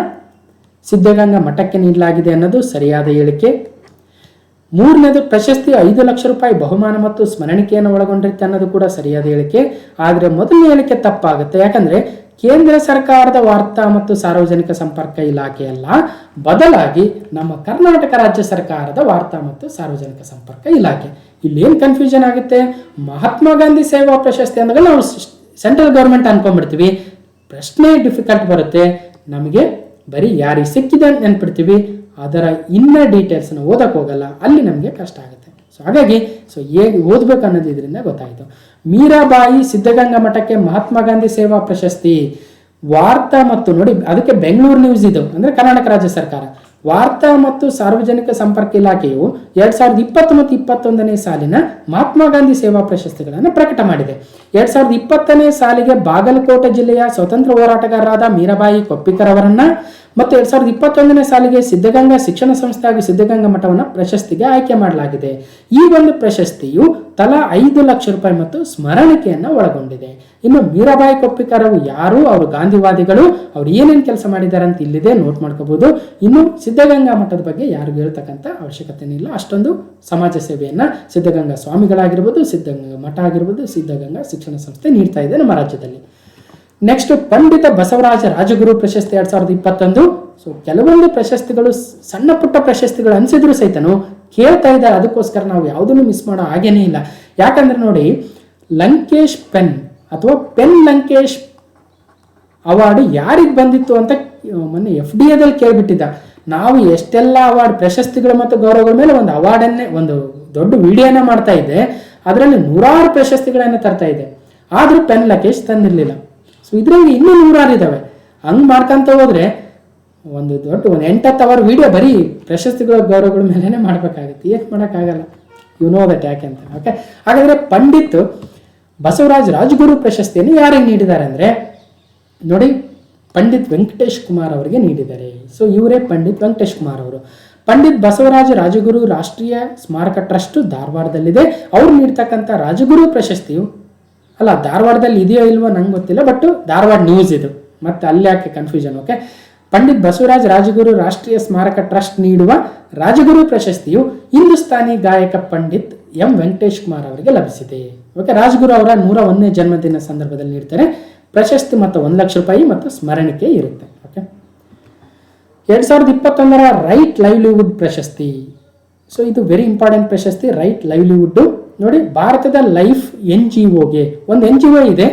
ಸಿದ್ಧಗಂಗಾ ಮಠಕ್ಕೆ ನೀಡಲಾಗಿದೆ ಅನ್ನೋದು ಸರಿಯಾದ ಹೇಳಿಕೆ. ಮೂರನೇದು, ಪ್ರಶಸ್ತಿ 5 ಲಕ್ಷ ರೂಪಾಯಿ ಬಹುಮಾನ ಮತ್ತು ಸ್ಮರಣಿಕೆಯನ್ನು ಒಳಗೊಂಡಿರುತ್ತೆ ಅನ್ನೋದು ಕೂಡ ಸರಿಯಾದ ಹೇಳಿಕೆ. ಆದರೆ ಮೊದಲನೇ ಹೇಳಿಕೆ ತಪ್ಪಾಗುತ್ತೆ. ಯಾಕಂದ್ರೆ ಕೇಂದ್ರ ಸರ್ಕಾರದ ವಾರ್ತಾ ಮತ್ತು ಸಾರ್ವಜನಿಕ ಸಂಪರ್ಕ ಇಲಾಖೆ ಅಲ್ಲ, ಬದಲಾಗಿ ನಮ್ಮ ಕರ್ನಾಟಕ ರಾಜ್ಯ ಸರ್ಕಾರದ ವಾರ್ತಾ ಮತ್ತು ಸಾರ್ವಜನಿಕ ಸಂಪರ್ಕ ಇಲಾಖೆ. ಇಲ್ಲಿ ಏನು ಕನ್ಫ್ಯೂಷನ್ ಆಗುತ್ತೆ? ಮಹಾತ್ಮ ಗಾಂಧಿ ಸೇವಾ ಪ್ರಶಸ್ತಿ ಅಂದಾಗ ನಾವು ಸೆಂಟ್ರಲ್ ಗೌರ್ಮೆಂಟ್ ಅನ್ಕೊಂಡ್ಬಿಡ್ತೀವಿ. ಪ್ರಶ್ನೆ ಡಿಫಿಕಲ್ಟ್ ಬರುತ್ತೆ. ನಮಗೆ ಬರೀ ಯಾರಿಗೆ ಸಿಕ್ಕಿದೆ ಅಂತ ನೆನ್ಪಿಡ್ತೀವಿ, ಅದರ ಇನ್ನರ್ ಡೀಟೇಲ್ಸ್ನ ಓದಕ್ಕೆ ಹೋಗಲ್ಲ, ಅಲ್ಲಿ ನಮಗೆ ಕಷ್ಟ ಆಗುತ್ತೆ. ಸೊ ಹಾಗಾಗಿ ಹೇಗೆ ಓದ್ಬೇಕು ಅನ್ನೋದು ಇದರಿಂದ ಗೊತ್ತಾಯಿತು. ಮೀರಾಬಾಯಿ ಸಿದ್ಧಗಂಗಾ ಮಠಕ್ಕೆ ಮಹಾತ್ಮ ಗಾಂಧಿ ಸೇವಾ ಪ್ರಶಸ್ತಿ. ವಾರ್ತಾ ಮತ್ತು ನೋಡಿ, ಅದಕ್ಕೆ ಬೆಂಗಳೂರು ನ್ಯೂಸ್ ಇದು ಅಂದ್ರೆ ಕರ್ನಾಟಕ ರಾಜ್ಯ ಸರ್ಕಾರ ವಾರ್ತಾ ಮತ್ತು ಸಾರ್ವಜನಿಕ ಸಂಪರ್ಕ ಇಲಾಖೆಯು 2020 ಮತ್ತು 2021ನೇ ಸಾಲಿನ ಮಹಾತ್ಮ ಗಾಂಧಿ ಸೇವಾ ಪ್ರಶಸ್ತಿಗಳನ್ನು ಪ್ರಕಟ ಮಾಡಿದೆ. 2020ನೇ ಸಾಲಿಗೆ ಬಾಗಲಕೋಟೆ ಜಿಲ್ಲೆಯ ಸ್ವತಂತ್ರ ಹೋರಾಟಗಾರರಾದ ಮೀರಾಬಾಯಿ ಕೊಪ್ಪಿಕರ್ ಅವರನ್ನ ಮತ್ತು 2021ನೇ ಸಾಲಿಗೆ ಸಿದ್ಧಗಂಗಾ ಶಿಕ್ಷಣ ಸಂಸ್ಥೆ ಹಾಗೂ ಸಿದ್ಧಗಂಗಾ ಮಠವನ್ನು ಪ್ರಶಸ್ತಿಗೆ ಆಯ್ಕೆ ಮಾಡಲಾಗಿದೆ. ಈ ಒಂದು ಪ್ರಶಸ್ತಿಯು ತಲಾ 5 ಲಕ್ಷ ರೂಪಾಯಿ ಮತ್ತು ಸ್ಮರಣಿಕೆಯನ್ನು ಒಳಗೊಂಡಿದೆ. ಇನ್ನು ಮೀರಾಬಾಯಿ ಕೊಪ್ಪಿಕರ್ ಅವರು ಯಾರು, ಅವರು ಗಾಂಧಿವಾದಿಗಳು, ಅವ್ರು ಏನೇನು ಕೆಲಸ ಮಾಡಿದ್ದಾರೆ ಅಂತ ಇಲ್ಲಿದೆ, ನೋಟ್ ಮಾಡ್ಕೋಬಹುದು. ಇನ್ನು ಸಿದ್ಧಗಂಗಾ ಮಠದ ಬಗ್ಗೆ ಯಾರಿಗೂ ಹೇಳ್ತಕ್ಕಂಥ ಅವಶ್ಯಕತೆ ಇಲ್ಲ. ಅಷ್ಟೊಂದು ಸಮಾಜ ಸೇವೆಯನ್ನ ಸಿದ್ಧಗಂಗಾ ಸ್ವಾಮಿಗಳಾಗಿರ್ಬೋದು, ಸಿದ್ಧಗಂಗಾ ಮಠ ಆಗಿರ್ಬೋದು, ಸಿದ್ಧಗಂಗಾ ಶಿಕ್ಷಣ ಸಂಸ್ಥೆ ನೀಡ್ತಾ ಇದೆ ನಮ್ಮ ರಾಜ್ಯದಲ್ಲಿ. ನೆಕ್ಸ್ಟ್ ಪಂಡಿತ ಬಸವರಾಜ ರಾಜಗುರು ಪ್ರಶಸ್ತಿ 2021. ಸೊ ಕೆಲವೊಂದು ಪ್ರಶಸ್ತಿಗಳು ಸಣ್ಣ ಪುಟ್ಟ ಪ್ರಶಸ್ತಿಗಳು ಅನ್ಸಿದ್ರು ಸಹಿತನು ಕೇಳ್ತಾ ಇದ್ದಾರೆ, ಅದಕ್ಕೋಸ್ಕರ ನಾವು ಯಾವುದನ್ನು ಮಿಸ್ ಮಾಡೋ ಹಾಗೇನೇ ಇಲ್ಲ. ಯಾಕಂದ್ರೆ ನೋಡಿ, ಲಂಕೇಶ್ ಪೆನ್ ಅಥವಾ ಪೆನ್ ಲಂಕೇಶ್ ಅವಾರ್ಡ್ ಯಾರಿಗೆ ಬಂದಿತ್ತು ಅಂತ ಮೊನ್ನೆ FDAದಲ್ಲಿ ಕೇಳ್ಬಿಟ್ಟಿದ್ದ. ನಾವು ಎಷ್ಟೆಲ್ಲ ಅವಾರ್ಡ್ ಪ್ರಶಸ್ತಿಗಳು ಮತ್ತು ಗೌರವಗಳ ಮೇಲೆ ಒಂದು ಅವಾರ್ಡನ್ನೇ, ಒಂದು ದೊಡ್ಡ ವಿಡಿಯೋನ ಮಾಡ್ತಾ ಇದ್ದೆ, ಅದರಲ್ಲಿ 100 ಪ್ರಶಸ್ತಿಗಳನ್ನು ತರ್ತಾ ಇದೆ, ಆದ್ರೂ ಪೆನ್ ಲಂಕೇಶ್ ತಂದಿರಲಿಲ್ಲ. ಸೊ ಇದ್ರಲ್ಲಿ ಇನ್ನೂ 100 ಇದಾವೆ. ಹಂಗೆ ಮಾಡ್ಕೊಂತ ಹೋದ್ರೆ ಒಂದು 8-10 ಅವರ್ ವಿಡಿಯೋ ಬರೀ ಪ್ರಶಸ್ತಿಗಳ ಗೌರವಗಳ ಮೇಲೆನೆ ಮಾಡ್ಬೇಕಾಗುತ್ತೆ. ಏನು ಮಾಡೋಕ್ಕಾಗಲ್ಲ, ಯು ನೋ ದಟ್ ಯಾಕೆ ಅಂತ. ಓಕೆ, ಹಾಗಾದ್ರೆ ಪಂಡಿತ್ ಬಸವರಾಜ್ ರಾಜಗುರು ಪ್ರಶಸ್ತಿಯನ್ನು ಯಾರಿಗೆ ನೀಡಿದ್ದಾರೆ ಅಂದರೆ ನೋಡಿ, ಪಂಡಿತ್ ವೆಂಕಟೇಶ್ ಕುಮಾರ್ ಅವರಿಗೆ ನೀಡಿದ್ದಾರೆ. ಸೊ ಇವರೇ ಪಂಡಿತ್ ವೆಂಕಟೇಶ್ ಕುಮಾರ್ ಅವರು. ಪಂಡಿತ್ ಬಸವರಾಜ ರಾಜಗುರು ರಾಷ್ಟ್ರೀಯ ಸ್ಮಾರಕ ಟ್ರಸ್ಟ್ ಧಾರವಾಡದಲ್ಲಿದೆ. ಅವ್ರು ನೀಡ್ತಕ್ಕಂಥ ರಾಜಗುರು ಪ್ರಶಸ್ತಿಯು, ಅಲ್ಲ ಧಾರವಾಡದಲ್ಲಿ ಇದೆಯೋ ಇಲ್ವೋ ನಂಗೆ ಗೊತ್ತಿಲ್ಲ, ಬಟ್ ಧಾರವಾಡ ನ್ಯೂಸ್ ಇದು, ಮತ್ತೆ ಅಲ್ಲಿ ಯಾಕೆ ಕನ್ಫ್ಯೂಷನ್. ಓಕೆ, ಪಂಡಿತ್ ಬಸವರಾಜ ರಾಜಗುರು ರಾಷ್ಟ್ರೀಯ ಸ್ಮಾರಕ ಟ್ರಸ್ಟ್ ನೀಡುವ ರಾಜಗುರು ಪ್ರಶಸ್ತಿಯು ಹಿಂದೂಸ್ತಾನಿ ಗಾಯಕ ಪಂಡಿತ್ ಎಂ ವೆಂಕಟೇಶ್ ಕುಮಾರ್ ಅವರಿಗೆ ಲಭಿಸಿದೆ. ಓಕೆ, ರಾಜಗುರು ಅವರ 101ನೇ ಜನ್ಮದಿನ ಸಂದರ್ಭದಲ್ಲಿ ನೀಡ್ತಾರೆ ಪ್ರಶಸ್ತಿ ಮತ್ತು 1 ಲಕ್ಷ ರೂಪಾಯಿ ಮತ್ತು ಸ್ಮರಣಿಕೆ ಇರುತ್ತೆ. ಓಕೆ, 2021ರ ರೈಟ್ ಲೈವ್ಲಿಹುಡ್ ಪ್ರಶಸ್ತಿ. ಸೊ ಇದು ವೆರಿ ಇಂಪಾರ್ಟೆಂಟ್ ಪ್ರಶಸ್ತಿ, ರೈಟ್ ಲೈವ್ಲಿಹುಡ್. ನೋಡಿ, ಭಾರತದ ಲೈಫ್ NGOಗೆ ಒಂದು NGO ಇದೆ,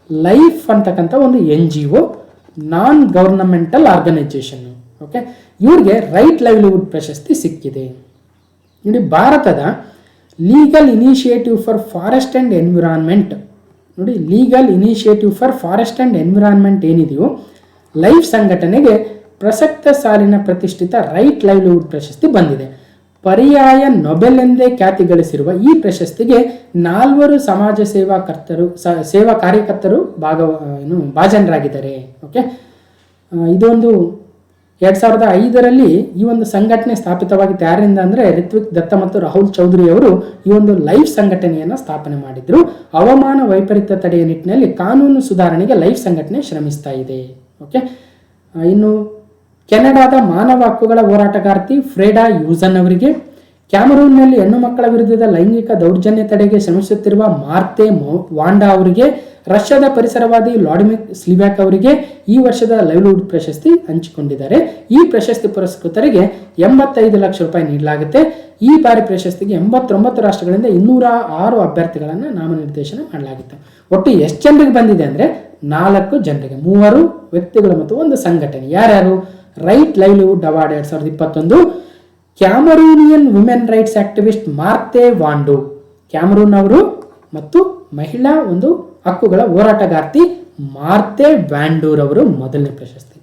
ಲೈಫ್ ಅಂತಕ್ಕಂಥ ಒಂದು NGO, non governmental organisation. Okay, ಇವ್ರಿಗೆ ರೈಟ್ ಲೈವ್ಲಿಹುಡ್ ಪ್ರಶಸ್ತಿ ಸಿಕ್ಕಿದೆ. ನೋಡಿ, ಭಾರತದ legal initiative for forest and environment, ನೋಡಿ legal initiative for forest and environment ಏನಿದೆಯೋ, ಲೈಫ್ ಸಂಘಟನೆಗೆ ಪ್ರಸಕ್ತ ಸಾಲಿನ ಪ್ರತಿಷ್ಠಿತ ರೈಟ್ ಲೈವ್ಲಿಹುಡ್ ಪ್ರಶಸ್ತಿ ಬಂದಿದೆ. ಪರ್ಯಾಯ ನೊಬೆಲ್ ಎಂದೇ ಖ್ಯಾತಿ ಗಳಿಸಿರುವ ಈ ಪ್ರಶಸ್ತಿಗೆ 4 ಸಮಾಜ ಸೇವಾ ಕಾರ್ಯಕರ್ತರು ಭಾಜನರಾಗಿದ್ದಾರೆ. ಓಕೆ, ಇದೊಂದು 2005ರಲ್ಲಿ ಈ ಒಂದು ಸಂಘಟನೆ ಸ್ಥಾಪಿತವಾಗಿತ್ತು. ಯಾರಿಂದ ಅಂದರೆ ರಿತ್ವಿಕ್ ದತ್ತ ಮತ್ತು ರಾಹುಲ್ ಚೌಧರಿ ಅವರು ಈ ಒಂದು ಲೈಫ್ ಸಂಘಟನೆಯನ್ನು ಸ್ಥಾಪನೆ ಮಾಡಿದ್ರು. ಹವಾಮಾನ ವೈಪರೀತ್ಯ ತಡೆಯ ನಿಟ್ಟಿನಲ್ಲಿ ಕಾನೂನು ಸುಧಾರಣೆಗೆ ಲೈಫ್ ಸಂಘಟನೆ ಶ್ರಮಿಸ್ತಾ ಇದೆ. ಓಕೆ, ಇನ್ನು ಕೆನಡಾದ ಮಾನವ ಹಕ್ಕುಗಳ ಹೋರಾಟಗಾರ್ತಿ ಫ್ರೇಡಾ ಯೂಸನ್ ಅವರಿಗೆ, ಕ್ಯಾಮರೂನ್ನಲ್ಲಿ ಹೆಣ್ಣು ಮಕ್ಕಳ ವಿರುದ್ಧದ ಲೈಂಗಿಕ ದೌರ್ಜನ್ಯ ತಡೆಗೆ ಶ್ರಮಿಸುತ್ತಿರುವ ಮಾರ್ತೆ ವಾಂಡಾ ಅವರಿಗೆ, ರಷ್ಯಾದ ಪರಿಸರವಾದಿ ವ್ಲಾಡಿಮಿರ್ ಸ್ಲಿವ್ಯಾಕ್ ಅವರಿಗೆ ಈ ವರ್ಷದ ಲೈವ್ಲಿಹುಡ್ ಪ್ರಶಸ್ತಿ ಹಂಚಿಕೊಂಡಿದ್ದಾರೆ. ಈ ಪ್ರಶಸ್ತಿ ಪುರಸ್ಕೃತರಿಗೆ 85 ಲಕ್ಷ ರೂಪಾಯಿ ನೀಡಲಾಗುತ್ತೆ. ಈ ಬಾರಿ ಪ್ರಶಸ್ತಿಗೆ 89 ರಾಷ್ಟ್ರಗಳಿಂದ 206 ಅಭ್ಯರ್ಥಿಗಳನ್ನು ನಾಮನಿರ್ದೇಶನ ಮಾಡಲಾಗಿತ್ತು. ಒಟ್ಟು ಎಷ್ಟು ಜನರಿಗೆ ಬಂದಿದೆ ಅಂದರೆ 4 ಜನರಿಗೆ, 3 ವ್ಯಕ್ತಿಗಳು ಮತ್ತು 1 ಸಂಘಟನೆ. ಯಾರ್ಯಾರು? Right livelihood award 2021 Cameroonian women rights activist Marthe Wandou, Cameroon ಅವರು, ಮತ್ತು ಮಹಿಳಾ ಒಂದು ಹಕ್ಕುಗಳ ಹೋರಾಟಗಾರ್ತಿ ಮಾರ್ತೆ ವ್ಯಾಂಡೂರ್ ಅವರು ಮೊದಲನೇ ಪ್ರಶಸ್ತಿ.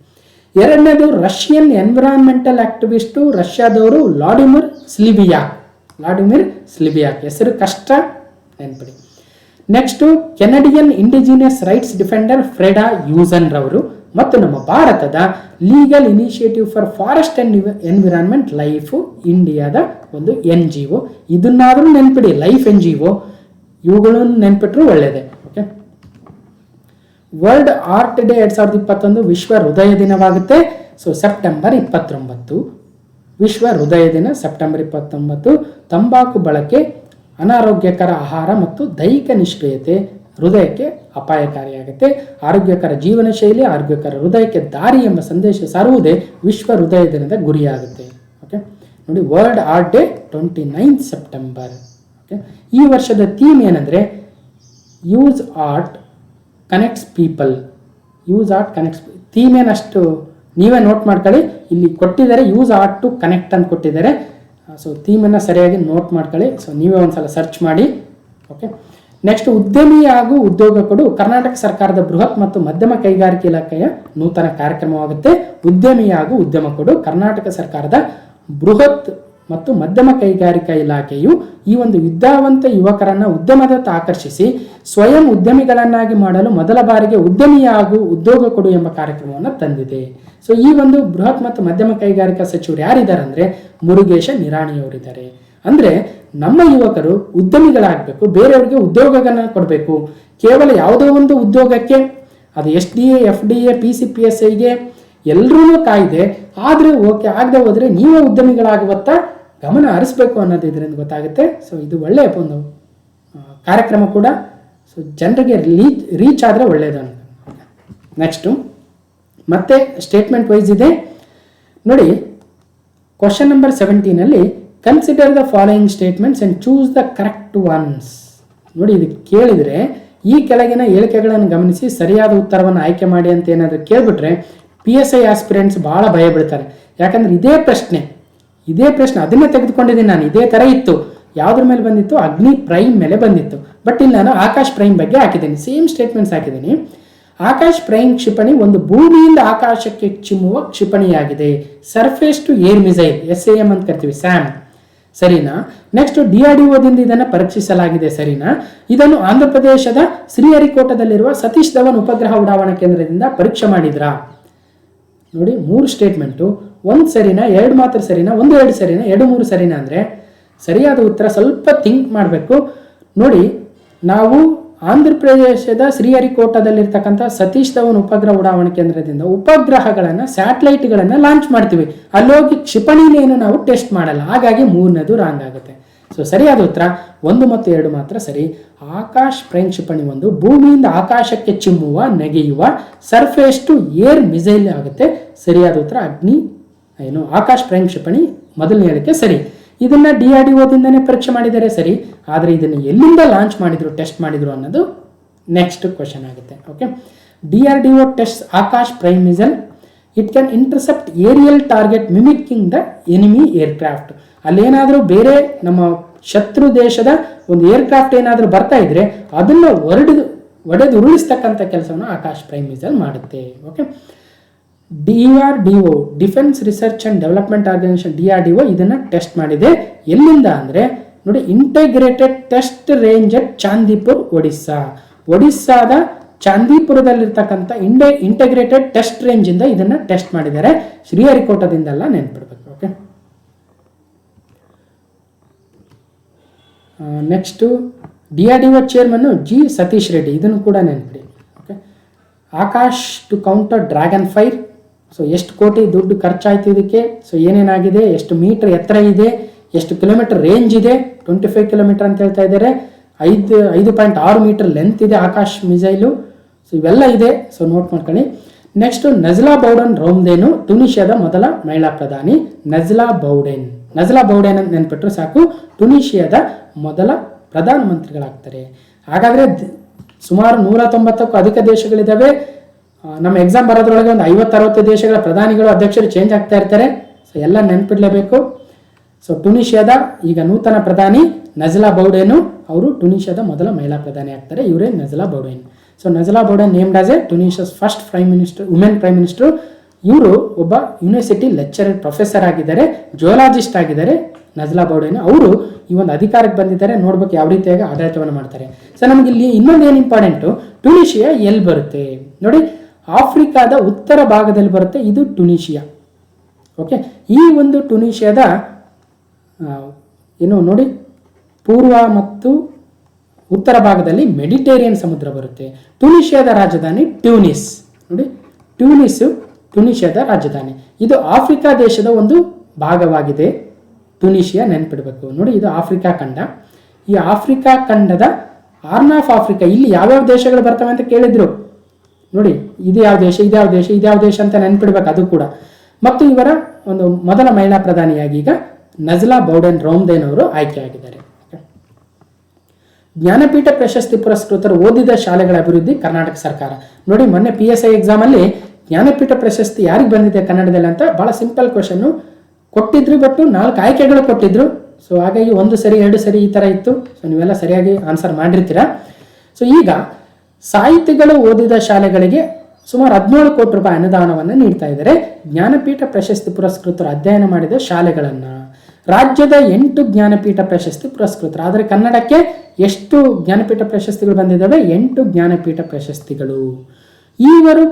ಎರಡನೇದು ರಷ್ಯನ್ ಎನ್ವಿರಾನ್ಮೆಂಟಲ್ ಆಕ್ಟಿವಿಸ್ಟು, ರಷ್ಯಾದವರು ವ್ಲಾಡಿಮಿರ್ ಸ್ಲಿವಿಯಾಕ್, ಹೆಸರು ಕಷ್ಟ ನೆನ್ಪಿಡಿ. Next Canadian indigenous rights defender Freda Huson ರವರು, ಮತ್ತು ನಮ್ಮ ಭಾರತದ legal initiative for forest and environment life ಇಂಡಿಯಾದ ಒಂದು NGO. ಇದನ್ನಾದರೂ ನೆನ್ಪಿಡಿ, ಲೈಫ್ NGO, ಇವುಗಳನ್ನು ನೆನ್ಪಿಟ್ರು ಒಳ್ಳೆಯದೇ. ಓಕೆ, ವರ್ಲ್ಡ್ ಆರ್ಟ್ ಡೇ 2021 ವಿಶ್ವ ಹೃದಯ ದಿನವಾಗುತ್ತೆ. ಸೊ ಸೆಪ್ಟೆಂಬರ್ 29 ವಿಶ್ವ ಹೃದಯ ದಿನ. ಸೆಪ್ಟೆಂಬರ್ 29 ತಂಬಾಕು ಬಳಕೆ, ಅನಾರೋಗ್ಯಕರ ಆಹಾರ ಮತ್ತು ದೈಹಿಕ ನಿಷ್ಕ್ರಿಯತೆ ಹೃದಯಕ್ಕೆ ಅಪಾಯಕಾರಿಯಾಗುತ್ತೆ. ಆರೋಗ್ಯಕರ ಜೀವನ ಶೈಲಿ ಆರೋಗ್ಯಕರ ಹೃದಯಕ್ಕೆ ದಾರಿ ಎಂಬ ಸಂದೇಶ ಸಾರುವುದೇ ವಿಶ್ವ ಹೃದಯ ದಿನದ ಗುರಿಯಾಗುತ್ತೆ. ಓಕೆ, ನೋಡಿ, world heart day 29 September. Okay, ಈ ವರ್ಷದ ಥೀಮ್ ಏನಂದರೆ use heart connects people. Use heart connects. Theme ಏನಷ್ಟು ನೀವೇ ನೋಟ್ ಮಾಡ್ಕೊಳ್ಳಿ, ಇಲ್ಲಿ ಕೊಟ್ಟಿದ್ದಾರೆ ಯೂಸ್ ಆರ್ಟ್ ಟು ಕನೆಕ್ಟ್ ಅಂತ ಕೊಟ್ಟಿದ್ದಾರೆ. ಸೊ ಥೀಮನ್ನು ಸರಿಯಾಗಿ ನೋಟ್ ಮಾಡ್ಕೊಳ್ಳಿ. ಸೊ ನೀವೇ ಒಂದ್ಸಲ ಸರ್ಚ್ ಮಾಡಿ. ಓಕೆ, ನೆಕ್ಸ್ಟ್ ಉದ್ಯಮಿ ಹಾಗೂ ಉದ್ಯೋಗ ಕೊಡು ಕರ್ನಾಟಕ ಸರ್ಕಾರದ ಬೃಹತ್ ಮತ್ತು ಮಧ್ಯಮ ಕೈಗಾರಿಕೆ ಇಲಾಖೆಯ ನೂತನ ಕಾರ್ಯಕ್ರಮವಾಗುತ್ತೆ. ಉದ್ಯಮಿ ಹಾಗೂ ಉದ್ಯಮ ಕೊಡು ಕರ್ನಾಟಕ ಸರ್ಕಾರದ ಬೃಹತ್ ಮತ್ತು ಮಧ್ಯಮ ಕೈಗಾರಿಕಾ ಇಲಾಖೆಯು ಈ ಒಂದು ವಿದ್ಯಾವಂತ ಯುವಕರನ್ನ ಉದ್ಯಮದತ್ತ ಆಕರ್ಷಿಸಿ ಸ್ವಯಂ ಉದ್ಯಮಿಗಳನ್ನಾಗಿ ಮಾಡಲು ಮೊದಲ ಬಾರಿಗೆ ಉದ್ಯಮಿಯಾಗು ಉದ್ಯೋಗ ಕೊಡು ಎಂಬ ಕಾರ್ಯಕ್ರಮವನ್ನು ತಂದಿದೆ. ಸೊ ಈ ಒಂದು ಬೃಹತ್ ಮತ್ತು ಮಧ್ಯಮ ಕೈಗಾರಿಕಾ ಸಚಿವರು ಯಾರಿದ್ದಾರೆ ಅಂದರೆ ಮುರುಗೇಶ ನಿರಾಣಿಯವರಿದ್ದಾರೆ. ಅಂದರೆ ನಮ್ಮ ಯುವಕರು ಉದ್ಯಮಿಗಳಾಗಬೇಕು, ಬೇರೆಯವರಿಗೆ ಉದ್ಯೋಗಗಳನ್ನು ಕೊಡಬೇಕು. ಕೇವಲ ಯಾವುದೋ ಒಂದು ಉದ್ಯೋಗಕ್ಕೆ ಅದು SDA, FDA, PCPSIಗೆ ಎಲ್ಲರೂ ಕಾಯ್ದೆ ಆದರೆ ಓಕೆ ಆಗದೆ ಹೋದರೆ ನೀವೇ ಉದ್ಯಮಿಗಳಾಗುವತ್ತ ಗಮನ ಹರಿಸ್ಬೇಕು ಅನ್ನೋದು ಇದರಿಂದ ಗೊತ್ತಾಗುತ್ತೆ. ಸೊ ಇದು ಒಳ್ಳೆಯ ಒಂದು ಕಾರ್ಯಕ್ರಮ ಕೂಡ. ಸೊ ಜನರಿಗೆ ರೀಚ್ ಆದರೆ ಒಳ್ಳೆಯದು ಅಂತ. ನೆಕ್ಸ್ಟು ಮತ್ತೆ ಸ್ಟೇಟ್ಮೆಂಟ್ ವೈಸ್ ಇದೆ ನೋಡಿ. Question number 17 consider the following statements and choose the correct once. ನೋಡಿ, ಇದು ಕೇಳಿದರೆ ಈ ಕೆಳಗಿನ ಹೇಳಿಕೆಗಳನ್ನು ಗಮನಿಸಿ ಸರಿಯಾದ ಉತ್ತರವನ್ನು ಆಯ್ಕೆ ಮಾಡಿ ಅಂತ ಏನಾದರೂ ಕೇಳಿಬಿಟ್ರೆ PSI ಆಸ್ಪಿರೆಂಟ್ಸ್ ಭಾಳ ಭಯ ಬೀಳ್ತಾರೆ. ಯಾಕಂದ್ರೆ ಇದೇ ಪ್ರಶ್ನೆ ಅದನ್ನೇ ತೆಗೆದುಕೊಂಡಿದ್ದೀನಿ ನಾನು. ಇದೇ ಥರ ಇತ್ತು. ಯಾವುದ್ರ ಮೇಲೆ ಬಂದಿತ್ತು? ಅಗ್ನಿ ಪ್ರೈಮ್ ಮೇಲೆ ಬಂದಿತ್ತು. ಬಟ್ ಇಲ್ಲಿ ನಾನು ಆಕಾಶ್ ಪ್ರೈಮ್ ಬಗ್ಗೆ ಹಾಕಿದ್ದೀನಿ. ಸೇಮ್ ಸ್ಟೇಟ್ಮೆಂಟ್ಸ್ ಹಾಕಿದ್ದೀನಿ. ಆಕಾಶ್ ಪ್ರೈಮ್ ಕ್ಷಿಪಣಿ ಒಂದು ಭೂಮಿಯಿಂದ ಆಕಾಶಕ್ಕೆ ಚಿಮ್ಮುವ ಕ್ಷಿಪಣಿಯಾಗಿದೆ. Surface to air missile, SAM ಅಂತ ಕರಿತೀವಿ, SAM. ಸರಿನಾ? ನೆಕ್ಸ್ಟ್ DRDOದಿಂದ ಇದನ್ನು ಪರೀಕ್ಷಿಸಲಾಗಿದೆ. ಸರಿನಾ? ಇದನ್ನು ಆಂಧ್ರ ಪ್ರದೇಶದ ಶ್ರೀಹರಿಕೋಟದಲ್ಲಿರುವ ಸತೀಶ್ ಧವನ್ ಉಪಗ್ರಹ ಉಡಾವಣಾ ಕೇಂದ್ರದಿಂದ ಪರೀಕ್ಷೆ ಮಾಡಿದ್ರಾ? ನೋಡಿ, 3 ಸ್ಟೇಟ್ಮೆಂಟು. 1 ಸರಿನಾ, 2 ಮಾತ್ರ ಸರಿನಾ, 2 ಸರಿನಾ, 3 ಸರಿನಾ ಅಂದರೆ ಸರಿಯಾದ ಉತ್ತರ ಸ್ವಲ್ಪ ಥಿಂಕ್ ಮಾಡಬೇಕು. ನೋಡಿ, ನಾವು ಆಂಧ್ರ ಪ್ರದೇಶದ ಶ್ರೀಹರಿಕೋಟದಲ್ಲಿರ್ತಕ್ಕಂಥ ಸತೀಶ್ ಧವನ್ ಉಪಗ್ರಹ ಉಡಾವಣಾ ಕೇಂದ್ರದಿಂದ ಉಪಗ್ರಹಗಳನ್ನು, ಸ್ಯಾಟಲೈಟ್ಗಳನ್ನು ಲಾಂಚ್ ಮಾಡ್ತೀವಿ. ಅಲ್ಲೋಗಿ ಕ್ಷಿಪಣಿನೇನು ನಾವು ಟೆಸ್ಟ್ ಮಾಡಲ್ಲ. ಹಾಗಾಗಿ 3ನೇದು ರಾಂಗ್ ಆಗುತ್ತೆ. ಸೊ ಸರಿಯಾದ ಉತ್ತರ 1 ಮತ್ತು 2 ಮಾತ್ರ ಸರಿ. ಆಕಾಶ್ ಪ್ರೈಮ್ ಕ್ಷಿಪಣಿ ಒಂದು ಭೂಮಿಯಿಂದ ಆಕಾಶಕ್ಕೆ ಚಿಮ್ಮುವ, ನೆಗೆಯುವ ಸರ್ಫೇಸ್ ಟು ಏರ್ ಮಿಸೈಲ್ ಆಗುತ್ತೆ. ಸರಿಯಾದ ಉತ್ತರ ಆಕಾಶ್ ಪ್ರೈಮ್ ಕ್ಷಿಪಣಿ ಮೊದಲನೇ ಹೇಳಿಕೆ ಸರಿ. ಇದನ್ನ DRDOದಿಂದನೇ ಪರೀಕ್ಷೆ ಮಾಡಿದ್ದಾರೆ ಸರಿ. ಆದರೆ ಇದನ್ನು ಎಲ್ಲಿಂದ ಲಾಂಚ್ ಮಾಡಿದ್ರು, ಟೆಸ್ಟ್ ಮಾಡಿದ್ರು ಅನ್ನೋದು ನೆಕ್ಸ್ಟ್ ಕ್ವಶನ್ ಆಗುತ್ತೆ. Okay, DRDO test Akash prime missile. It can intercept aerial target mimicking the enemy aircraft. ಅಲ್ಲೇನಾದರೂ ಬೇರೆ ನಮ್ಮ ಶತ್ರು ದೇಶದ ಒಂದು ಏರ್ಕ್ರಾಫ್ಟ್ ಏನಾದರೂ ಬರ್ತಾ ಇದ್ರೆ ಅದನ್ನು ಒಡೆದು ಉರುಳಿಸ್ತಕ್ಕಂಥ ಕೆಲಸವನ್ನು ಆಕಾಶ್ ಪ್ರೈಮ್ ಮಿಸೈಲ್ ಮಾಡುತ್ತೆ. Okay, DRDO defence research and development organisation DRDO ಇದನ್ನು ಟೆಸ್ಟ್ ಮಾಡಿದೆ. ಎಲ್ಲಿಂದ ಅಂದರೆ ನೋಡಿ, integrated test range at Chandipur, ಒಡಿಸ್ಸಾದ ಚಾಂದಿಪುರದಲ್ಲಿರ್ತಕ್ಕಂಥ ಇಂಟೆಗ್ರೇಟೆಡ್ ಟೆಸ್ಟ್ ರೇಂಜ್ ಇಂದ ಇದನ್ನು ಟೆಸ್ಟ್ ಮಾಡಿದ್ದಾರೆ. ಶ್ರೀಹರಿಕೋಟದಿಂದಲ್ಲ, ನೆನ್ಪಿಡ್ಬೇಕು. Okay, next DRDO chairman G Satish Reddy, ಇದನ್ನು ಕೂಡ ನೆನ್ಪಿಡಿ. Okay, Akash to counter dragon fire. So ಎಷ್ಟು ಕೋಟಿ ದುಡ್ಡು ಖರ್ಚಾಯ್ತು ಇದಕ್ಕೆ, ಸೊ ಏನೇನಾಗಿದೆ, ಎಷ್ಟು ಮೀಟರ್ ಎತ್ತರ ಇದೆ, ಎಷ್ಟು ಕಿಲೋಮೀಟರ್ ರೇಂಜ್ ಇದೆ, 25 ಕಿಲೋಮೀಟರ್ ಅಂತ ಹೇಳ್ತಾ ಇದ್ದಾರೆ. 5.6 ಮೀಟರ್ ಲೆಂತ್ ಇದೆ ಆಕಾಶ್ ಮಿಸೈಲು. ಸೊ ಇವೆಲ್ಲ ಇದೆ, ಸೊ ನೋಟ್ ಮಾಡ್ಕೊಳ್ಳಿ. ನೆಕ್ಸ್ಟ್ ನಜ್ಲಾ ಬೌಡನ್ ರೋಮ್ದೇನು ಟುನಿಷಿಯಾದ ಮೊದಲ ಮಹಿಳಾ ಪ್ರಧಾನಿ. ನಜ್ಲಾ ಬೌಡೆನ್ ಅಂತ ನೆನ್ಪಿಟ್ರು ಸಾಕು. ಟುನಿಷಿಯಾದ ಮೊದಲ ಪ್ರಧಾನಮಂತ್ರಿಗಳಾಗ್ತಾರೆ. ಹಾಗಾದರೆ ಸುಮಾರು 190ಕ್ಕೂ ಅಧಿಕ ದೇಶಗಳಿದ್ದಾವೆ. ನಮ್ಮ ಎಕ್ಸಾಮ್ ಬರೋದ್ರೊಳಗೆ ಒಂದು 50-60 ದೇಶಗಳ ಪ್ರಧಾನಿಗಳು, ಅಧ್ಯಕ್ಷರು ಚೇಂಜ್ ಆಗ್ತಾ ಇರ್ತಾರೆ. ಸೊ ಎಲ್ಲ ನೆನ್ಪಿಡ್ಲೇಬೇಕು. ಸೊ ಟುನಿಷಿಯಾದ ಈಗ ನೂತನ ಪ್ರಧಾನಿ ನಜ್ಲಾ ಬೌಡೆನು, ಅವರು ಟುನಿಷಿಯಾದ ಮೊದಲ ಮಹಿಳಾ ಪ್ರಧಾನಿ ಆಗ್ತಾರೆ. ಇವರೇ Najla Bouden. So Najla Bouden named as a Tunisia's first women prime minister. ಇವರು ಒಬ್ಬ ಯೂನಿವರ್ಸಿಟಿ ಲೆಕ್ಚರರ್, ಪ್ರೊಫೆಸರ್ ಆಗಿದ್ದಾರೆ, ಜಿಯೋಲಾಜಿಸ್ಟ್ ಆಗಿದ್ದಾರೆ ನಜ್ಲಾ ಬೌಡೆನ್. ಅವರು ಈ ಒಂದು ಅಧಿಕಾರಕ್ಕೆ ಬಂದಿದ್ದಾರೆ. ನೋಡ್ಬೇಕು ಯಾವ ರೀತಿಯಾಗಿ ಆಡಳಿತವನ್ನು ಮಾಡ್ತಾರೆ. ಸೊ ನಮಗೆ ಇಲ್ಲಿ ಇನ್ನೊಂದು ಏನು ಇಂಪಾರ್ಟೆಂಟು, ಟುನಿಷಿಯಾ ಎಲ್ಲಿ ಬರುತ್ತೆ ನೋಡಿ, ಆಫ್ರಿಕಾದ ಉತ್ತರ ಭಾಗದಲ್ಲಿ ಬರುತ್ತೆ. ಇದು ಟುನಿಷಿಯಾ. ಓಕೆ, ಈ ಒಂದು ಟುನಿಷಿಯಾದ ನೋಡಿ, ಪೂರ್ವ ಮತ್ತು ಉತ್ತರ ಭಾಗದಲ್ಲಿ ಮೆಡಿಟೇರಿಯನ್ ಸಮುದ್ರ ಬರುತ್ತೆ. ಟುನಿಷಿಯಾದ ರಾಜಧಾನಿ ಟ್ಯೂನಿಸ್. ನೋಡಿ, ಟುನಿಷಿಯಾದ ರಾಜಧಾನಿ. ಇದು ಆಫ್ರಿಕಾ ದೇಶದ ಒಂದು ಭಾಗವಾಗಿದೆ. ಟುನಿಷಿಯಾ ನೆನ್ಪಿಡ್ಬೇಕು. ನೋಡಿ, ಇದು ಆಫ್ರಿಕಾ ಖಂಡ. ಈ ಆಫ್ರಿಕಾ ಖಂಡದ ಹಾರ್ನ್ ಆಫ್ ಆಫ್ರಿಕಾ, ಇಲ್ಲಿ ಯಾವ್ಯಾವ ದೇಶಗಳು ಬರ್ತವೆ ಅಂತ ಕೇಳಿದ್ರು. ನೋಡಿ, ಇದು ಯಾವ ದೇಶ ಅಂತ ನೆನ್ಪಿಡ್ಬೇಕು ಅದು ಕೂಡ. ಮತ್ತು ಇವರ ಒಂದು ಮೊದಲ ಮಹಿಳಾ ಪ್ರಧಾನಿಯಾಗಿ ಈಗ ನಜ್ಲಾ ಬೌಡೆನ್ ರೋಮ್ದೇನ್ ಅವರು ಆಯ್ಕೆಯಾಗಿದ್ದಾರೆ. ಜ್ಞಾನಪೀಠ ಪ್ರಶಸ್ತಿ ಪುರಸ್ಕೃತರು ಓದಿದ ಶಾಲೆಗಳ ಅಭಿವೃದ್ಧಿ ಕರ್ನಾಟಕ ಸರ್ಕಾರ. ನೋಡಿ, ಮೊನ್ನೆ PSI ಎಕ್ಸಾಮಲ್ಲಿ ಜ್ಞಾನಪೀಠ ಪ್ರಶಸ್ತಿ ಯಾರಿಗೆ ಬಂದಿದೆ ಕನ್ನಡದಲ್ಲಿ ಅಂತ ಬಹಳ ಸಿಂಪಲ್ ಕ್ವಶನ್ನು ಕೊಟ್ಟಿದ್ರು. ಬಟ್ 4 ಆಯ್ಕೆಗಳು ಕೊಟ್ಟಿದ್ರು. ಸೊ ಹಾಗಾಗಿ 1 ಸರಿ 2 ಸರಿ ಈ ಥರ ಇತ್ತು. ಸೊ ನೀವೆಲ್ಲ ಸರಿಯಾಗಿ ಆನ್ಸರ್ ಮಾಡಿರ್ತೀರ. ಸೊ ಈಗ ಸಾಹಿತಿಗಳು ಓದಿದ ಶಾಲೆಗಳಿಗೆ ಸುಮಾರು 17 ಕೋಟಿ ರೂಪಾಯಿ ಅನುದಾನವನ್ನು ನೀಡ್ತಾ ಇದ್ದಾರೆ. ಜ್ಞಾನಪೀಠ ಪ್ರಶಸ್ತಿ ಪುರಸ್ಕೃತರು ಅಧ್ಯಯನ ಮಾಡಿದ ಶಾಲೆಗಳನ್ನು ರಾಜ್ಯದ 8 ಜ್ಞಾನಪೀಠ ಪ್ರಶಸ್ತಿ ಪುರಸ್ಕೃತರು. ಆದರೆ ಕನ್ನಡಕ್ಕೆ ಎಷ್ಟು ಜ್ಞಾನಪೀಠ ಪ್ರಶಸ್ತಿಗಳು ಬಂದಿದ್ದಾವೆ? 8 ಜ್ಞಾನಪೀಠ ಪ್ರಶಸ್ತಿಗಳು. ಇವರು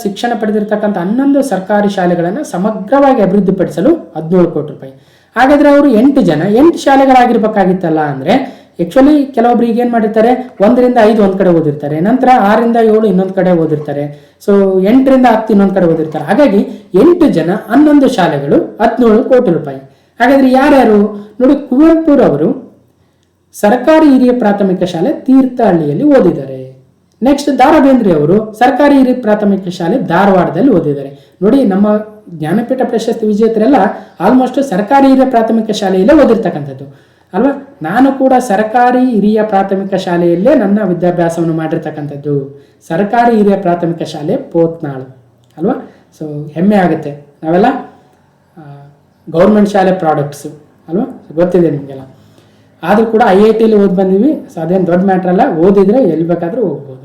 ಶಿಕ್ಷಣ ಪಡೆದಿರ್ತಕ್ಕಂಥ 11 ಸರ್ಕಾರಿ ಶಾಲೆಗಳನ್ನು ಸಮಗ್ರವಾಗಿ ಅಭಿವೃದ್ಧಿಪಡಿಸಲು 17 ಕೋಟಿ ರೂಪಾಯಿ. ಹಾಗಾದ್ರೆ ಅವರು 8 ಜನ 8 ಶಾಲೆಗಳಾಗಿರ್ಬೇಕಾಗಿತ್ತಲ್ಲ ಅಂದ್ರೆ ಆಕ್ಚುಲಿ ಕೆಲವೊಬ್ರಿಗೆ ಏನ್ ಮಾಡಿರ್ತಾರೆ 1 ರಿಂದ 5 ಒಂದ್ ಕಡೆ ಓದಿರ್ತಾರೆ, ನಂತರ 6 ರಿಂದ 7 ಇನ್ನೊಂದ್ ಕಡೆ ಓದಿರ್ತಾರೆ, ಸೊ 8 ರಿಂದ 10 ಇನ್ನೊಂದ್ ಕಡೆ ಓದಿರ್ತಾರೆ. ಹಾಗಾಗಿ 8 ಜನ 11 ಶಾಲೆಗಳು 17 ಕೋಟಿ ರೂಪಾಯಿ. ಹಾಗಾದ್ರೆ ಯಾರ್ಯಾರು ನೋಡಿ, ಕುವೆಂಪುರವರು ಸರ್ಕಾರಿ ಹಿರಿಯ ಪ್ರಾಥಮಿಕ ಶಾಲೆ ತೀರ್ಥಹಳ್ಳಿಯಲ್ಲಿ ಓದಿದ್ದಾರೆ. ನೆಕ್ಸ್ಟ್ ದ ರಾ ಬೇಂದ್ರೆ ಅವರು ಸರ್ಕಾರಿ ಹಿರಿಯ ಪ್ರಾಥಮಿಕ ಶಾಲೆ ಧಾರವಾಡದಲ್ಲಿ ಓದಿದ್ದಾರೆ. ನೋಡಿ, ನಮ್ಮ ಜ್ಞಾನಪೀಠ ಪ್ರಶಸ್ತಿ ವಿಜೇತರೆಲ್ಲ ಆಲ್ಮೋಸ್ಟ್ ಸರ್ಕಾರಿ ಹಿರಿಯ ಪ್ರಾಥಮಿಕ ಶಾಲೆಯಲ್ಲೇ ಓದಿರ್ತಕ್ಕಂಥದ್ದು ಅಲ್ವಾ. ನಾನು ಕೂಡ ಸರ್ಕಾರಿ ಹಿರಿಯ ಪ್ರಾಥಮಿಕ ಶಾಲೆಯಲ್ಲೇ ನನ್ನ ವಿದ್ಯಾಭ್ಯಾಸವನ್ನು ಮಾಡಿರ್ತಕ್ಕಂಥದ್ದು. ಸರ್ಕಾರಿ ಹಿರಿಯ ಪ್ರಾಥಮಿಕ ಶಾಲೆ ಪೋತ್ನಾಳು ಅಲ್ವಾ. ಸೊ ಹೆಮ್ಮೆ ಆಗುತ್ತೆ, ನಾವೆಲ್ಲ ಗೌರ್ಮೆಂಟ್ ಶಾಲೆ ಪ್ರಾಡಕ್ಟ್ಸು ಅಲ್ವಾ, ಗೊತ್ತಿದೆ ನಿಮಗೆಲ್ಲ. ಆದರೂ ಕೂಡ IITಲಿ ಓದಿ ಬಂದಿವಿ, ಸೊ ಅದೇನು ದೊಡ್ಡ ಮ್ಯಾಟ್ರ್ ಅಲ್ಲ, ಓದಿದ್ರೆ ಎಲ್ಲಿ ಬೇಕಾದರೂ ಹೋಗ್ಬೋದು.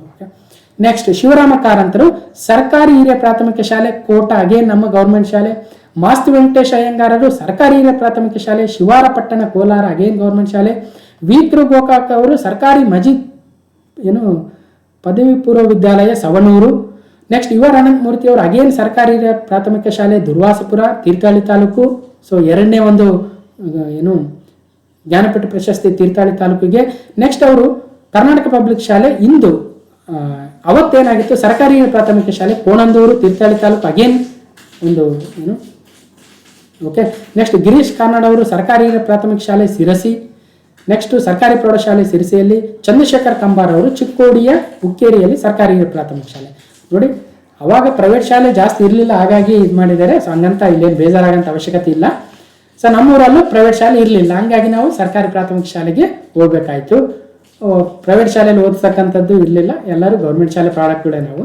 ನೆಕ್ಸ್ಟ್ ಶಿವರಾಮ ಕಾರಂತರು ಸರ್ಕಾರಿ ಹಿರಿಯ ಪ್ರಾಥಮಿಕ ಶಾಲೆ ಕೋಟ, ಅಗೇನ್ ನಮ್ಮ ಗೌರ್ಮೆಂಟ್ ಶಾಲೆ. ಮಾಸ್ತಿ ವೆಂಕಟೇಶ್ ಅಯ್ಯಂಗಾರರು ಸರ್ಕಾರಿ ಹಿರಿಯ ಪ್ರಾಥಮಿಕ ಶಾಲೆ ಶಿವಾರಪಟ್ಟಣ ಕೋಲಾರ, ಅಗೇನ್ ಗೌರ್ಮೆಂಟ್ ಶಾಲೆ. ವಿ.ಕೃ. ಗೋಕಾಕ್ ಅವರು ಸರ್ಕಾರಿ ಮಜೀದ್ ಪದವಿ ಪೂರ್ವ ವಿದ್ಯಾಲಯ ಸವಣೂರು. ನೆಕ್ಸ್ಟ್ ಅನಂತಮೂರ್ತಿ ಅವರು ಅಗೇನ್ ಸರ್ಕಾರಿ ಹಿರಿಯ ಪ್ರಾಥಮಿಕ ಶಾಲೆ ದುರ್ವಾಸಪುರ ತೀರ್ಥಹಳ್ಳಿ ತಾಲೂಕು. ಸೊ ಎರಡನೇ ಒಂದು ಜ್ಞಾನಪೀಠ ಪ್ರಶಸ್ತಿ ತೀರ್ಥಹಳ್ಳಿ ತಾಲೂಕಿಗೆ. ನೆಕ್ಸ್ಟ್ ಅವರು ಕರ್ನಾಟಕ ಪಬ್ಲಿಕ್ ಶಾಲೆ ಇಂದು ಅವತ್ತೇನಾಗಿತ್ತು ಸರ್ಕಾರಿ ಹಿರಿಯ ಪ್ರಾಥಮಿಕ ಶಾಲೆ ಕೋಣಂದೂರು ತೀರ್ಥಹಳ್ಳಿ ತಾಲೂಕು, ಅಗೇನ್ ಒಂದು ಓಕೆ. ನೆಕ್ಸ್ಟ್ ಗಿರೀಶ್ ಕಾರ್ನಾಡ್ ಅವರು ಸರ್ಕಾರಿ ಹಿರಿಯ ಪ್ರಾಥಮಿಕ ಶಾಲೆ ಸಿರಸಿ. ನೆಕ್ಸ್ಟ್ ಸರ್ಕಾರಿ ಪ್ರೌಢಶಾಲೆ ಸಿರಿಸಿಯಲ್ಲಿ. ಚಂದ್ರಶೇಖರ್ ಕಂಬಾರ್ ಅವರು ಚಿಕ್ಕೋಡಿಯ ಹುಕ್ಕೇರಿಯಲ್ಲಿ ಸರ್ಕಾರಿ ಹಿರಿಯ ಪ್ರಾಥಮಿಕ ಶಾಲೆ. ನೋಡಿ, ಅವಾಗ ಪ್ರೈವೇಟ್ ಶಾಲೆ ಜಾಸ್ತಿ ಇರಲಿಲ್ಲ, ಹಾಗಾಗಿ ಇದು ಮಾಡಿದ್ದಾರೆ. ಸೊ ಹಂಗಂತ ಇಲ್ಲೇನು ಬೇಜಾರಾಗಂತ ಅವಶ್ಯಕತೆ ಇಲ್ಲ. ಸೊ ನಮ್ಮೂರಲ್ಲೂ ಪ್ರೈವೇಟ್ ಶಾಲೆ ಇರಲಿಲ್ಲ, ಹಂಗಾಗಿ ನಾವು ಸರ್ಕಾರಿ ಪ್ರಾಥಮಿಕ ಶಾಲೆಗೆ ಹೋಗ್ಬೇಕಾಯ್ತು. ಪ್ರೈವೇಟ್ ಶಾಲೆಯಲ್ಲಿ ಓದಿಸ್ತಕ್ಕಂಥದ್ದು ಇರಲಿಲ್ಲ, ಎಲ್ಲರೂ ಗೌರ್ಮೆಂಟ್ ಶಾಲೆ ಪ್ರಾಡಕ್ಟ್ಗಳೇ ನಾವು.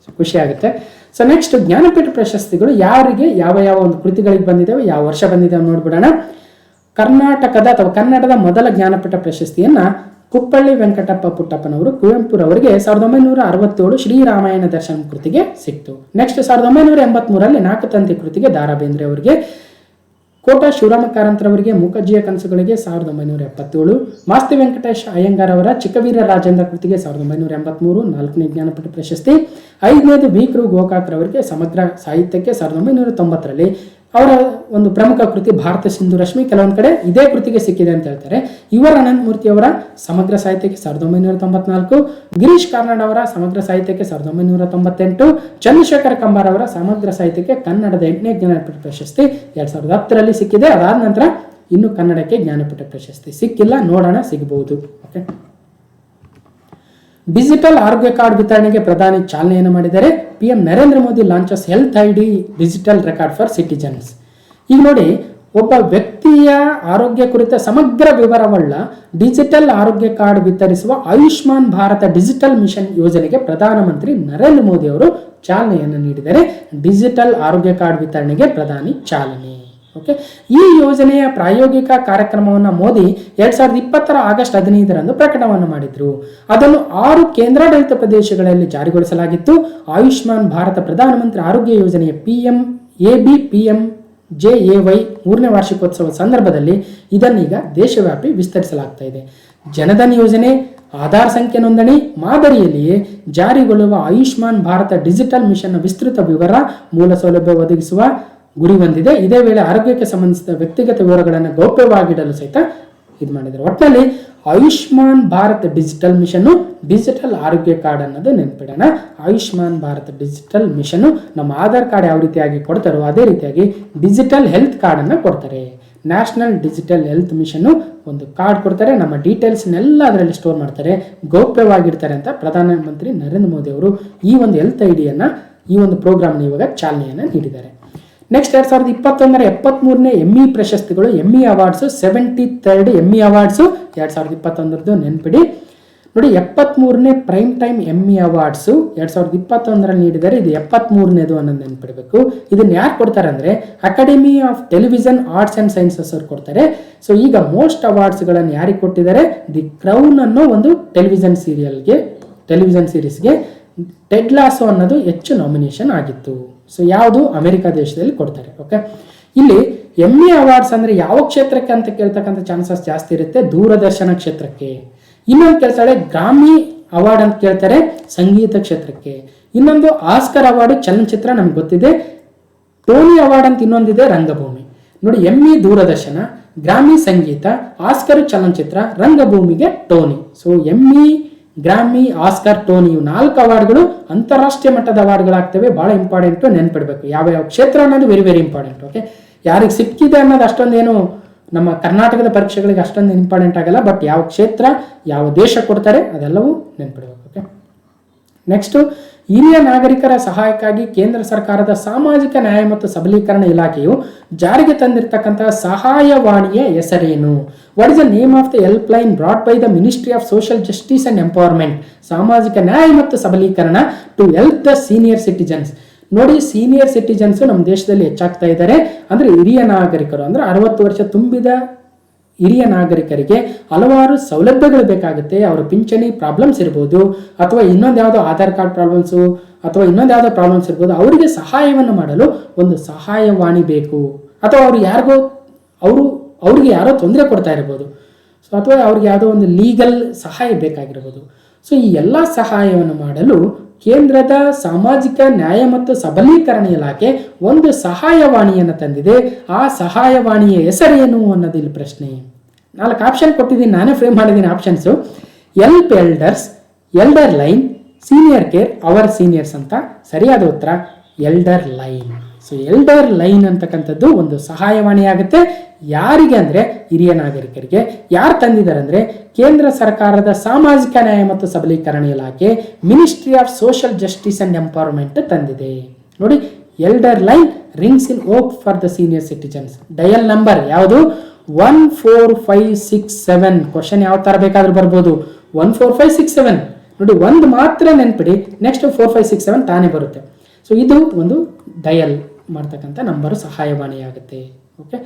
ಸೊ ಖುಷಿ ಆಗುತ್ತೆ. ಸೊ ನೆಕ್ಸ್ಟ್ ಜ್ಞಾನಪೀಠ ಪ್ರಶಸ್ತಿಗಳು ಯಾರಿಗೆ ಯಾವ ಒಂದು ಕೃತಿಗಳಿಗೆ ಬಂದಿದ್ದಾವೆ, ಯಾವ ವರ್ಷ ಬಂದಿದ್ದಾವೆ ನೋಡ್ಬಿಡೋಣ. ಕರ್ನಾಟಕದ ಅಥವಾ ಕನ್ನಡದ ಮೊದಲ ಜ್ಞಾನಪೀಠ ಪ್ರಶಸ್ತಿಯನ್ನ ಕುಪ್ಪಳ್ಳಿ ವೆಂಕಟಪ್ಪ ಪುಟ್ಟಪ್ಪನವರು ಕುವೆಂಪುರವರಿಗೆ 1967 ಶ್ರೀರಾಮಾಯಣ ದರ್ಶನ ಕೃತಿಗೆ ಸಿಕ್ತು. ನೆಕ್ಸ್ಟ್ 1983 4 ತಂತಿ ಕೃತಿಗೆ ದ ರಾ ಬೇಂದ್ರೆ ಅವರಿಗೆ. ಕೋಟ ಶಿವರಾಮ ಕಾರಂತರವರಿಗೆ ಮೂಕಜ್ಜಿಯ ಕನಸುಗಳಿಗೆ 1977. ಮಾಸ್ತಿ ವೆಂಕಟೇಶ್ ಅಯ್ಯಂಗಾರ್ ಅವರ ಚಿಕ್ಕವೀರ ರಾಜೇಂದ್ರ ಕೃತಿಗೆ 1983 4ನೇ ಜ್ಞಾನಪೀಠ ಪ್ರಶಸ್ತಿ. 5ನೇದು ವಿ.ಕೃ. ಗೋಕಾಕ್ ರವರಿಗೆ ಸಮಗ್ರ ಸಾಹಿತ್ಯಕ್ಕೆ 1990ರಲ್ಲಿ. ಅವರ ಒಂದು ಪ್ರಮುಖ ಕೃತಿ ಭಾರತ ಸಿಂಧು ರಶ್ಮಿ, ಕೆಲವೊಂದು ಕಡೆ ಇದೇ ಕೃತಿಗೆ ಸಿಕ್ಕಿದೆ ಅಂತ ಹೇಳ್ತಾರೆ. ಅನಂತಮೂರ್ತಿ ಅವರ ಸಮಗ್ರ ಸಾಹಿತ್ಯಕ್ಕೆ 1994. ಗಿರೀಶ್ ಕಾರ್ನಾಡ್ ಅವರ ಸಮಗ್ರ ಸಾಹಿತ್ಯಕ್ಕೆ 1998. ಚಂದ್ರಶೇಖರ್ ಕಂಬಾರ್ ಅವರ ಸಮಗ್ರ ಸಾಹಿತ್ಯಕ್ಕೆ ಕನ್ನಡದ 8ನೇ ಜ್ಞಾನಪೀಠ ಪ್ರಶಸ್ತಿ 2010ರಲ್ಲಿ ಸಿಕ್ಕಿದೆ. ಅದಾದ ನಂತರ ಇನ್ನು ಕನ್ನಡಕ್ಕೆ ಜ್ಞಾನಪೀಠ ಪ್ರಶಸ್ತಿ ಸಿಕ್ಕಿಲ್ಲ, ನೋಡೋಣ ಸಿಗಬಹುದು. ಓಕೆ. ಡಿಜಿಟಲ್ ಆರೋಗ್ಯ ಕಾರ್ಡ್ ವಿತರಣೆಗೆ ಪ್ರಧಾನಿ ಚಾಲನೆಯನ್ನು ಮಾಡಿದ್ದಾರೆ. PM Narendra Modi launches health ID digital record for citizens. ಈಗ ನೋಡಿ, ಒಬ್ಬ ವ್ಯಕ್ತಿಯ ಆರೋಗ್ಯ ಕುರಿತ ಸಮಗ್ರ ವಿವರವುಳ್ಳ ಡಿಜಿಟಲ್ ಆರೋಗ್ಯ ಕಾರ್ಡ್ ವಿತರಿಸುವ ಆಯುಷ್ಮಾನ್ ಭಾರತ ಡಿಜಿಟಲ್ ಮಿಷನ್ ಯೋಜನೆಗೆ ಪ್ರಧಾನಮಂತ್ರಿ ನರೇಂದ್ರ ಮೋದಿ ಅವರು ಚಾಲನೆಯನ್ನು ನೀಡಿದ್ದಾರೆ. ಡಿಜಿಟಲ್ ಆರೋಗ್ಯ ಕಾರ್ಡ್ ವಿತರಣೆಗೆ ಪ್ರಧಾನಿ ಚಾಲನೆ. ಓಕೆ. ಈ ಯೋಜನೆಯ ಪ್ರಾಯೋಗಿಕ ಕಾರ್ಯಕ್ರಮವನ್ನು ಮೋದಿ 2020 ಆಗಸ್ಟ್ 15ರಂದು ಪ್ರಕಟವನ್ನು ಮಾಡಿದ್ರು. ಅದನ್ನು 6 ಕೇಂದ್ರಾಡಳಿತ ಪ್ರದೇಶಗಳಲ್ಲಿ ಜಾರಿಗೊಳಿಸಲಾಗಿತ್ತು. ಆಯುಷ್ಮಾನ್ ಭಾರತ ಪ್ರಧಾನಮಂತ್ರಿ ಆರೋಗ್ಯ ಯೋಜನೆಯ PMJAY 3ನೇ ವಾರ್ಷಿಕೋತ್ಸವ ಸಂದರ್ಭದಲ್ಲಿ ಇದನ್ನೀಗ ದೇಶವ್ಯಾಪಿ ವಿಸ್ತರಿಸಲಾಗ್ತಾ ಇದೆ. ಜನಧನ್ ಯೋಜನೆ, ಆಧಾರ್ ಸಂಖ್ಯೆ ನೋಂದಣಿ ಮಾದರಿಯಲ್ಲಿಯೇ ಜಾರಿಗೊಳ್ಳುವ ಆಯುಷ್ಮಾನ್ ಭಾರತ ಡಿಜಿಟಲ್ ಮಿಷನ್ನ ವಿಸ್ತೃತ ವಿವರ ಮೂಲ ಸೌಲಭ್ಯ ಒದಗಿಸುವ ಗುರಿ ಹೊಂದಿದೆ. ಇದೇ ವೇಳೆ ಆರೋಗ್ಯಕ್ಕೆ ಸಂಬಂಧಿಸಿದ ವ್ಯಕ್ತಿಗತ ವಿವರಗಳನ್ನು ಗೌಪ್ಯವಾಗಿಡಲು ಸಹಿತ ಇದು ಮಾಡಿದ್ದಾರೆ. ಒಟ್ಟಿನಲ್ಲಿ Ayushman Bharat digital mission, digital ಆರೋಗ್ಯ ಕಾರ್ಡ್ ಅನ್ನೋದು ನೆನಪಿಡೋಣ. ಆಯುಷ್ಮಾನ್ ಭಾರತ್ ಡಿಜಿಟಲ್ ಮಿಷನ್ ನಮ್ಮ ಆಧಾರ್ ಕಾರ್ಡ್ ಯಾವ ರೀತಿಯಾಗಿ ಕೊಡ್ತಾರೋ ಅದೇ ರೀತಿಯಾಗಿ ಡಿಜಿಟಲ್ ಹೆಲ್ತ್ ಕಾರ್ಡ್ ಅನ್ನು ಕೊಡ್ತಾರೆ. ನ್ಯಾಷನಲ್ ಡಿಜಿಟಲ್ ಹೆಲ್ತ್ ಮಿಷನ್ ಒಂದು ಕಾರ್ಡ್ ಕೊಡ್ತಾರೆ, ನಮ್ಮ ಡೀಟೇಲ್ಸ್ನೆಲ್ಲ ಅದರಲ್ಲಿ ಸ್ಟೋರ್ ಮಾಡ್ತಾರೆ, ಗೌಪ್ಯವಾಗಿರ್ತಾರೆ ಅಂತ ಪ್ರಧಾನಮಂತ್ರಿ ನರೇಂದ್ರ ಮೋದಿ ಅವರು ಈ ಒಂದು ಹೆಲ್ತ್ ಐಡಿಯನ್ನು ಈ ಒಂದು ಪ್ರೋಗ್ರಾಮ್ನ ಇವಾಗ ಚಾಲನೆಯನ್ನು ನೀಡಿದ್ದಾರೆ. ನೆಕ್ಸ್ಟ್ 2021 73ನೇ ಎಮ್ಮಿ ಪ್ರಶಸ್ತಿಗಳು, ಎಮ್ಮಿ ಅವಾರ್ಡ್ಸು 73rd ಎಮ್ಮಿ ಅವಾರ್ಡ್ಸು 2021 ನೆನ್ಪಿಡಿ. ನೋಡಿ, 73ನೇ ಪ್ರೈಮ್ ಟೈಮ್ ಎಮ್ಮಿ ಅವಾರ್ಡ್ಸು 2021 ನೀಡಿದ್ದಾರೆ. ಇದು 73ನೇದು ಅನ್ನೋದು ನೆನ್ಪಿಡಬೇಕು. ಇದನ್ನ ಯಾರು ಕೊಡ್ತಾರೆ ಅಂದರೆ academy of television arts and sciences ಅವ್ರು ಕೊಡ್ತಾರೆ. ಸೊ ಈಗ ಮೋಸ್ಟ್ ಅವಾರ್ಡ್ಸ್ಗಳನ್ನು ಯಾರಿಗೆ ಕೊಟ್ಟಿದ್ದಾರೆ? ದಿ ಕ್ರೌನ್ ಅನ್ನೋ ಒಂದು ಟೆಲಿವಿಷನ್ ಸೀರೀಸ್ಗೆ ಟೆಡ್ ಲಾಸೋ ಅನ್ನೋದು ಹೆಚ್ಚು ನಾಮಿನೇಷನ್ ಆಗಿತ್ತು. ಸೊ ಯಾವುದು? ಅಮೆರಿಕ ದೇಶದಲ್ಲಿ ಕೊಡ್ತಾರೆ. ಓಕೆ. ಇಲ್ಲಿ ಎಮ್ಮಿ ಅವಾರ್ಡ್ಸ್ ಅಂದರೆ ಯಾವ ಕ್ಷೇತ್ರಕ್ಕೆ ಅಂತ ಕೇಳ್ತಕ್ಕಂಥ ಚಾನ್ಸಸ್ ಜಾಸ್ತಿ ಇರುತ್ತೆ, ದೂರದರ್ಶನ ಕ್ಷೇತ್ರಕ್ಕೆ. ಇನ್ನೊಂದು ಕೇಳ್ತಾಳೆ ಗ್ರಾಮಿ ಅವಾರ್ಡ್ ಅಂತ ಕೇಳ್ತಾರೆ, ಸಂಗೀತ ಕ್ಷೇತ್ರಕ್ಕೆ. ಇನ್ನೊಂದು ಆಸ್ಕರ್ ಅವಾರ್ಡ್ ಚಲನಚಿತ್ರ, ನಮ್ಗೆ ಗೊತ್ತಿದೆ. ಟೋನಿ ಅವಾರ್ಡ್ ಅಂತ ಇನ್ನೊಂದಿದೆ, ರಂಗಭೂಮಿ. ನೋಡಿ, ಎಮ್ಮಿ ದೂರದರ್ಶನ, ಗ್ರಾಮಿ ಸಂಗೀತ, ಆಸ್ಕರ್ ಚಲನಚಿತ್ರ, ರಂಗಭೂಮಿಗೆ ಟೋನಿ. ಸೊ ಎಮ್ಮಿ, ಗ್ರಾಮಿ, ಆಸ್ಕರ್, ಟೋನಿ ಇವು 4 ಅವಾರ್ಡ್ಗಳು ಅಂತಾರಾಷ್ಟ್ರೀಯ ಮಟ್ಟದ ಅವಾರ್ಡ್ಗಳಾಗ್ತವೆ. ಬಹಳ ಇಂಪಾರ್ಟೆಂಟು, ನೆನ್ಪಿಡ್ಬೇಕು. ಯಾವ ಕ್ಷೇತ್ರ ಅನ್ನೋದು ವೆರಿ ವೆರಿ ಇಂಪಾರ್ಟೆಂಟ್. ಓಕೆ, ಯಾರಿಗೆ ಸಿಕ್ಕಿದೆ ಅನ್ನೋದು ಅಷ್ಟೊಂದೇನು ನಮ್ಮ ಕರ್ನಾಟಕದ ಪರೀಕ್ಷೆಗಳಿಗೆ ಅಷ್ಟೊಂದು ಇಂಪಾರ್ಟೆಂಟ್ ಆಗಲ್ಲ, ಬಟ್ ಯಾವ ಕ್ಷೇತ್ರ, ಯಾವ ದೇಶ ಕೊಡ್ತಾರೆ ಅದೆಲ್ಲವೂ ನೆನ್ಪಿಡ್ಬೇಕು. ಓಕೆ, ನೆಕ್ಸ್ಟು, ಹಿರಿಯ ನಾಗರಿಕರ ಸಹಾಯಕ್ಕಾಗಿ ಕೇಂದ್ರ ಸರ್ಕಾರದ ಸಾಮಾಜಿಕ ನ್ಯಾಯ ಮತ್ತು ಸಬಲೀಕರಣ ಇಲಾಖೆಯು ಜಾರಿಗೆ ತಂದಿರತಕ್ಕಂತಹ ಸಹಾಯವಾಣಿಯ ಹೆಸರೇನು? What is the name of the helpline brought by the ministry of social justice and empowerment, ಸಾಮಾಜಿಕ ನ್ಯಾಯ ಮತ್ತು ಸಬಲೀಕರಣ, to help the senior citizens. ನೋಡಿ, ಸೀನಿಯರ್ ಸಿಟಿಜನ್ಸ್ ನಮ್ಮ ದೇಶದಲ್ಲಿ ಹೆಚ್ಚಾಗ್ತಾ ಇದ್ದಾರೆ. ಅಂದರೆ ಹಿರಿಯ ನಾಗರಿಕರು, ಅಂದರೆ 60 ವರ್ಷ ತುಂಬಿದ ಹಿರಿಯ ನಾಗರಿಕರಿಗೆ ಹಲವಾರು ಸೌಲಭ್ಯಗಳು ಬೇಕಾಗುತ್ತೆ. ಅವರ ಪಿಂಚಣಿ ಪ್ರಾಬ್ಲಮ್ಸ್ ಇರ್ಬೋದು, ಅಥವಾ ಇನ್ನೊಂದು ಯಾವುದೋ ಆಧಾರ್ ಕಾರ್ಡ್ ಪ್ರಾಬ್ಲಮ್ಸು, ಅಥವಾ ಇನ್ನೊಂದು ಯಾವುದೋ ಪ್ರಾಬ್ಲಮ್ಸ್ ಇರ್ಬೋದು. ಅವರಿಗೆ ಸಹಾಯವನ್ನು ಮಾಡಲು ಒಂದು ಸಹಾಯವಾಣಿ ಬೇಕು. ಅಥವಾ ಅವ್ರಿಗೆ ಯಾರೋ ತೊಂದರೆ ಕೊಡ್ತಾ ಇರ್ಬೋದು. ಸೊ ಅಥವಾ ಅವ್ರಿಗೆ ಯಾವುದೋ ಒಂದು ಲೀಗಲ್ ಸಹಾಯ ಬೇಕಾಗಿರ್ಬೋದು. ಸೊ ಈ ಎಲ್ಲ ಸಹಾಯವನ್ನು ಮಾಡಲು ಕೇಂದ್ರದ ಸಾಮಾಜಿಕ ನ್ಯಾಯ ಮತ್ತು ಸಬಲೀಕರಣ ಇಲಾಖೆ ಒಂದು ಸಹಾಯವಾಣಿಯನ್ನು ತಂದಿದೆ. ಆ ಸಹಾಯವಾಣಿಯ ಹೆಸರೇನು ಅನ್ನೋದು ಇಲ್ಲಿ ಪ್ರಶ್ನೆ. 4 ಆಪ್ಷನ್ ಕೊಟ್ಟಿದ್ದೀನಿ, ನಾನೇ ಫ್ರೇಮ್ ಮಾಡಿದ್ದೀನಿ options. Help elders, elder line, senior care, hour seniors ಅಂತ. ಸರಿಯಾದ ಉತ್ತರ elder line. So elder line ಅಂತಕ್ಕಂಥದ್ದು ಒಂದು ಸಹಾಯವಾಣಿ ಆಗುತ್ತೆ. ಯಾರಿಗೆ ಅಂದರೆ ಹಿರಿಯ ನಾಗರಿಕರಿಗೆ. ಯಾರು ತಂದಿದ್ದಾರೆ ಅಂದರೆ ಕೇಂದ್ರ ಸರ್ಕಾರದ ಸಾಮಾಜಿಕ ನ್ಯಾಯ ಮತ್ತು ಸಬಲೀಕರಣ ಇಲಾಖೆ, ministry of social justice and empowerment ತಂದಿದೆ. ನೋಡಿ, Elderline rings in oak for the senior citizens. Dial number ಯಾವುದು? 14567. ಕ್ವಶನ್ ಯಾವ ತರ ಬೇಕಾದ್ರೂ ಬರ್ಬೋದು. 14567 ನೋಡಿ, ಒಂದು ಮಾತ್ರ ನೆನ್ಪಿಡಿ, ನೆಕ್ಸ್ಟ್ 4567 ತಾನೇ ಬರುತ್ತೆ. ಸೊ ಇದು ಒಂದು ಡಯಲ್ ಮಾಡ್ತಕ್ಕಂಥ ನಂಬರ್, ಸಹಾಯವಾಣಿ ಆಗುತ್ತೆ. ಓಕೆ,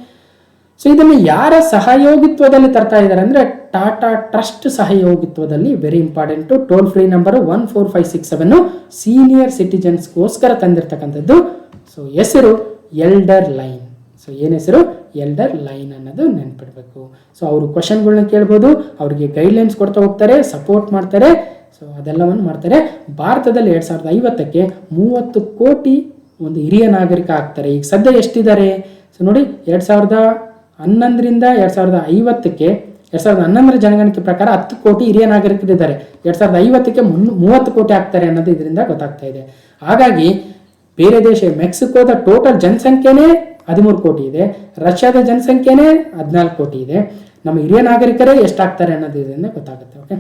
ಸೊ ಇದನ್ನು ಯಾರ ಸಹಯೋಗಿತ್ವದಲ್ಲಿ ತರ್ತಾ ಇದ್ದಾರೆ ಅಂದರೆ ಟಾಟಾ ಟ್ರಸ್ಟ್ ಸಹಯೋಗಿತ್ವದಲ್ಲಿ. Very important. Toll free number 14567 senior ಸಿಟಿಜನ್ಸ್ಗೋಸ್ಕರ ತಂದಿರತಕ್ಕಂಥದ್ದು. ಸೊ ಹೆಸರು ಎಲ್ಡರ್ ಲೈನ್. ಸೊ ಏನು ಹೆಸರು? ಎಲ್ಡರ್ ಲೈನ್ ಅನ್ನೋದು ನೆನ್ಪಿಡ್ಬೇಕು. ಸೊ ಅವರು ಕ್ವಶನ್ಗಳನ್ನ ಕೇಳ್ಬೋದು, ಅವರಿಗೆ ಗೈಡ್ಲೈನ್ಸ್ ಕೊಡ್ತಾ ಹೋಗ್ತಾರೆ, ಸಪೋರ್ಟ್ ಮಾಡ್ತಾರೆ. ಸೊ ಅದೆಲ್ಲವನ್ನು ಮಾಡ್ತಾರೆ. ಭಾರತದಲ್ಲಿ 2050ಕ್ಕೆ 30 ಕೋಟಿ ಒಂದು ಹಿರಿಯ ನಾಗರಿಕ ಆಗ್ತಾರೆ. ಈಗ ಸದ್ಯ ಎಷ್ಟಿದ್ದಾರೆ? ಸೊ ನೋಡಿ, 2011ರಿಂದ 2050ಕ್ಕೆ 2011ರ ಜನಗಣತಿ ಪ್ರಕಾರ 10 ಕೋಟಿ ಹಿರಿಯ ನಾಗರಿಕರಿದ್ದಾರೆ. 2050ಕ್ಕೆ 30 ಕೋಟಿ ಆಗ್ತಾರೆ ಅನ್ನೋದು ಇದರಿಂದ ಗೊತ್ತಾಗ್ತಾ ಇದೆ. ಹಾಗಾಗಿ ಬೇರೆ ದೇಶ ಮೆಕ್ಸಿಕೋದ ಟೋಟಲ್ ಜನಸಂಖ್ಯೆನೇ 13 ಕೋಟಿ ಇದೆ, ರಷ್ಯಾದ ಜನಸಂಖ್ಯೆನೇ 14 ಕೋಟಿ ಇದೆ. ನಮ್ಮ ಹಿರಿಯ ನಾಗರಿಕರೇ ಎಷ್ಟಾಗ್ತಾರೆ ಅನ್ನೋದು ಇದರಿಂದ ಗೊತ್ತಾಗುತ್ತೆ. ಓಕೆ,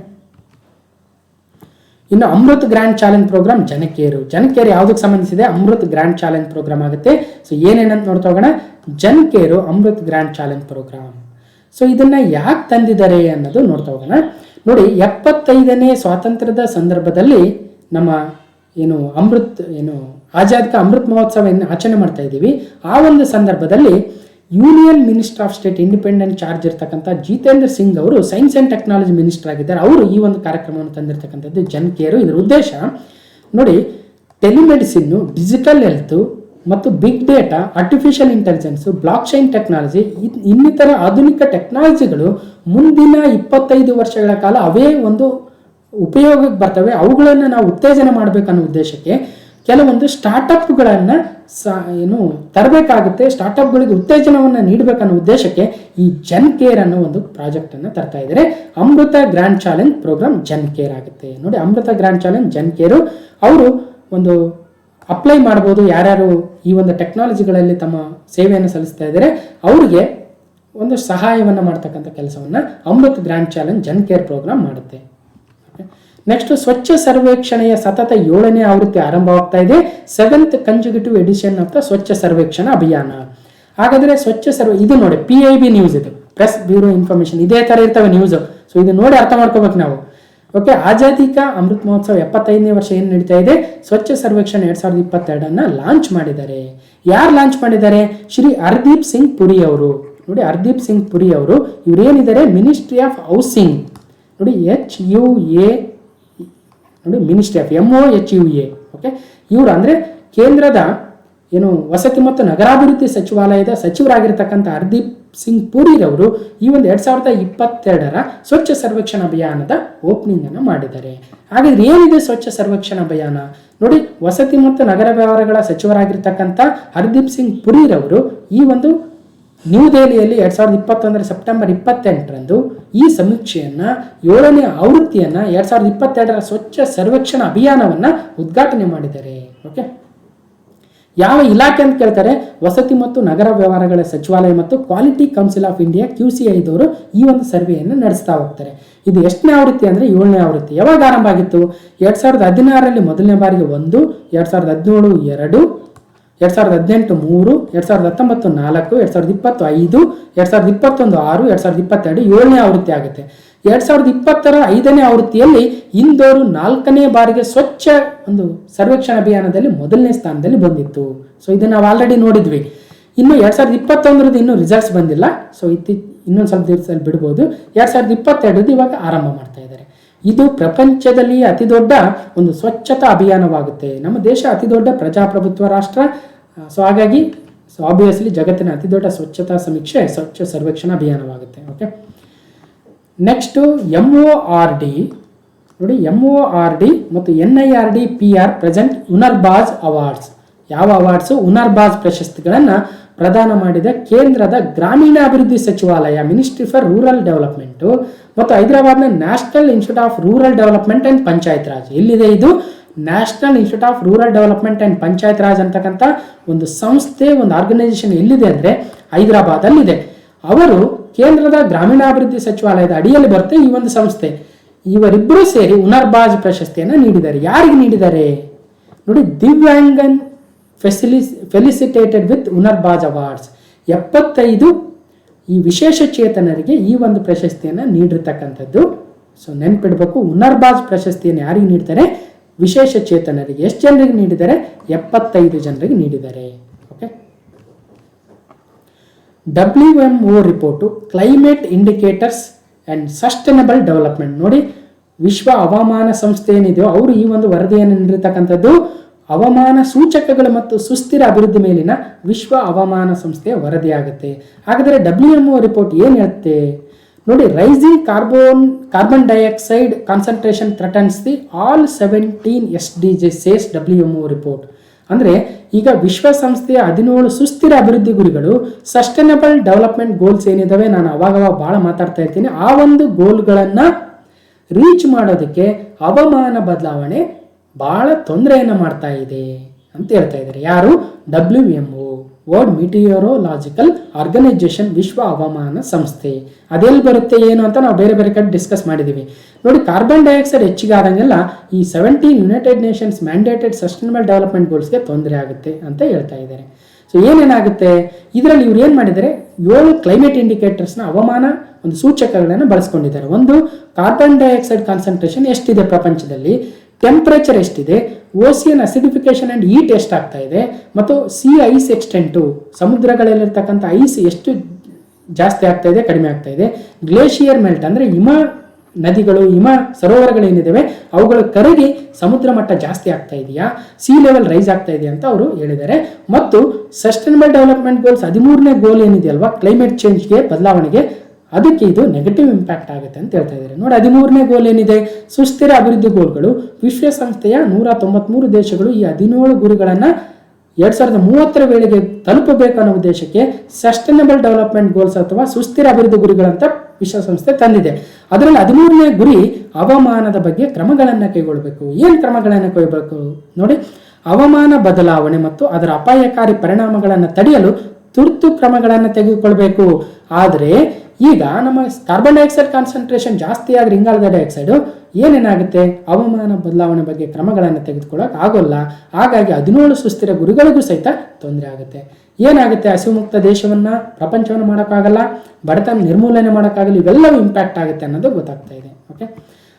ಇನ್ನು Amrit grand challenge programme Jancare. Jancare ಯಾವುದಕ್ಕೆ ಸಂಬಂಧಿಸಿದೆ? ಅಮೃತ್ ಗ್ರ್ಯಾಂಡ್ ಚಾಲೆಂಜ್ ಪ್ರೋಗ್ರಾಮ್ ಆಗುತ್ತೆ. ಸೊ ಏನೇನಂತ ನೋಡ್ತಾ ಹೋಗೋಣ. Jancare Amrit grand challenge programme. So ಇದನ್ನ ಯಾಕೆ ತಂದಿದ್ದಾರೆ ಅನ್ನೋದು ನೋಡ್ತಾ ಹೋಗೋಣ. ನೋಡಿ, 75ನೇ ಸ್ವಾತಂತ್ರ್ಯದ ಸಂದರ್ಭದಲ್ಲಿ ನಮ್ಮ ಆಜಾದ್ ಕಾ ಅಮೃತ್ ಮಹೋತ್ಸವ ಆಚರಣೆ ಮಾಡ್ತಾ ಇದ್ದೀವಿ. ಆ ಒಂದು ಸಂದರ್ಭದಲ್ಲಿ union minister of state independent charge ಇರ್ತಕ್ಕಂಥ ಜಿತೇಂದ್ರ ಸಿಂಗ್ ಅವರು ಸೈನ್ಸ್ ಅಂಡ್ ಟೆಕ್ನಾಲಜಿ ಮಿನಿಸ್ಟರ್ ಆಗಿದ್ದಾರೆ. ಅವರು ಈ ಒಂದು ಕಾರ್ಯಕ್ರಮವನ್ನು ತಂದಿರತಕ್ಕಂಥದ್ದು ಜನಕೇರು. ಇದರ ಉದ್ದೇಶ ನೋಡಿ, ಟೆಲಿಮೆಡಿಸಿನ್ನು, ಡಿಜಿಟಲ್ ಹೆಲ್ತ್ ಮತ್ತು big data, artificial intelligence, blockchain technology, ಇನ್ನಿತರ ಆಧುನಿಕ ಟೆಕ್ನಾಲಜಿಗಳು ಮುಂದಿನ 25 ವರ್ಷಗಳ ಕಾಲ ಅವೇ ಒಂದು ಉಪಯೋಗಕ್ಕೆ ಬರ್ತವೆ. ಅವುಗಳನ್ನು ನಾವು ಉತ್ತೇಜನ ಮಾಡಬೇಕನ್ನೋ ಉದ್ದೇಶಕ್ಕೆ ಕೆಲವೊಂದು ಸ್ಟಾರ್ಟಪ್ಗಳನ್ನು ತರಬೇಕಾಗುತ್ತೆ. ಸ್ಟಾರ್ಟಪ್ಗಳಿಗೆ ಉತ್ತೇಜನವನ್ನು ನೀಡಬೇಕನ್ನೋ ಉದ್ದೇಶಕ್ಕೆ ಈ ಜನಕೇರ್ ಅನ್ನೋ ಒಂದು ಪ್ರಾಜೆಕ್ಟನ್ನು ತರ್ತಾ ಇದ್ದಾರೆ. ಅಮೃತ ಗ್ರ್ಯಾಂಡ್ ಚಾಲೆಂಜ್ ಪ್ರೋಗ್ರಾಮ್ ಜನಕೇರ್ ಆಗುತ್ತೆ. ನೋಡಿ, ಅಮೃತ ಗ್ರ್ಯಾಂಡ್ ಚಾಲೆಂಜ್ ಜನಕೇರು ಅವರು ಒಂದು ಅಪ್ಲೈ ಮಾಡ್ಬೋದು. ಯಾರ್ಯಾರು ಈ ಒಂದು ಟೆಕ್ನಾಲಜಿಗಳಲ್ಲಿ ತಮ್ಮ ಸೇವೆಯನ್ನು ಸಲ್ಲಿಸ್ತಾ ಇದ್ದಾರೆ ಅವರಿಗೆ ಒಂದು ಸಹಾಯವನ್ನು ಮಾಡ್ತಕ್ಕಂಥ ಕೆಲಸವನ್ನು ಅಮೃತ್ ಗ್ರ್ಯಾಂಡ್ ಚಾಲೆಂಜ್ ಜನಕೇರ್ ಪ್ರೋಗ್ರಾಮ್ ಮಾಡುತ್ತೆ. ನೆಕ್ಸ್ಟ್, ಸ್ವಚ್ಛ ಸರ್ವೇಕ್ಷಣೆಯ ಸತತ 7ನೇ ಆವೃತ್ತಿ ಆರಂಭವಾಗ್ತಾ ಇದೆ. 7th ಕಂಜುಗೇಟಿವ್ ಎಡಿಷನ್ ಆಫ್ ದ ಸ್ವಚ್ಛ ಸರ್ವೇಕ್ಷಣಾ ಅಭಿಯಾನ. ಹಾಗಾದ್ರೆ ಸ್ವಚ್ಛ ಇದು ನೋಡಿ, PIB ನ್ಯೂಸ್, ಇದು ಪ್ರೆಸ್ ಬ್ಯೂರೋ ಇನ್ಫಾರ್ಮೇಶನ್, ಇದೇ ತರ ಇರ್ತವೆ ನ್ಯೂಸ್. ಸೊ ಇದು ನೋಡಿ ಅರ್ಥ ಮಾಡ್ಕೋಬೇಕು ನಾವು. ಓಕೆ, ಆಜಾದಿ ಕಾ ಅಮೃತ್ ಮಹೋತ್ಸವ 75ನೇ ವರ್ಷ ಏನು ನಡೀತಾ ಇದೆ, ಸ್ವಚ್ಛ ಸರ್ವೇಕ್ಷಣೆ 2022 ಲಾಂಚ್ ಮಾಡಿದ್ದಾರೆ. ಯಾರು ಲಾಂಚ್ ಮಾಡಿದ್ದಾರೆ? ಶ್ರೀ ಹರ್ದೀಪ್ ಸಿಂಗ್ ಪುರಿ ಅವರು. ನೋಡಿ, ಹರ್ದೀಪ್ ಸಿಂಗ್ ಪುರಿ ಅವರು ಇವರೇನಿದ್ದಾರೆ ಮಿನಿಸ್ಟ್ರಿ ಆಫ್ ಹೌಸಿಂಗ್. ನೋಡಿ, HUA ನೋಡಿ, ಮಿನಿಸ್ಟ್ರಿ ಆಫ್ MOHUA. ಓಕೆ, ಇವರು ಅಂದರೆ ಕೇಂದ್ರದ ಏನು ವಸತಿ ಮತ್ತು ನಗರಾಭಿವೃದ್ಧಿ ಸಚಿವಾಲಯದ ಸಚಿವರಾಗಿರ್ತಕ್ಕಂಥ ಹರ್ದೀಪ್ ಸಿಂಗ್ ಪುರಿರವರು ಈ ಒಂದು 2022ರ ಸ್ವಚ್ಛ ಸರ್ವೇಕ್ಷಣ ಅಭಿಯಾನದ ಓಪನಿಂಗ್ ಅನ್ನು ಮಾಡಿದ್ದಾರೆ. ಹಾಗಾದ್ರೆ ಏನಿದೆ ಸ್ವಚ್ಛ ಸರ್ವೇಕ್ಷಣ ಅಭಿಯಾನ ನೋಡಿ, ವಸತಿ ಮತ್ತು ನಗರ ವ್ಯವಹಾರಗಳ ಸಚಿವರಾಗಿರ್ತಕ್ಕಂಥ ಹರ್ದೀಪ್ ಸಿಂಗ್ ಪುರಿರವರು ಈ ಒಂದು ನ್ಯೂ ದೆಹಲಿಯಲ್ಲಿ 2021 ಸೆಪ್ಟೆಂಬರ್ 28ರಂದು ಈ ಸಮೀಕ್ಷೆಯನ್ನ 7ನೇ ಆವೃತ್ತಿಯನ್ನ 2022ರ ಸ್ವಚ್ಛ ಸರ್ವೇಕ್ಷಣ ಅಭಿಯಾನವನ್ನ ಉದ್ಘಾಟನೆ ಮಾಡಿದ್ದಾರೆ. ಓಕೆ, ಯಾವ ಇಲಾಖೆ ಅಂತ ಕೇಳ್ತಾರೆ? ವಸತಿ ಮತ್ತು ನಗರ ವ್ಯವಹಾರಗಳ ಸಚಿವಾಲಯ ಮತ್ತು quality council of India QCI ಈ ಒಂದು ಸರ್ವೆಯನ್ನು ನಡೆಸ್ತಾ ಹೋಗ್ತಾರೆ. ಇದು ಎಷ್ಟನೇ ಆವೃತ್ತಿ ಅಂದ್ರೆ 7ನೇ ಆವೃತ್ತಿ. ಯಾವಾಗ ಆರಂಭ ಆಗಿತ್ತು? 2016ರಲ್ಲಿ ಮೊದಲನೇ ಬಾರಿಗೆ 1, 2017 2, 2018 3, 2019 4, 2020 5, 2021 6, 2022 7ನೇ ಆವೃತ್ತಿ ಆಗುತ್ತೆ. 2020ರ 5ನೇ ಆವೃತ್ತಿಯಲ್ಲಿ ಇಂದೋರು 4ನೇ ಬಾರಿಗೆ ಸ್ವಚ್ಛ ಒಂದು ಸರ್ವೇಕ್ಷಣ ಅಭಿಯಾನದಲ್ಲಿ ಮೊದಲನೇ ಸ್ಥಾನದಲ್ಲಿ ಬಂದಿತ್ತು. ಸೊ ಇದನ್ನ ನಾವು ಆಲ್ರೆಡಿ ನೋಡಿದ್ವಿ. ಇನ್ನು 2021 ಇನ್ನೂ ರಿಸಲ್ಟ್ಸ್ ಬಂದಿಲ್ಲ. ಸೊ ಇನ್ನೊಂದು ಸ್ವಲ್ಪ ದಿವಸದಲ್ಲಿ ಬಿಡ್ಬೋದು. 2022 ಇವಾಗ ಆರಂಭ ಮಾಡ್ತಾ ಇದ್ದಾರೆ. ಇದು ಪ್ರಪಂಚದಲ್ಲಿ ಅತಿ ದೊಡ್ಡ ಒಂದು ಸ್ವಚ್ಛತಾ ಅಭಿಯಾನವಾಗುತ್ತೆ. ನಮ್ಮ ದೇಶ ಅತಿ ದೊಡ್ಡ ಪ್ರಜಾಪ್ರಭುತ್ವ ರಾಷ್ಟ್ರ. ಸೊ ಹಾಗಾಗಿ ಆಬ್ವಿಯಸ್ಲಿ ಜಗತ್ತಿನ ಅತಿ ದೊಡ್ಡ ಸ್ವಚ್ಛತಾ ಸಮೀಕ್ಷೆ Swachh Survekshan ಅಭಿಯಾನವಾಗುತ್ತೆ. Okay, next MORD ನೋಡಿ, MORD ಮತ್ತು NIRD PR ಪ್ರೆಸೆಂಟ್ ಹುನರ್ಬಾಜ್ ಅವಾರ್ಡ್ಸ್. ಯಾವ ಅವಾರ್ಡ್ಸ್? ಹುನರ್ಬಾಜ್ ಪ್ರಶಸ್ತಿಗಳನ್ನು ಪ್ರದಾನ ಮಾಡಿದ ಕೇಂದ್ರದ ಗ್ರಾಮೀಣಾಭಿವೃದ್ಧಿ ಸಚಿವಾಲಯ, ಮಿನಿಸ್ಟ್ರಿ ಫಾರ್ ರೂರಲ್ ಡೆವಲಪ್ಮೆಂಟ್ ಮತ್ತು ಹೈದರಾಬಾದ್ನ national institute of rural development and panchayat Raj. ಎಲ್ಲಿದೆ ಇದು? National institute of rural development and panchayat Raj ಅಂತಕ್ಕಂಥ ಒಂದು ಸಂಸ್ಥೆ, ಒಂದು ಆರ್ಗನೈಸೇಷನ್ ಎಲ್ಲಿದೆ ಅಂದರೆ ಹೈದರಾಬಾದಲ್ಲಿದೆ. ಅವರು ಕೇಂದ್ರದ ಗ್ರಾಮೀಣಾಭಿವೃದ್ಧಿ ಸಚಿವಾಲಯದ ಅಡಿಯಲ್ಲಿ ಬರುತ್ತೆ ಈ ಒಂದು ಸಂಸ್ಥೆ. ಇವರಿಬ್ಬರು ಸೇರಿ ಹುನರ್ಬಾಜ್ ಪ್ರಶಸ್ತಿಯನ್ನು ನೀಡಿದ್ದಾರೆ. ಯಾರಿಗೆ ನೀಡಿದ್ದಾರೆ ನೋಡಿ? ದಿವ್ಯಾಂಗನ್ ಫೆಲಿಸಿಟೇಟೆಡ್ ವಿತ್ ಹುನರ್ಬಾಜ್ ಅವಾರ್ಡ್ಸ್. 75 ಈ ವಿಶೇಷ ಚೇತನರಿಗೆ ಈ ಒಂದು ಪ್ರಶಸ್ತಿಯನ್ನು ನೀಡಿರ್ತಕ್ಕಂಥದ್ದು. ಸೊ ನೆನ್ಪಿಡ್ಬೇಕು, ಹುನರ್ಬಾಜ್ ಪ್ರಶಸ್ತಿಯನ್ನು ಯಾರಿಗೆ ನೀಡ್ತಾರೆ? ವಿಶೇಷ ಚೇತನರಿಗೆ. ಎಷ್ಟು ಜನರಿಗೆ ನೀಡಿದ್ದಾರೆ? 75 ಜನರಿಗೆ ನೀಡಿದ್ದಾರೆ. Okay, WMO report climate indicators and sustainable development. ನೋಡಿ, ವಿಶ್ವ ಹವಾಮಾನ ಸಂಸ್ಥೆ ಏನಿದೆಯೋ ಅವರು ಈ ಒಂದು ವರದಿಯನ್ನು ನೀಡಿರ್ತಕ್ಕಂಥದ್ದು ಹವಾಮಾನ ಸೂಚಕಗಳು ಮತ್ತು ಸುಸ್ಥಿರ ಅಭಿವೃದ್ಧಿ ಮೇಲಿನ ವಿಶ್ವ ಹವಾಮಾನ ಸಂಸ್ಥೆಯ ವರದಿಯಾಗುತ್ತೆ. ಹಾಗಾದರೆ WMO ರಿಪೋರ್ಟ್ ಏನು ಹೇಳುತ್ತೆ ನೋಡಿ? Rising carbon dioxide concentration threatens the all 17 SDGs says WMO report. ಅಂದರೆ ಈಗ ವಿಶ್ವಸಂಸ್ಥೆಯ 17 ಸುಸ್ಥಿರ ಅಭಿವೃದ್ಧಿ ಗುರಿಗಳು, ಸಸ್ಟೈನಬಲ್ ಡೆವಲಪ್ಮೆಂಟ್ ಗೋಲ್ಸ್ ಏನಿದಾವೆ, ನಾನು ಅವಾಗವಾಗ ಭಾಳ ಮಾತಾಡ್ತಾ ಇರ್ತೀನಿ, ಆ ಒಂದು ಗೋಲ್ಗಳನ್ನು ರೀಚ್ ಮಾಡೋದಕ್ಕೆ ಹವಾಮಾನ ಬದಲಾವಣೆ ಭಾಳ ತೊಂದರೆಯನ್ನು ಮಾಡ್ತಾ ಇದೆ ಅಂತ ಹೇಳ್ತಾ ಇದ್ದಾರೆ. ಯಾರು? WMO, ವರ್ಲ್ಡ್ ಮಿಟಿಯೋರೋಲಾಜಿಕಲ್ ಆರ್ಗನೈಸೇಷನ್, ವಿಶ್ವ ಹವಾಮಾನ ಸಂಸ್ಥೆ. ಅದೆಲ್ಲಿ ಬರುತ್ತೆ ಏನು ಅಂತ ನಾವು ಬೇರೆ ಬೇರೆ ಕಡೆ ಡಿಸ್ಕಸ್ ಮಾಡಿದ್ದೀವಿ. ನೋಡಿ, ಕಾರ್ಬನ್ ಡೈಆಕ್ಸೈಡ್ ಹೆಚ್ಚಿಗೆ ಆದಂಗೆಲ್ಲ ಈ 17 United Nations mandated sustainable development ಗೋಲ್ಸ್ಗೆ ತೊಂದರೆ ಆಗುತ್ತೆ ಅಂತ ಹೇಳ್ತಾ ಇದ್ದಾರೆ. ಸೊ ಏನೇನಾಗುತ್ತೆ ಇದರಲ್ಲಿ? ಇವ್ರು ಏನು ಮಾಡಿದ್ದಾರೆ? 7 ಕ್ಲೈಮೇಟ್ ಇಂಡಿಕೇಟರ್ಸ್ನ ಹವಾಮಾನ ಒಂದು ಸೂಚಕಗಳನ್ನು ಬಳಸ್ಕೊಂಡಿದ್ದಾರೆ. ಒಂದು, ಕಾರ್ಬನ್ ಡೈಆಕ್ಸೈಡ್ ಕಾನ್ಸಂಟ್ರೇಷನ್ ಎಷ್ಟಿದೆ ಪ್ರಪಂಚದಲ್ಲಿ, ಟೆಂಪರೇಚರ್ ಎಷ್ಟಿದೆ, ಓಸಿಯನ್ ಅಸಿಡಿಫಿಕೇಶನ್ ಆ್ಯಂಡ್ ಹೀಟ್ ಎಷ್ಟಾಗ್ತಾ ಇದೆ, ಮತ್ತು ಸಿ ಐಸ್ ಎಕ್ಸ್ಟೆಂಟು, ಸಮುದ್ರಗಳಲ್ಲಿರ್ತಕ್ಕಂಥ ಐಸ್ ಎಷ್ಟು ಜಾಸ್ತಿ ಆಗ್ತಾ ಇದೆ, ಕಡಿಮೆ ಆಗ್ತಾ ಇದೆ, ಗ್ಲೇಷಿಯರ್ ಮೆಲ್ಟ್ ಅಂದರೆ ಹಿಮ ನದಿಗಳು, ಹಿಮ ಸರೋವರಗಳೇನಿದ್ದಾವೆ ಅವುಗಳು ಕರಗಿ ಸಮುದ್ರ ಮಟ್ಟ ಜಾಸ್ತಿ ಆಗ್ತಾ ಇದೆಯಾ, ಸಿ ಲೆವೆಲ್ ರೈಸ್ ಆಗ್ತಾ ಇದೆಯಾ ಅಂತ ಅವರು ಹೇಳಿದ್ದಾರೆ. ಮತ್ತು ಸಸ್ಟೈನಬಲ್ ಡೆವಲಪ್ಮೆಂಟ್ ಗೋಲ್ಸ್ 13ನೇ ಗೋಲ್ ಏನಿದೆಯಲ್ವಾ, ಕ್ಲೈಮೇಟ್ ಚೇಂಜ್ಗೆ, ಬದಲಾವಣೆಗೆ, ಅದಕ್ಕೆ ಇದು ನೆಗೆಟಿವ್ ಇಂಪ್ಯಾಕ್ಟ್ ಆಗುತ್ತೆ ಅಂತ ಹೇಳ್ತಾ ಇದ್ದಾರೆ. ನೋಡಿ, 13ನೇ ಗೋಲ್ ಏನಿದೆ? ಸುಸ್ಥಿರ ಅಭಿವೃದ್ಧಿ ಗೋಲ್ಗಳು. ವಿಶ್ವಸಂಸ್ಥೆಯ 193 ದೇಶಗಳು ಈ 17 ಗುರಿಗಳನ್ನು 2030ರ ವೇಳೆಗೆ ತಲುಪಬೇಕು ಅನ್ನೋ ಉದ್ದೇಶಕ್ಕೆ ಸಸ್ಟೈನಬಲ್ ಡೆವಲಪ್ಮೆಂಟ್ ಗೋಲ್ಸ್ ಅಥವಾ ಸುಸ್ಥಿರ ಅಭಿವೃದ್ಧಿ ಗುರಿಗಳಂತ ವಿಶ್ವಸಂಸ್ಥೆ ತಂದಿದೆ. ಅದರಲ್ಲಿ 13ನೇ ಗುರಿ ಹವಾಮಾನದ ಬಗ್ಗೆ ಕ್ರಮಗಳನ್ನು ಕೈಗೊಳ್ಳಬೇಕು. ಏನು ಕ್ರಮಗಳನ್ನು ಕೈಗೊಳ್ಳಬೇಕು ನೋಡಿ? ಹವಾಮಾನ ಬದಲಾವಣೆ ಮತ್ತು ಅದರ ಅಪಾಯಕಾರಿ ಪರಿಣಾಮಗಳನ್ನು ತಡೆಯಲು ತುರ್ತು ಕ್ರಮಗಳನ್ನು ತೆಗೆದುಕೊಳ್ಬೇಕು. ಆದರೆ ಈಗ ನಮ್ಮ ಕಾರ್ಬನ್ ಡೈಆಕ್ಸೈಡ್ ಕಾನ್ಸಂಟ್ರೇಷನ್ ಜಾಸ್ತಿ ಆದರೆ ಇಂಗಾಲದ ಡೈಆಕ್ಸೈಡು ಏನೇನಾಗುತ್ತೆ? ಹವಾಮಾನ ಬದಲಾವಣೆ ಬಗ್ಗೆ ಕ್ರಮಗಳನ್ನು ತೆಗೆದುಕೊಳ್ಳೋಕೆ ಆಗೋಲ್ಲ. ಹಾಗಾಗಿ 17 ಸುಸ್ಥಿರ ಗುರಿಗಳಿಗೂ ಸಹಿತ ತೊಂದರೆ ಆಗುತ್ತೆ. ಏನಾಗುತ್ತೆ? ಹಸಿವು ದೇಶವನ್ನು, ಪ್ರಪಂಚವನ್ನು ಮಾಡೋಕ್ಕಾಗಲ್ಲ, ಬಡತನ ನಿರ್ಮೂಲನೆ ಮಾಡೋಕ್ಕಾಗಲ್ಲ, ಇವೆಲ್ಲವೂ ಇಂಪ್ಯಾಕ್ಟ್ ಆಗುತ್ತೆ ಅನ್ನೋದು ಗೊತ್ತಾಗ್ತಾ ಇದೆ. ಓಕೆ,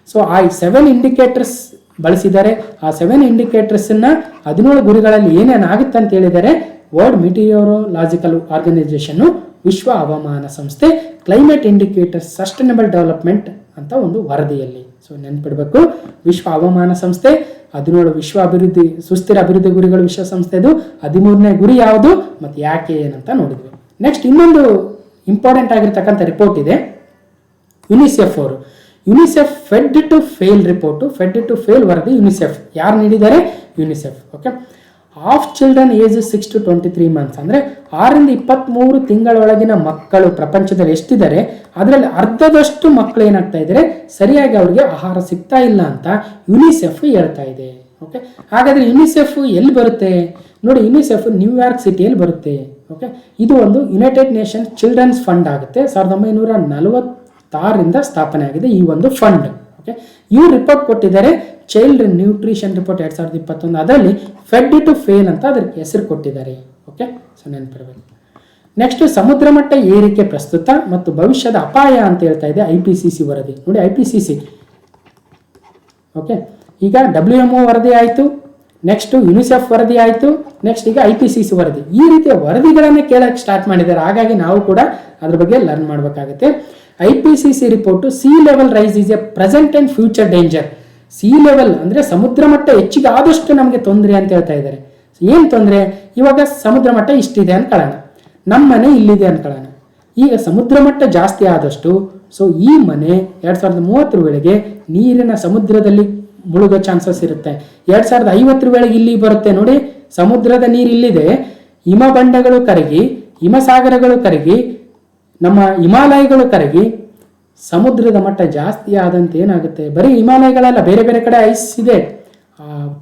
ಸೊ ಆ 7 ಇಂಡಿಕೇಟರ್ಸ್ ಬಳಸಿದ್ದಾರೆ. ಆ 7 ಇಂಡಿಕೇಟರ್ಸನ್ನು 17 ಗುರಿಗಳಲ್ಲಿ ಏನೇನಾಗುತ್ತೆ ಅಂತ ಹೇಳಿದ್ದಾರೆ ವರ್ಲ್ಡ್ ಮಿಟಿಯೋರೋಲಾಜಿಕಲ್ ಆರ್ಗನೈಸೇಷನ್, ವಿಶ್ವ ಹವಾಮಾನ ಸಂಸ್ಥೆ, ಕ್ಲೈಮೇಟ್ ಇಂಡಿಕೇಟರ್ಸ್ ಸಸ್ಟೈನಬಲ್ ಡೆವಲಪ್ಮೆಂಟ್ ಅಂತ ಒಂದು ವರದಿಯಲ್ಲಿ. ಸೊ ನೆನ್ಪಿಡಬೇಕು, ವಿಶ್ವ ಹವಾಮಾನ ಸಂಸ್ಥೆ 17 ಸುಸ್ಥಿರ ಅಭಿವೃದ್ಧಿ ಗುರಿಗಳು ವಿಶ್ವಸಂಸ್ಥೆದು 13ನೇ ಗುರಿ ಯಾವುದು ಮತ್ತು ಯಾಕೆ ಏನಂತ ನೋಡಿದ್ವಿ. ನೆಕ್ಸ್ಟ್ ಇನ್ನೊಂದು ಇಂಪಾರ್ಟೆಂಟ್ ಆಗಿರ್ತಕ್ಕಂಥ ರಿಪೋರ್ಟ್ ಇದೆ ಯುನಿಸೆಫ್ ಅವರು. UNICEF fed to fail report, fed to fail ವರದಿ ಯುನಿಸೆಫ್ ಯಾರು ನೀಡಿದ್ದಾರೆ? UNICEF. Okay, of children age 6 to 23 months ಅಂದರೆ 6 ರಿಂದ 23 ತಿಂಗಳೊಳಗಿನ ಮಕ್ಕಳು ಪ್ರಪಂಚದಲ್ಲಿ ಎಷ್ಟಿದ್ದಾರೆ ಅದರಲ್ಲಿ ಅರ್ಧದಷ್ಟು ಮಕ್ಕಳು ಏನಾಗ್ತಾ ಇದ್ದಾರೆ ಸರಿಯಾಗಿ ಅವರಿಗೆ ಆಹಾರ ಸಿಗ್ತಾ ಇಲ್ಲ ಅಂತ ಯುನಿಸೆಫ್ ಹೇಳ್ತಾ ಇದೆ. ಓಕೆ, ಹಾಗಾದರೆ ಯುನಿಸೆಫ್ ಎಲ್ಲಿ ಬರುತ್ತೆ ನೋಡಿ? ಯುನಿಸೆಫ್ ನ್ಯೂಯಾರ್ಕ್ ಸಿಟಿಯಲ್ಲಿ ಬರುತ್ತೆ. ಓಕೆ, ಇದು ಒಂದು ಯುನೈಟೆಡ್ ನೇಷನ್ಸ್ ಚಿಲ್ಡ್ರನ್ಸ್ ಫಂಡ್ ಆಗುತ್ತೆ. 1946ರಿಂದ ಸ್ಥಾಪನೆ ಆಗಿದೆ ಈ ಒಂದು ಫಂಡ್. ಓಕೆ, ಇವ್ರು ರಿಪೋರ್ಟ್ ಕೊಟ್ಟಿದ್ದಾರೆ ಚೈಲ್ಡ್ ನ್ಯೂಟ್ರಿಷನ್ ರಿಪೋರ್ಟ್ 2021. ಅದರಲ್ಲಿ ಫೆಡ್ ಟು ಫೇಲ್ ಅಂತ ಅದಕ್ಕೆ ಹೆಸರು ಕೊಟ್ಟಿದ್ದಾರೆ. Okay, so ನೆನಪಿರಬೇಕು. ನೆಕ್ಸ್ಟ್ ಸಮುದ್ರ ಮಟ್ಟ ಏರಿಕೆ ಪ್ರಸ್ತುತ ಮತ್ತು ಭವಿಷ್ಯದ ಅಪಾಯ ಅಂತ ಹೇಳ್ತಾ ಇದೆ IPCC ವರದಿ. ನೋಡಿ IPCC, ಓಕೆ, ಈಗ WMO ವರದಿ ಆಯಿತು, ನೆಕ್ಸ್ಟ್ ಯುನಿಸೆಫ್ ವರದಿ ಆಯಿತು, ನೆಕ್ಸ್ಟ್ ಈಗ IPCC ವರದಿ. ಈ ರೀತಿಯ ವರದಿಗಳನ್ನೇ ಕೇಳಕ್ಕೆ ಸ್ಟಾರ್ಟ್ ಮಾಡಿದ್ದಾರೆ. ಹಾಗಾಗಿ ನಾವು ಕೂಡ ಅದ್ರ ಬಗ್ಗೆ ಲರ್ನ್ ಮಾಡಬೇಕಾಗುತ್ತೆ. IPCC report sea level rise is a present and future danger. Sea level ಅಂದರೆ ಸಮುದ್ರ ಮಟ್ಟ ಹೆಚ್ಚಿಗೆ ಆದಷ್ಟು ನಮಗೆ ತೊಂದರೆ ಅಂತ ಹೇಳ್ತಾ ಇದ್ದಾರೆ. ಏನು ತೊಂದರೆ? ಇವಾಗ ಸಮುದ್ರ ಮಟ್ಟ ಇಷ್ಟಿದೆ ಅನ್ಕೊಳ್ಳೋಣ, ನಮ್ಮ ಮನೆ ಇಲ್ಲಿದೆ ಅನ್ಕೊಳ್ಳೋಣ. ಈಗ ಸಮುದ್ರ ಮಟ್ಟ ಜಾಸ್ತಿ ಆದಷ್ಟು ಸೊ ಈ ಮನೆ 2030 ವೇಳೆಗೆ ನೀರಿನ ಸಮುದ್ರದಲ್ಲಿ ಮುಳುಗೋ ಚಾನ್ಸಸ್ ಇರುತ್ತೆ. 2050 ವೇಳೆಗೆ ಇಲ್ಲಿ ಬರುತ್ತೆ ನೋಡಿ, ಸಮುದ್ರದ ನೀರು ಇಲ್ಲಿದೆ, ಹಿಮಬಂಡಗಳು ಕರಗಿ, ಹಿಮಸಾಗರಗಳು ಕರಗಿ, ನಮ್ಮ ಹಿಮಾಲಯಗಳು ಕರಗಿ ಸಮುದ್ರದ ಮಟ್ಟ ಜಾಸ್ತಿ ಆದಂತೆ ಏನಾಗುತ್ತೆ, ಬರೀ ಹಿಮಾಲಯಗಳೆಲ್ಲ ಬೇರೆ ಬೇರೆ ಕಡೆ ಐಸ್ ಇದೆ,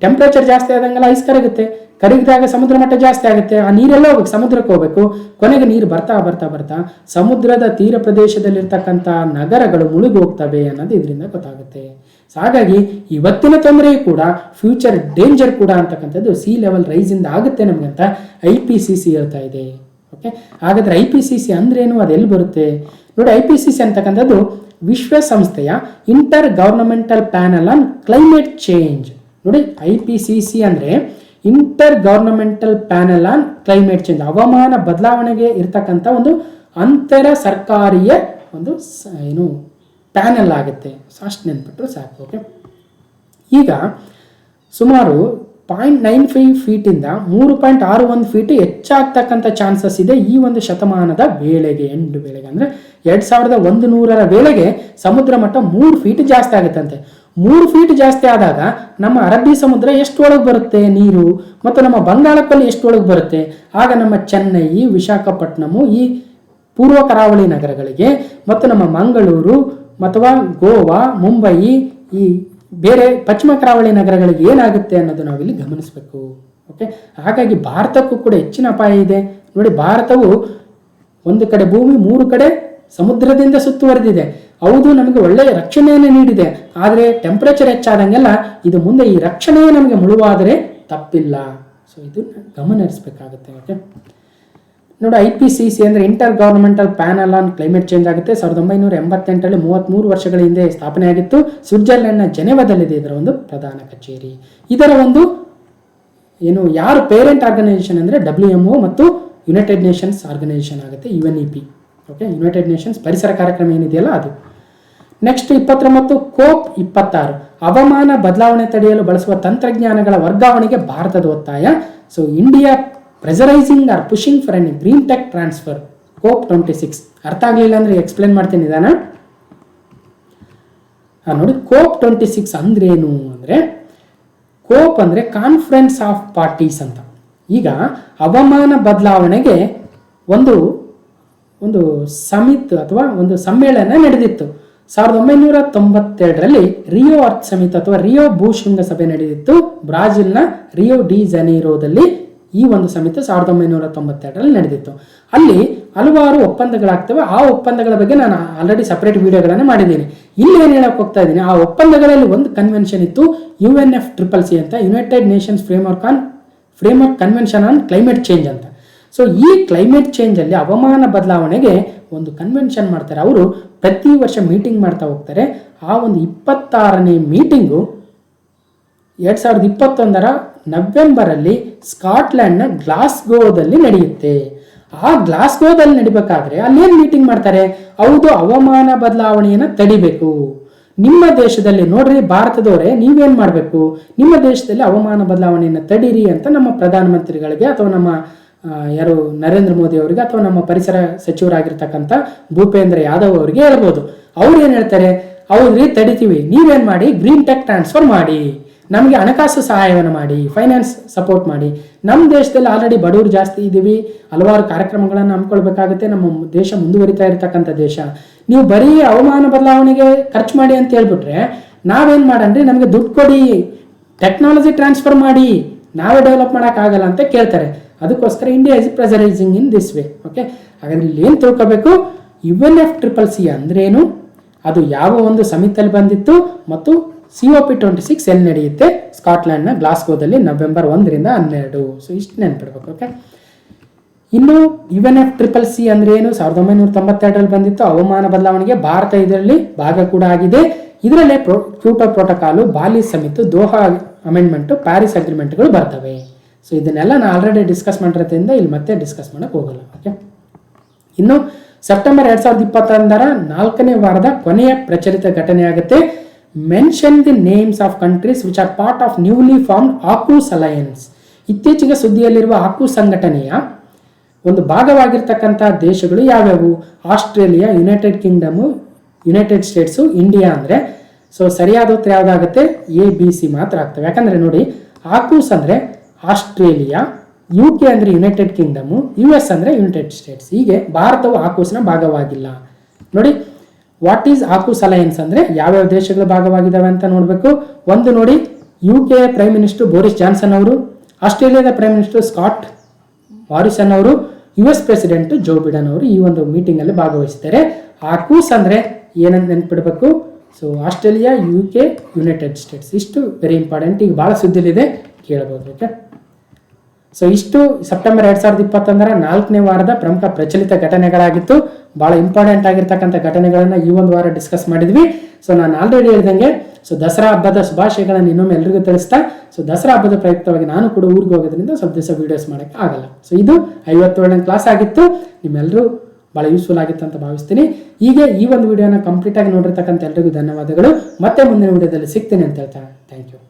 ಟೆಂಪ್ರೇಚರ್ ಜಾಸ್ತಿ ಆದಂಗೆಲ್ಲ ಐಸ್ ಕರಗುತ್ತೆ, ಕರಗಿದಾಗ ಸಮುದ್ರ ಮಟ್ಟ ಜಾಸ್ತಿ ಆಗುತ್ತೆ. ಆ ನೀರೆಲ್ಲ ಹೋಗ್ಬೇಕು, ಸಮುದ್ರಕ್ಕೆ ಹೋಗ್ಬೇಕು. ಕೊನೆಗೆ ನೀರು ಬರ್ತಾ ಬರ್ತಾ ಬರ್ತಾ ಸಮುದ್ರದ ತೀರ ಪ್ರದೇಶದಲ್ಲಿರ್ತಕ್ಕಂಥ ನಗರಗಳು ಮುಳುಗಿ ಹೋಗ್ತವೆ ಅನ್ನೋದು ಇದರಿಂದ ಗೊತ್ತಾಗುತ್ತೆ. ಹಾಗಾಗಿ ಇವತ್ತಿನ ತೊಂದರೆ ಕೂಡ ಫ್ಯೂಚರ್ ಡೇಂಜರ್ ಕೂಡ ಅಂತಕ್ಕಂಥದ್ದು ಸಿ ಲೆವೆಲ್ ರೈಸಿಂದ ಆಗುತ್ತೆ ನಮಗೆ ಅಂತ IPCC ಹೇಳ್ತಾ ಇದೆ. ಓಕೆ, ಹಾಗಾದ್ರೆ IPCC ಅಂದ್ರೇನು, ಅದೆಲ್ಲಿ ಬರುತ್ತೆ ನೋಡಿ? IPCC ಅಂತಕ್ಕಂಥದ್ದು ವಿಶ್ವಸಂಸ್ಥೆಯ inter governmental panel on climate change. ನೋಡಿ IPCC ಅಂದರೆ inter governmental panel on climate change, ಹವಾಮಾನ ಬದಲಾವಣೆಗೆ ಇರ್ತಕ್ಕಂಥ ಒಂದು ಅಂತರ ಸರ್ಕಾರಿಯ ಒಂದು ಏನು ಪ್ಯಾನಲ್ ಆಗುತ್ತೆ. ಅಷ್ಟು ನೆನ್ಪಿಟ್ರು ಸಾಕು. ಓಕೆ, ಈಗ ಸುಮಾರು 0.95 ಫೀಟಿಂದ 3.61 ಫೀಟ್ ಹೆಚ್ಚಾಗ್ತಕ್ಕಂಥ ಚಾನ್ಸಸ್ ಇದೆ ಈ ಒಂದು ಶತಮಾನದ ವೇಳೆಗೆ, ಎಂಡ್ ವೇಳೆಗೆ ಅಂದರೆ 2100ರ ವೇಳೆಗೆ ಸಮುದ್ರ ಮಟ್ಟ 3 ಫೀಟ್ ಜಾಸ್ತಿ ಆಗುತ್ತಂತೆ. 3 ಫೀಟ್ ಜಾಸ್ತಿ ಆದಾಗ ನಮ್ಮ ಅರಬ್ಬಿ ಸಮುದ್ರ ಎಷ್ಟು ಒಳಗೆ ಬರುತ್ತೆ ನೀರು, ಮತ್ತು ನಮ್ಮ ಬಂಗಾಳಕೊಲ್ಲಿ ಎಷ್ಟು ಒಳಗೆ ಬರುತ್ತೆ. ಆಗ ನಮ್ಮ ಚೆನ್ನೈ, ವಿಶಾಖಪಟ್ಟಣಮು, ಈ ಪೂರ್ವ ಕರಾವಳಿ ನಗರಗಳಿಗೆ ಮತ್ತು ನಮ್ಮ ಮಂಗಳೂರು ಅಥವಾ ಗೋವಾ, ಮುಂಬೈ, ಈ ಬೇರೆ ಪಶ್ಚಿಮ ಕರಾವಳಿ ನಗರಗಳಿಗೆ ಏನಾಗುತ್ತೆ ಅನ್ನೋದು ನಾವಿಲ್ಲಿ ಗಮನಿಸಬೇಕು. ಓಕೆ, ಹಾಗಾಗಿ ಭಾರತಕ್ಕೂ ಕೂಡ ಹೆಚ್ಚಿನ ಅಪಾಯ ಇದೆ. ನೋಡಿ, ಭಾರತವು ಒಂದು ಕಡೆ ಭೂಮಿ, 3 ಕಡೆ ಸಮುದ್ರದಿಂದ ಸುತ್ತುವರೆದಿದೆ. ಹೌದು, ನಮಗೆ ಒಳ್ಳೆಯ ರಕ್ಷಣೆಯನ್ನು ನೀಡಿದೆ, ಆದರೆ ಟೆಂಪರೇಚರ್ ಹೆಚ್ಚಾದಂಗೆಲ್ಲ ಇದು ಮುಂದೆ ಈ ರಕ್ಷಣೆಯೇ ನಮಗೆ ಮುಳುವಾದರೆ ತಪ್ಪಿಲ್ಲ. ಸೊ ಇದು ಗಮನ ಹರಿಸಬೇಕಾಗುತ್ತೆ. ಓಕೆ, ನೋಡಿ IPCC ಅಂದರೆ inter governmental panel on climate change ಆಗುತ್ತೆ. 1988ರಲ್ಲಿ 33 ವರ್ಷಗಳ ಹಿಂದೆ ಸ್ಥಾಪನೆ ಆಗಿತ್ತು. ಸ್ವಿಟ್ಜರ್ಲೆಂಡ್ನ ಜೆನೆವಾದಲ್ಲಿದೆ ಇದರ ಒಂದು ಪ್ರಧಾನ ಕಚೇರಿ. ಇದರ ಒಂದು ಏನು ಯಾರು ಪೇರೆಂಟ್ ಆರ್ಗನೈಸೇಷನ್ ಅಂದರೆ WMO ಮತ್ತು ಯುನೈಟೆಡ್ ನೇಷನ್ಸ್ ಆರ್ಗನೈಸೇಷನ್ ಆಗುತ್ತೆ, UNEP. ಓಕೆ, ಯುನೈಟೆಡ್ ನೇಷನ್ಸ್ ಪರಿಸರ ಕಾರ್ಯಕ್ರಮ ಏನಿದೆಯಲ್ಲ ಅದು. ನೆಕ್ಸ್ಟ್ 29 COP 26 ಹವಾಮಾನ ಬದಲಾವಣೆ ತಡೆಯಲು ಬಳಸುವ ತಂತ್ರಜ್ಞಾನಗಳ ವರ್ಗಾವಣೆಗೆ ಭಾರತದ ಒತ್ತಾಯ. So India pressurising or pushing for an green tech transfer. COP 26 ಅರ್ಥ ಆಗಲಿಲ್ಲ ಅಂದರೆ ಎಕ್ಸ್ಪ್ಲೇನ್ ಮಾಡ್ತೀನಿ ನಿಧಾನ. ನೋಡಿ, COP 26 ಅಂದ್ರೇನು ಅಂದರೆ, COP ಅಂದರೆ ಕಾನ್ಫರೆನ್ಸ್ ಆಫ್ ಪಾರ್ಟೀಸ್ ಅಂತ. ಈಗ ಹವಾಮಾನ ಬದಲಾವಣೆಗೆ ಒಂದು ಸಮಿತ್ ಅಥವಾ ಒಂದು ಸಮ್ಮೇಳನ ನಡೆದಿತ್ತು. 1992ರಲ್ಲಿ ರಿಯೋ ಅರ್ತ್ ಸಮಿತ್ ಅಥವಾ ರಿಯೋ ಭೂಶೃಂಗಸಭೆ ನಡೆದಿತ್ತು ಬ್ರಾಜಿಲ್ನ ರಿಯೋ ಡಿ ಜನೀರೋದಲ್ಲಿ. ಈ ಒಂದು ಸಮಿತಿ 1992ರಲ್ಲಿ ನಡೆದಿತ್ತು. ಅಲ್ಲಿ ಹಲವಾರು ಒಪ್ಪಂದಗಳಾಗ್ತವೆ. ಆ ಒಪ್ಪಂದಗಳ ಬಗ್ಗೆ ನಾನು ಆಲ್ರೆಡಿ ಸಪರೇಟ್ ವಿಡಿಯೋಗಳನ್ನು ಮಾಡಿದ್ದೀನಿ. ಇಲ್ಲಿ ಏನು ಹೇಳಕ್ಕೆ ಹೋಗ್ತಾ ಇದ್ದೀನಿ, ಆ ಒಪ್ಪಂದಗಳಲ್ಲಿ ಒಂದು ಕನ್ವೆನ್ಷನ್ ಇತ್ತು, UNFCCC ಅಂತ, United Nations framework convention on climate change ಅಂತ. ಸೊ ಈ ಕ್ಲೈಮೇಟ್ ಚೇಂಜಲ್ಲಿ ಹವಾಮಾನ ಬದಲಾವಣೆಗೆ ಒಂದು ಕನ್ವೆನ್ಷನ್ ಮಾಡ್ತಾರೆ. ಅವರು ಪ್ರತಿ ವರ್ಷ ಮೀಟಿಂಗ್ ಮಾಡ್ತಾ ಹೋಗ್ತಾರೆ. ಆ ಒಂದು 26ನೇ ಮೀಟಿಂಗು 2021ರ ನವೆಂಬರಲ್ಲಿ ಸ್ಕಾಟ್ಲೆಂಡ್ನ ಗ್ಲಾಸ್ಗೋದಲ್ಲಿ ನಡೆಯುತ್ತೆ. ಆ ಗ್ಲಾಸ್ಗೋದಲ್ಲಿ ನಡಿಬೇಕಾದ್ರೆ ಅಲ್ಲೇನು ಮೀಟಿಂಗ್ ಮಾಡ್ತಾರೆ, ಹೌದು ಹವಾಮಾನ ಬದಲಾವಣೆಯನ್ನು ತಡಿಬೇಕು, ನಿಮ್ಮ ದೇಶದಲ್ಲಿ ನೋಡ್ರಿ ಭಾರತದವರೇ ನೀವೇನ್ ಮಾಡಬೇಕು, ನಿಮ್ಮ ದೇಶದಲ್ಲಿ ಹವಾಮಾನ ಬದಲಾವಣೆಯನ್ನು ತಡೀರಿ ಅಂತ ನಮ್ಮ ಪ್ರಧಾನಮಂತ್ರಿಗಳಿಗೆ ಅಥವಾ ನಮ್ಮ ಯಾರು ನರೇಂದ್ರ ಮೋದಿ ಅವರಿಗೆ ಅಥವಾ ನಮ್ಮ ಪರಿಸರ ಸಚಿವರಾಗಿರ್ತಕ್ಕಂಥ ಭೂಪೇಂದ್ರ ಯಾದವ್ ಅವರಿಗೆ ಹೇಳ್ಬೋದು. ಅವ್ರು ಏನ್ ಹೇಳ್ತಾರೆ, ಹೌದ್ರಿ ತಡಿತೀವಿ, ನೀವೇನ್ ಮಾಡಿ ಗ್ರೀನ್ ಟೆಕ್ ಟ್ರಾನ್ಸ್ಫರ್ ಮಾಡಿ, ನಮಗೆ ಹಣಕಾಸು ಸಹಾಯವನ್ನು ಮಾಡಿ, ಫೈನಾನ್ಸ್ ಸಪೋರ್ಟ್ ಮಾಡಿ. ನಮ್ಮ ದೇಶದಲ್ಲಿ ಆಲ್ರೆಡಿ ಬಡವರು ಜಾಸ್ತಿ ಇದ್ದೀವಿ, ಹಲವಾರು ಕಾರ್ಯಕ್ರಮಗಳನ್ನು ಹಮ್ಮಿಕೊಳ್ಬೇಕಾಗುತ್ತೆ. ನಮ್ಮ ದೇಶ ಮುಂದುವರಿತಾ ಇರತಕ್ಕಂಥ ದೇಶ. ನೀವು ಬರೀ ಹವಾಮಾನ ಬದಲಾವಣೆಗೆ ಖರ್ಚು ಮಾಡಿ ಅಂತ ಹೇಳ್ಬಿಟ್ರೆ ನಾವೇನ್ ಮಾಡನ್ರಿ, ನಮಗೆ ದುಡ್ಡು ಕೊಡಿ, ಟೆಕ್ನಾಲಜಿ ಟ್ರಾನ್ಸ್ಫರ್ ಮಾಡಿ, ನಾವೇ ಡೆವಲಪ್ ಮಾಡೋಕ್ಕಾಗಲ್ಲ ಅಂತ ಕೇಳ್ತಾರೆ. ಅದಕ್ಕೋಸ್ಕರ India is pressurizing in this way. Okay, ಹಾಗಾದ್ರೆ ಇಲ್ಲಿ ಏನು ತಿಳ್ಕೋಬೇಕು, UNFCCC ಅಂದ್ರೇನು, ಅದು ಯಾವ ಒಂದು ಸಮಿತಿಯಲ್ಲಿ ಬಂದಿತ್ತು ಮತ್ತು COP26 ಎಲ್ಲಿ ನಡೆಯುತ್ತೆ, ಸ್ಕಾಟ್ಲೆಂಡ್ನ ಗ್ಲಾಸ್ಗೋದಲ್ಲಿ ನವೆಂಬರ್ 1ರಿಂದ 12. ಸೊ ಇಷ್ಟು ನೆನ್ಪಿಡ್ಬೇಕು. ಓಕೆ, ಇನ್ನು UNFCCC ಅಂದ್ರೆ ಏನು, 1992ರಲ್ಲಿ ಬಂದಿತ್ತು. ಹವಾಮಾನ ಬದಲಾವಣೆಗೆ ಭಾರತ ಇದರಲ್ಲಿ ಭಾಗ ಕೂಡ ಆಗಿದೆ. ಇದರಲ್ಲೇ ಕ್ಯೋಟೋ ಪ್ರೋಟೋಕಾಲು, ಬಾಲಿ ಸಮಿತಿ, ದೋಹಾ ಅಮೆಂಡ್ಮೆಂಟ್, ಪ್ಯಾರಿಸ್ ಅಗ್ರಿಮೆಂಟ್ಗಳು ಬರ್ತವೆ. ಸೊ ಇದನ್ನೆಲ್ಲ ನಾನು ಆಲ್ರೆಡಿ ಡಿಸ್ಕಸ್ ಮಾಡಿರೋದ್ರಿಂದ ಇಲ್ಲಿ ಮತ್ತೆ ಡಿಸ್ಕಸ್ ಮಾಡಕ್ಕೆ ಹೋಗಲ್ಲ. ಓಕೆ, ಇನ್ನು ಸೆಪ್ಟೆಂಬರ್ 2021ರ 4ನೇ ವಾರದ ಕೊನೆಯ ಪ್ರಚಲಿತ ಘಟನೆ ಆಗುತ್ತೆ. Mention the names of countries which are part of newly formed AUKUS alliance. ಇತ್ತೀಚೆಗೆ ಸುದ್ದಿಯಲ್ಲಿರುವ ಆಕೂಸ್ ಸಂಘಟನೆಯ ಒಂದು ಭಾಗವಾಗಿರ್ತಕ್ಕಂಥ ದೇಶಗಳು ಯಾವ್ಯಾವು, Australia, United Kingdom, United States, India ಅಂದರೆ. ಸೊ ಸರಿಯಾದ ಉತ್ತರ ಯಾವುದಾಗುತ್ತೆ, ABC ಮಾತ್ರ ಆಗ್ತವೆ. ಯಾಕಂದರೆ ನೋಡಿ, ಆಕೂಸ್ ಅಂದರೆ ಆಸ್ಟ್ರೇಲಿಯಾ, UK ಅಂದರೆ ಯುನೈಟೆಡ್ ಕಿಂಗ್ಡಮು, US ಅಂದರೆ ಯುನೈಟೆಡ್ ಸ್ಟೇಟ್ಸ್. ಹೀಗೆ ಭಾರತವು ಆಕೂಸ್ನ ಭಾಗವಾಗಿಲ್ಲ. ನೋಡಿ, ವಾಟ್ ಈಸ್ ಆಕೂಸ್ ಅಲಯನ್ಸ್ ಅಂದರೆ ಯಾವ್ಯಾವ ದೇಶಗಳು ಭಾಗವಾಗಿದ್ದಾವೆ ಅಂತ ನೋಡಬೇಕು. ಒಂದು ನೋಡಿ, UK prime minister Boris Johnson ಅವರು, ಆಸ್ಟ್ರೇಲಿಯಾದ ಪ್ರೈಮ್ ಮಿನಿಸ್ಟರ್ ಸ್ಕಾಟ್ ಮಾರಿಸನ್ ಅವರು, US ಪ್ರೆಸಿಡೆಂಟ್ ಜೋ ಬಿಡನ್ ಅವರು ಈ ಒಂದು ಮೀಟಿಂಗ್ ಅಲ್ಲಿ ಭಾಗವಹಿಸ್ತಾರೆ. ಆಕೂಸ್ ಅಂದರೆ ಏನಂತ ನೆನ್ಪಿಡ್ಬೇಕು, so Australia, UK, United States. ಇಷ್ಟು ವೆರಿ ಇಂಪಾರ್ಟೆಂಟ್, ಈಗ ಭಾಳ ಸುದ್ದಿಲಿದೆ, ಕೇಳಬಹುದು. ಓಕೆ, ಸೊ ಇಷ್ಟು ಸೆಪ್ಟೆಂಬರ್ 2021ರ 4ನೇ ವಾರದ ಪ್ರಮುಖ ಪ್ರಚಲಿತ ಘಟನೆಗಳಾಗಿತ್ತು. ಬಹಳ ಇಂಪಾರ್ಟೆಂಟ್ ಆಗಿರ್ತಕ್ಕಂಥ ಘಟನೆಗಳನ್ನ ಈ ಒಂದು ವಾರ ಡಿಸ್ಕಸ್ ಮಾಡಿದ್ವಿ. ಸೊ ನಾನು ಆಲ್ರೆಡಿ ಹೇಳಿದಂಗೆ, ಸೊ ದಸರಾ ಹಬ್ಬದ ಶುಭಾಶಯಗಳನ್ನು ಇನ್ನೊಮ್ಮೆ ಎಲ್ರಿಗೂ ತಿಳಿಸ್ತಾ, ಸೊ ದಸರಾ ಹಬ್ಬದ ಪ್ರಯುಕ್ತವಾಗಿ ನಾನು ಕೂಡ ಊರಿಗೆ ಹೋಗೋದ್ರಿಂದ ಸ್ವಲ್ಪ ದಿವಸ ವಿಡಿಯೋಸ್ ಮಾಡೋಕ್ಕೆ ಆಗಲ್ಲ. ಸೊ ಇದು 57ನೇ ಕ್ಲಾಸ್ ಆಗಿತ್ತು. ನಿಮ್ಮೆಲ್ಲರೂ ಬಹಳ ಯೂಸ್ಫುಲ್ ಆಗಿತ್ತು ಅಂತ ಭಾವಿಸ್ತೀನಿ. ಹೀಗೆ ಈ ಒಂದು ವಿಡಿಯೋನ ಕಂಪ್ಲೀಟ್ ಆಗಿ ನೋಡಿರ್ತಕ್ಕಂಥ ಎಲ್ರಿಗೂ ಧನ್ಯವಾದಗಳು. ಮತ್ತೆ ಮುಂದಿನ ವಿಡಿಯೋದಲ್ಲಿ ಸಿಗ್ತೀನಿ ಅಂತ ಹೇಳ್ತಾ ಥ್ಯಾಂಕ್ ಯು.